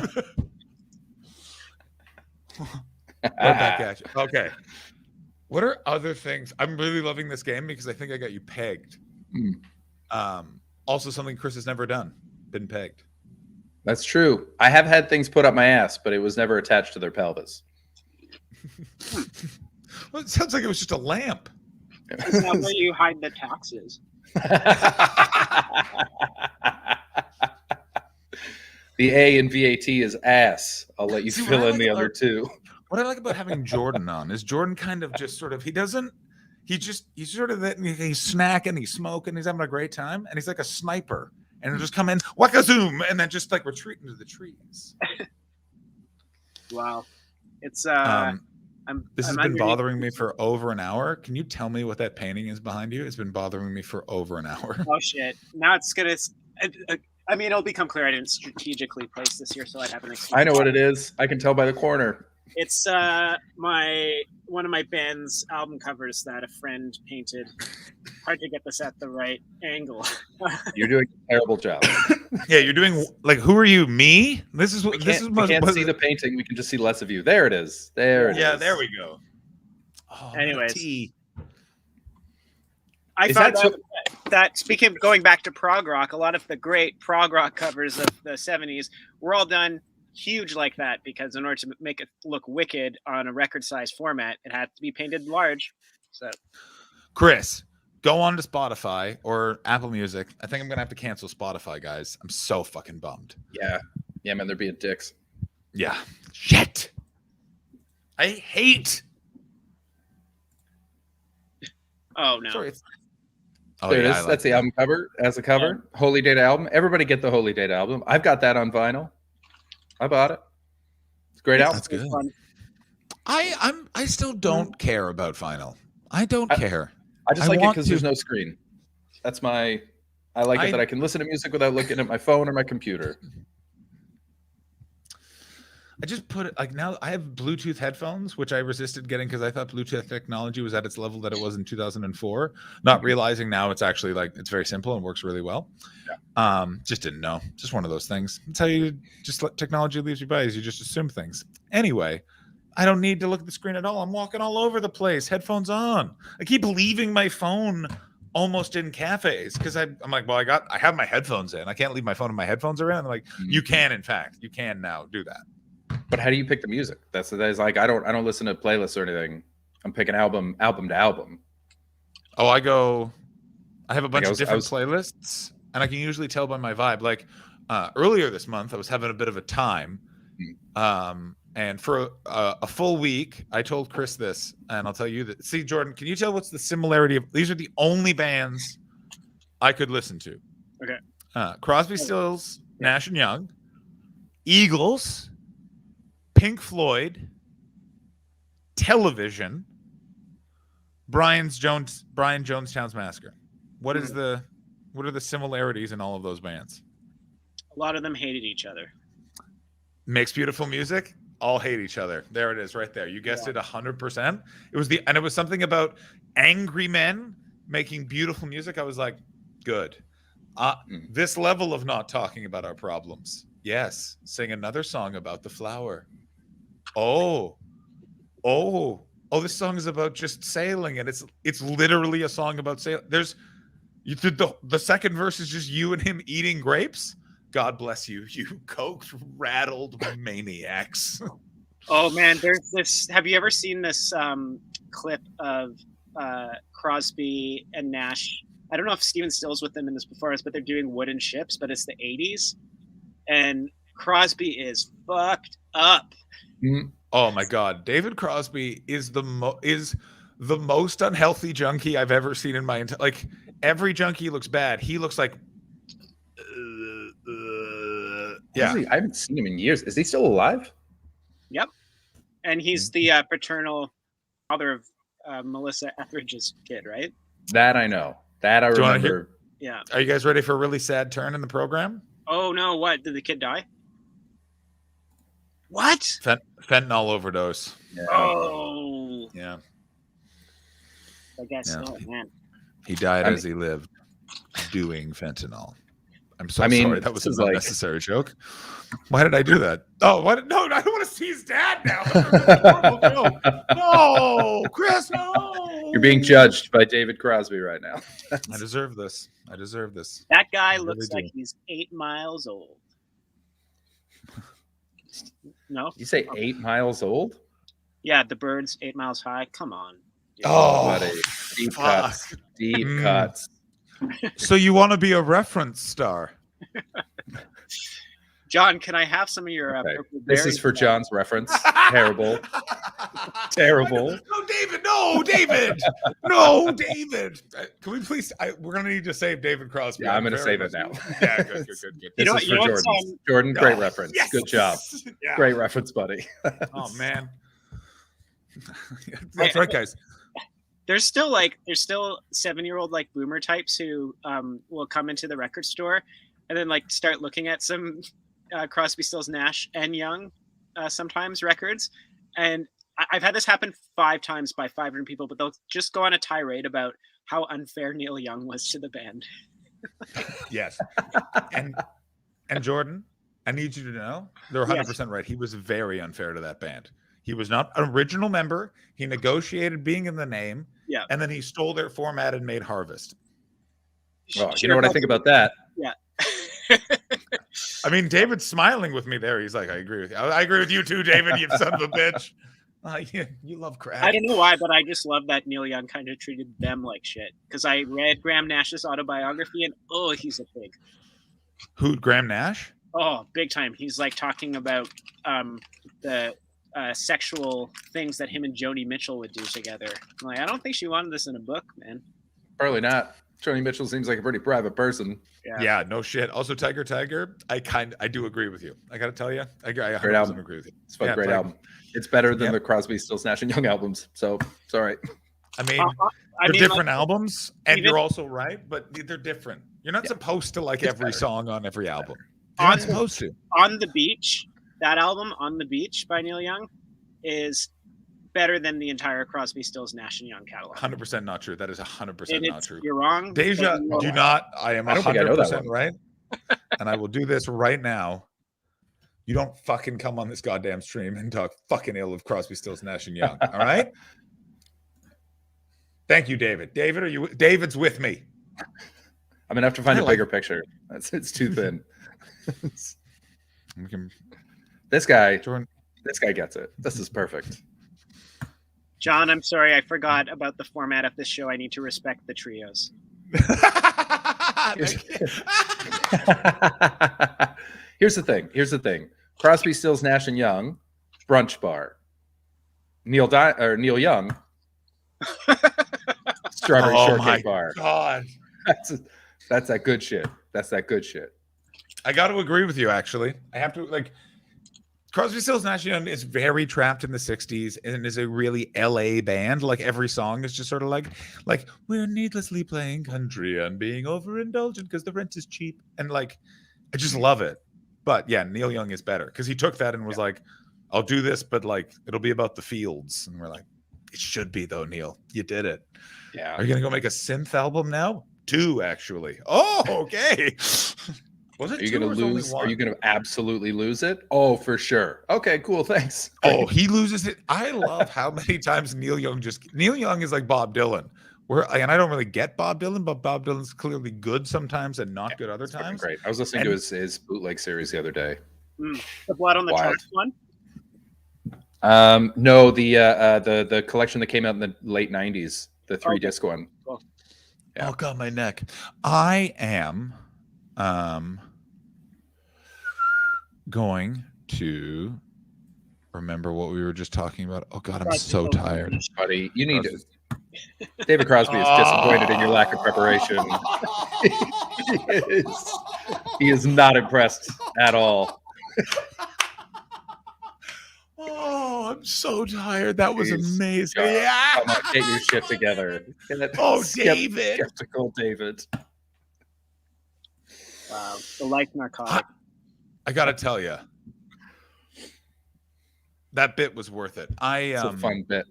Right back at you. Okay. What are other things? I'm really loving this game because I think I got you pegged. Also, something Chris has never done. Been pegged. That's true. I have had things put up my ass, but it was never attached to their pelvis. Well, it sounds like it was just a lamp. That's not where you hide the taxes. The A in VAT is ass. I'll let you fill in the other two. What I like about having Jordan on is Jordan kind of just sort of, he's sort of that, he's snacking, he's smoking, he's having a great time, and he's like a sniper. And he'll just come in, whack-a-zoom, and then just like retreat into the trees. Wow. It's this has been bothering me for over an hour. Can you tell me what that painting is behind you? It's been bothering me for over an hour. Oh shit! Now it's gonna. I mean, it'll become clear I didn't strategically place this here, so I'd have an excuse. I know what it is. I can tell by the corner. It's one of my band's album covers that a friend painted. Hard to get this at the right angle. You're doing a terrible job. Yeah, you're doing like, who are you? Me? This is what we can't see the painting. We can just see less of you. There it is. There it is. Yeah, there we go. Oh, anyways, I I found out that speaking of going back to prog rock, a lot of the great prog rock covers of the 70s were all done huge like that, because in order to make it look wicked on a record size format, it had to be painted large. So, Chris, go on to Spotify or Apple Music. I think I'm gonna have to cancel Spotify, guys. I'm so fucking bummed. Yeah, man, they're being dicks. Yeah, shit. I hate. Oh no. Sorry, Oh, there it yeah, is. That's the album cover as a cover. Yeah. Holy Data album. Everybody get the Holy Data album. I've got that on vinyl. I bought it. It's a great album. That's good. I still don't care about vinyl. I don't care. I just like it because there's no screen. That's my. I like it that I can listen to music without looking at my phone or my computer. I just put it like, now I have Bluetooth headphones, which I resisted getting because I thought Bluetooth technology was at its level that it was in 2004. Not realizing now it's actually like, it's very simple and works really well. Yeah. Just didn't know. Just one of those things. That's how you just let technology leave you by, is you just assume things. Anyway, I don't need to look at the screen at all. I'm walking all over the place, headphones on. I keep leaving my phone almost in cafes because I'm like, well, I have my headphones in. I can't leave my phone and my headphones around. They're like, you can, in fact, you can now do that. But how do you pick the music? That's like, I don't listen to playlists or anything. I'm picking album to album. Oh, I have a bunch of different playlists, and I can usually tell by my vibe. Like earlier this month, I was having a bit of a time. And for a full week, I told Chris this, and I'll tell you that. See, Jordan, can you tell what's the similarity of these? Are the only bands I could listen to. Okay. Crosby, Stills, Nash and Young, Eagles, Pink Floyd, Television, Brian Jonestown's Massacre. What are the similarities in all of those bands? A lot of them hated each other. Makes Beautiful Music. All hate each other. There it is, right there. You guessed it 100%. It was something about angry men making beautiful music. I was like, good. This level of not talking about our problems. Yes, sing another song about the flower. Oh, this song is about just sailing, and it's literally a song about sailing. The second verse is just you and him eating grapes. God bless you, you coked, rattled maniacs. Oh man, there's this. Have you ever seen this clip of Crosby and Nash? I don't know if Steven Still's with them in this before us, but they're doing Wooden Ships, but it's the 80s, and Crosby is fucked up. Oh my God, David Crosby is the most unhealthy junkie I've ever seen in my entire. Like, every junkie looks bad. He looks like. Yeah, I haven't seen him in years. Is he still alive? Yep, and he's the paternal father of Melissa Etheridge's kid, right? That I know. That I remember. Yeah. Are you guys ready for a really sad turn in the program? Oh no! What, did the kid die? What? Fentanyl overdose. Yeah. Oh. Yeah. I guess so, man. He died as he lived, doing fentanyl. I'm so sorry. That was an unnecessary joke. Why did I do that? Oh, what? No, I don't want to see his dad now. That's a horrible joke. No, Chris, no. You're being judged by David Crosby right now. I deserve this. I deserve this. That guy really looks like do. he's 8 miles old. No? You say 8 miles old? Yeah, the bird's 8 miles high. Come on. Oh, buddy. Deep cuts. Deep cuts. So you want to be a reference star? John, can I have some of your purple This berries is for back? John's reference. Terrible. Terrible. No, David. No, David. No, David. Can we please? We're gonna need to save David Crosby. Yeah, I'm gonna very save it now. Yeah, good. This know- is you for know what's, Jordan. Jordan, great Oh, reference. yes. Good job. Yeah. Great reference, buddy. Oh man. That's right, guys. There's still 7-year-old like boomer types who will come into the record store and then like start looking at some Crosby, Stills, Nash and Young sometimes records, and I've had this happen 5 times by 500 people, but they'll just go on a tirade about how unfair Neil Young was to the band. Yes. And Jordan, I need you to know they're 100% right. He was very unfair to that band. He was not an original member. He negotiated being in the name. Yeah. And then he stole their format and made Harvest. Oh, you know what I think about that? Yeah. I mean, David's smiling with me there. He's like, I agree with you. I agree with you too, David, you son of a bitch. You love crap. I don't know why, but I just love that Neil Young kind of treated them like shit. Because I read Graham Nash's autobiography, and oh, he's a pig. Who, Graham Nash? Oh, big time. He's like talking about the sexual things that him and Joni Mitchell would do together. I'm like, I don't think she wanted this in a book, man. Probably not. Joni Mitchell seems like a pretty private person. Yeah, no shit. Also, Tiger, I do agree with you. I got to tell you, I Great 100% album. agree with you. It's a great album. It's better than the Crosby, Stills, Nash and Young albums. So it's all right. I mean, they're different albums, and you're also right, but they're different. You're not supposed to like every song on every album. You're not supposed to. On the Beach, that album, On the Beach by Neil Young, is better than the entire Crosby, Stills, Nash and Young catalog. 100% not true. That is 100% not true. You're wrong. Deja, do not. I am I don't think I know that 100% one. right, and I will do this right now. You don't fucking come on this goddamn stream and talk fucking ill of Crosby, Stills, Nash and Young. All right. Thank you, David. David, are you? David's with me. I'm gonna have to find a bigger picture. It's too thin. This guy gets it. This is perfect. John, I'm sorry, I forgot about the format of this show. I need to respect the trios. Here's the thing. Crosby, Stills, Nash and Young, brunch bar. Neil Young, strawberry shortcake bar. God, that's that good shit. That's that good shit. I got to agree with you. Actually, I have to like. Crosby, Stills, Nash and Young is very trapped in the 60s and is a really LA band. Like every song is just sort of like we're needlessly playing country and being overindulgent because the rent is cheap. And like, I just love it. But yeah, Neil Young is better because he took that and was like, I'll do this, but like, it'll be about the fields. And we're like, it should be though, Neil. You did it. Yeah. Are you going to go make a synth album now? 2, actually. Oh, okay. Was it Are you going to lose? Are you going to absolutely lose it? Oh, for sure. Okay, cool. Thanks. Oh, he loses it. I love how many times Neil Young is like Bob Dylan. And I don't really get Bob Dylan, but Bob Dylan's clearly good sometimes and not good other times. Great. I was listening to his bootleg series the other day. The Blood on the Tracks one? No, the collection that came out in the late 90s, the 3-disc one. Cool. Yeah. Oh god, my neck. I am going to remember what we were just talking about. Oh god, I'm so tired. Buddy, you need to David Crosby is disappointed in your lack of preparation. He is not impressed at all. Oh, I'm so tired. That was amazing. Yeah. Come on, get your shit together. Oh, David. Skeptical David. Wow. The life narcotic. I got to tell you, that bit was worth it. It's a fun bit.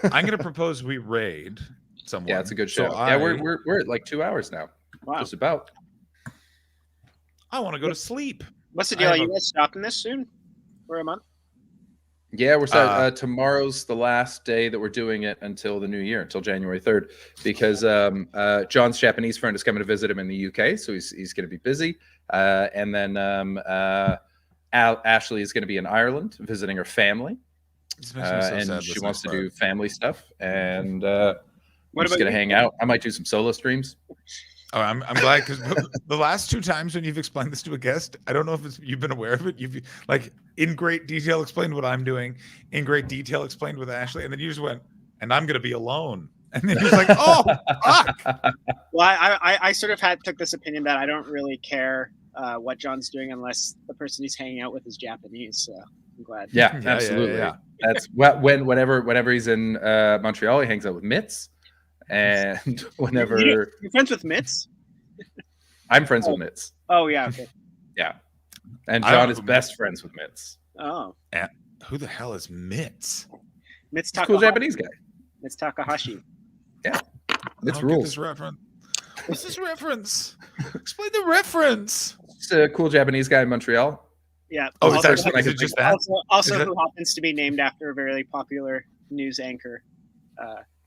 I'm going to propose we raid someone. Yeah, it's a good show. So yeah, we're at like 2 hours now. Wow. Just about. I want to go to sleep. What's the deal? Are you guys stopping this soon? For a month? Yeah, we're set. Tomorrow's the last day that we're doing it until the new year, until January 3rd, because John's Japanese friend is coming to visit him in the UK, so he's going to be busy. And then Ashley is going to be in Ireland visiting her family, and she wants to do family stuff. And we're just going to hang out. I might do some solo streams. Oh, I'm glad, because the last 2 times when you've explained this to a guest, I don't know if you've been aware of it. You've like in great detail explained what I'm doing, in great detail explained with Ashley, and then you just went, and I'm going to be alone. And then he's like, oh, fuck. Well, I sort of took this opinion that I don't really care what John's doing unless the person he's hanging out with is Japanese. So I'm glad. Yeah, absolutely. Yeah. That's whenever he's in Montreal, he hangs out with Mitz. And whenever you're friends with Mitz, I'm friends with Mitz. Oh yeah, okay. Yeah, and John is best friends with Mitz. Oh, and who the hell is Mitz? Mitz Takahashi. Cool Japanese guy. Mitz Takahashi. Yeah, Mitz rules. This reference. What's this reference? Explain the reference. It's a cool Japanese guy in Montreal. Yeah. Oh, also, is it just that? Also who happens to be named after a very popular news anchor.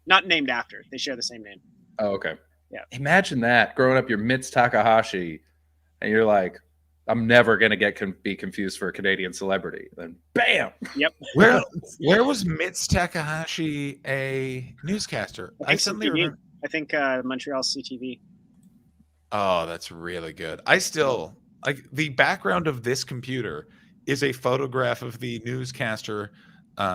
Not named after. They share the same name. Oh, okay. Yeah. Imagine that. Growing up, you're Mitz Takahashi, and you're like, I'm never going to be confused for a Canadian celebrity. Then, bam! Yep. Where was Mitz Takahashi a newscaster? I suddenly remember. I think Montreal CTV. Oh, that's really good. I still, like, the background of this computer is a photograph of the newscaster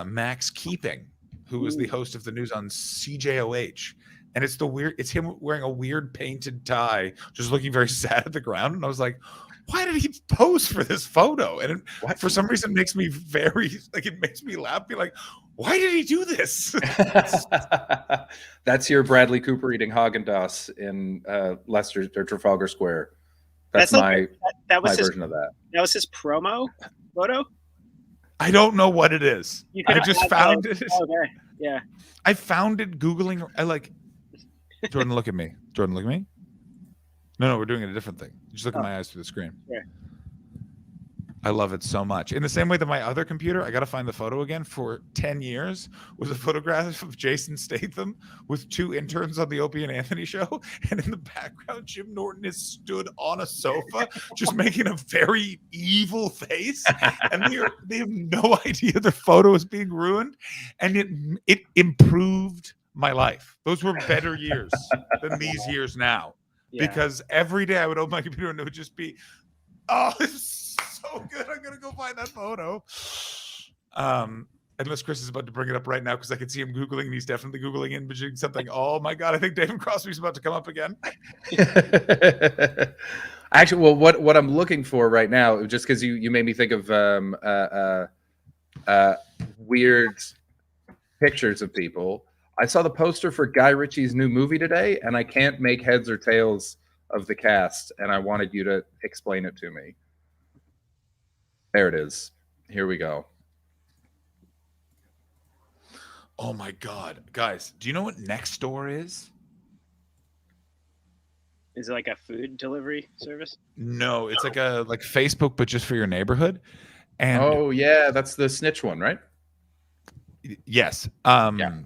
Max Keeping, who was the host of the news on CJOH. And it's him wearing a weird painted tie, just looking very sad at the ground. And I was like, why did he pose for this photo? And for some reason, it makes me it makes me laugh. Be like, why did he do this? That's your Bradley Cooper eating Haagen-Dazs in Leicester or Trafalgar Square. That's my version of that. That was his promo photo? I don't know what it is. I just found it. Okay. Yeah. I found it Googling. Jordan, look at me. Jordan, look at me. No, we're doing a different thing. Just look at my eyes through the screen. Yeah. I love it so much. In the same way that my other computer, I got to find the photo again, for 10 years was a photograph of Jason Statham with 2 interns on the Opie and Anthony show. And in the background, Jim Norton is stood on a sofa, just making a very evil face. And they have no idea their photo is being ruined. And it improved my life. Those were better years than these years now. Yeah. Because every day I would open my computer and it would just be, oh, it's so good. I'm going to go find that photo. Unless Chris is about to bring it up right now, because I can see him Googling, and he's definitely Googling imaging something. Oh my God, I think David Crosby's about to come up again. Actually, well, what I'm looking for right now, just because you made me think of weird pictures of people. I saw the poster for Guy Ritchie's new movie today, and I can't make heads or tails of the cast, and I wanted you to explain it to me. There it is. Here we go. Oh my God. Guys, do you know what Nextdoor is? Is it like a food delivery service? No, it's like Facebook, but just for your neighborhood. And oh yeah, that's the snitch one, right? Yes. Yeah.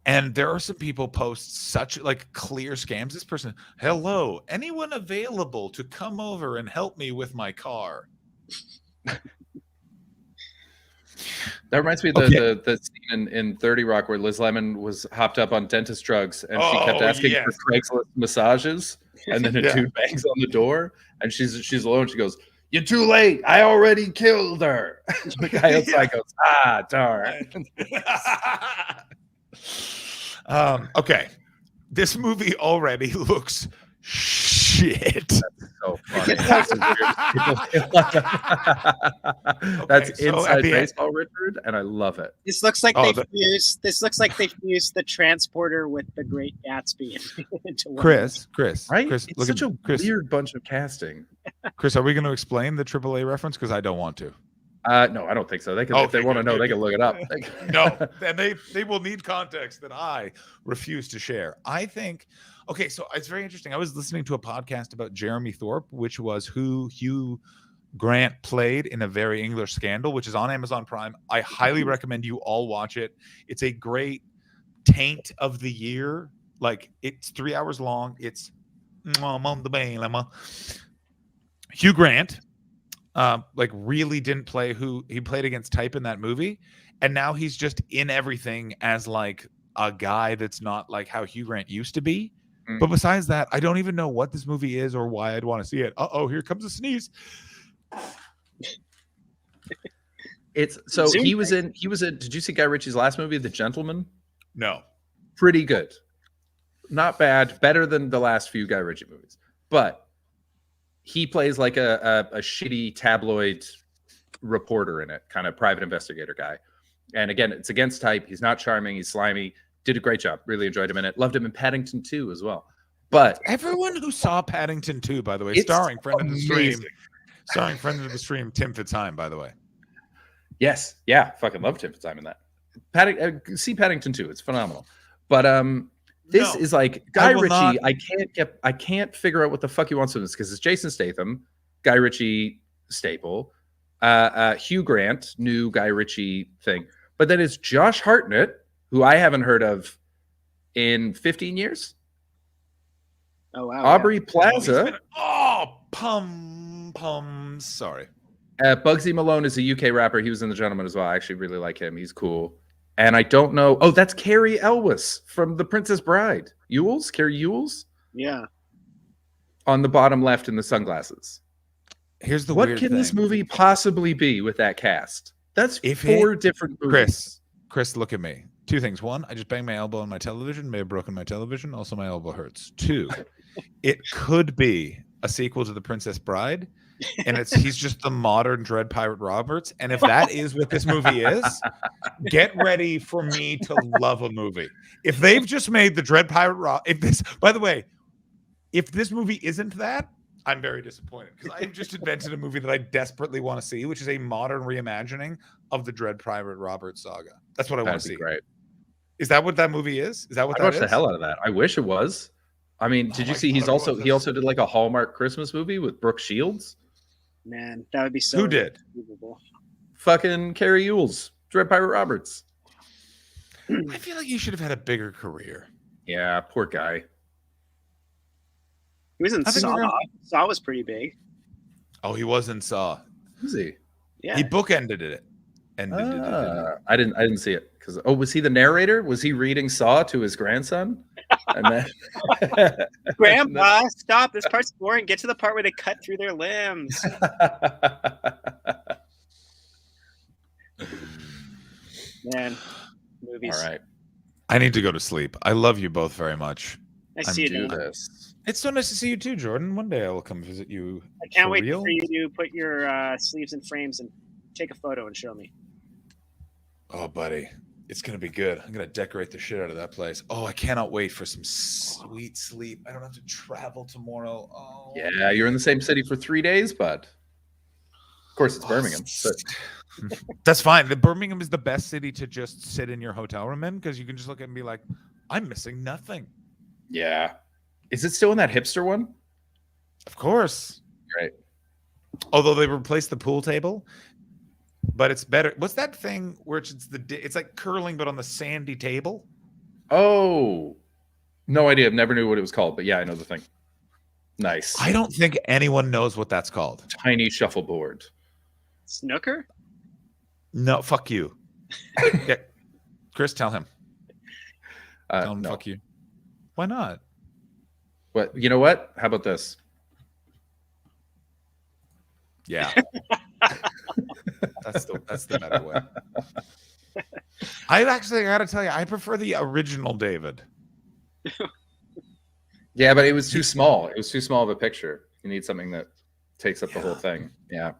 And there are some people post such clear scams. This person, hello, anyone available to come over and help me with my car? That reminds me of the scene in 30 Rock where Liz Lemon was hopped up on dentist drugs and she kept asking for Craigslist massages, and then a dude bangs on the door and she's alone. She goes, "You're too late. I already killed her." The guy outside goes, "Ah, darn." Okay, this movie already looks shit. That's so funny. That's inside baseball, Richard, and I love it. This looks like they've fused the transporter with the Great Gatsby into one. Chris, right? Chris, it's such a weird bunch of casting. Chris, are we going to explain the AAA reference? Because I don't want to. No, I don't think so. They can, if they want to know, they can look it up. No, and they will need context that I refuse to share. I think, okay, so it's very interesting. I was listening to a podcast about Jeremy Thorpe, which was who Hugh Grant played in A Very English Scandal, which is on Amazon Prime. I highly recommend you all watch it. It's a great taint of the year. Like, it's 3 hours long. It's Hugh Grant like really didn't play who he played against type in that movie, and now he's just in everything as like a guy that's not like how Hugh Grant used to be. But besides that, I don't even know what this movie is or why I'd want to see it. Here comes a sneeze. It's so he was in. Did you see Guy Ritchie's last movie, The Gentleman? No. Pretty good. Not bad. Better than the last few Guy Ritchie movies. But he plays like a shitty tabloid reporter in it, kind of private investigator guy. And again, it's against type. He's not charming. He's slimy. Did a great job. Really enjoyed him in it. Loved him in Paddington 2 as well. But everyone who saw Paddington 2, by the way, It's starring friend of the amazing. stream, starring friend of the stream, Tim Fitzheim, by the way. Yes, yeah, fucking love Tim Fitzheim in that. See Paddington 2. It's phenomenal. But this is like Guy Ritchie. I can't figure out what the fuck he wants from this because it's Jason Statham, Guy Ritchie staple, Hugh Grant, new Guy Ritchie thing. But then it's Josh Hartnett, who I haven't heard of in 15 years. Oh wow. Aubrey Plaza. Sorry. Bugsy Malone is a UK rapper. He was in The Gentleman as well. I actually really like him. He's cool. And I don't know. Oh, that's Carrie Elwes from The Princess Bride. Carrie Ewells? Yeah. On the bottom left in the sunglasses. Here's the what weird can thing. this movie possibly be with that cast? That's four different movies. Chris, look at me. Two things. One, I just banged my elbow on my television, may have broken my television. Also, my elbow hurts. Two, it could be a sequel to The Princess Bride, and he's just the modern Dread Pirate Roberts. And if that is what this movie is, get ready for me to love a movie. If they've just made the Dread Pirate by the way, if this movie isn't that, I'm very disappointed because I've just invented a movie that I desperately want to see, which is a modern reimagining of the Dread Pirate Roberts saga. That's what I want to see. Great. Is that what that movie is? Is that what I that watched is? the hell out of that. I wish it was. I mean, did you see he also did like a Hallmark Christmas movie with Brooke Shields? Man, that would be so Who did? unbelievable. Fucking Carrie Ewells, Dread Pirate Roberts. I feel like you should have had a bigger career. Yeah, poor guy. He was in Saw. Saw was pretty big. Oh, he was in Saw. Who's he? Yeah. He bookended it. I didn't see it because was he the narrator? Was he reading Saw to his grandson? And then Grandpa, stop! This part's boring. Get to the part where they cut through their limbs. Man, movies. All right. I need to go to sleep. I love you both very much. I see you. It's so nice to see you too, Jordan. One day I will come visit you. I can't for wait real. for you to put your sleeves in frames and take a photo and show me. Oh, buddy. It's going to be good. I'm going to decorate the shit out of that place. Oh, I cannot wait for some sweet sleep. I don't have to travel tomorrow. Oh. Yeah, you're in the same city for 3 days, bud. Of course, it's Birmingham. But... That's fine. Birmingham is the best city to just sit in your hotel room in because you can just look at it and be like, I'm missing nothing. Yeah. Is it still in that hipster one? Of course. Right. Although they replaced the pool table, but it's better. What's that thing where it's like curling but on the sandy table? Oh, no idea. I've never knew what it was called, but yeah, I know the thing. Nice. I don't think anyone knows what that's called. Tiny shuffleboard. Snooker? No, fuck you. Yeah. Chris, tell him. Tell him no. fuck you. Why not? But you know what? How about this? Yeah. That's the better way. I gotta tell you, I prefer the original David. Yeah, but it was too small. It was too small of a picture. You need something that takes up the whole thing. Yeah.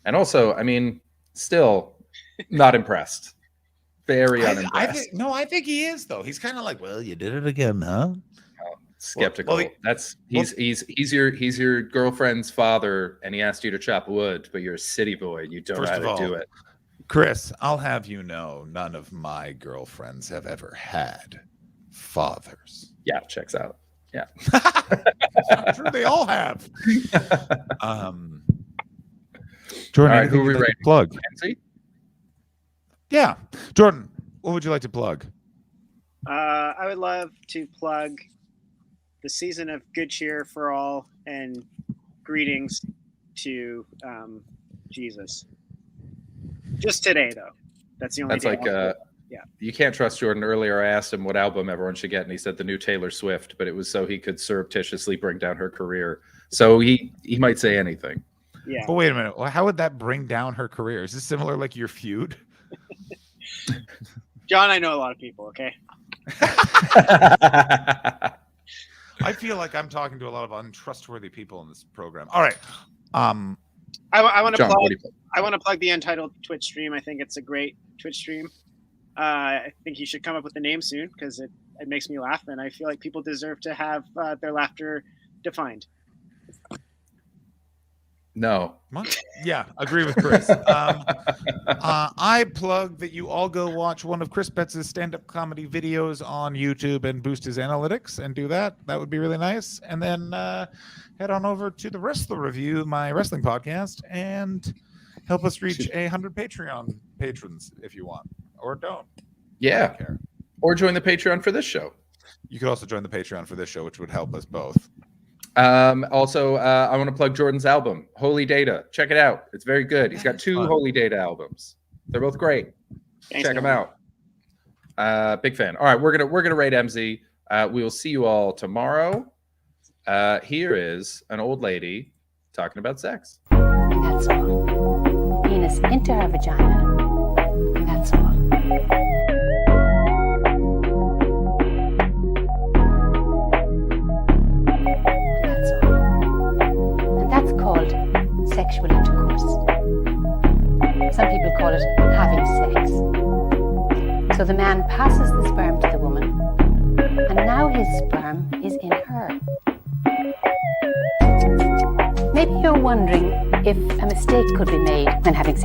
And also, I mean, still not impressed. Very unimpressed. I think he is though. He's kind of like, well, you did it again, huh? Skeptical. He's your girlfriend's father, and he asked you to chop wood, but you're a city boy and you don't know how to do it. Chris, I'll have you know, none of my girlfriends have ever had fathers. Yeah, checks out. Yeah. I'm sure they all have. Jordan, All right, anything who are we you'd like to rating? plug? Kenzie? Yeah, Jordan, what would you like to plug? I would love to plug the season of Good Cheer for all and greetings to Jesus. Just today, though. That's the only That's day. like Yeah. You can't trust Jordan. Earlier, I asked him what album everyone should get, and he said the new Taylor Swift, but it was so he could surreptitiously bring down her career. So he might say anything. Yeah. But wait a minute. Well, how would that bring down her career? Is this similar like your feud? John, I know a lot of people, okay? I feel like I'm talking to a lot of untrustworthy people in this program. All right. I want to John, plug. what do you think? I want to plug the Untitled Twitch stream. I think it's a great Twitch stream. I think you should come up with a name soon because it makes me laugh, and I feel like people deserve to have their laughter defined. No. Yeah, agree with Chris. I plug that you all go watch one of Chris Betts' stand-up comedy videos on YouTube and boost his analytics and do that. That would be really nice. And then head on over to the Wrestler Review, my wrestling podcast, and help us reach 100 Patreon patrons if you want, or don't. Yeah. I don't care. Or join the Patreon for this show. You could also join the Patreon for this show, which would help us both. Also, I want to plug Jordan's album, Holy Data. Check it out. It's very good. He's got 2 Holy Data albums. They're both great. Thanks, Check them man. out. Big fan. All right, we're gonna rate MZ. We will see you all tomorrow. Here is an old lady talking about sex. That's all. Penis into her vagina. And that's all. That's called sexual intercourse. Some people call it having sex. So the man passes the sperm to the woman, and now his sperm is in her. Maybe you're wondering if a mistake could be made when having sex.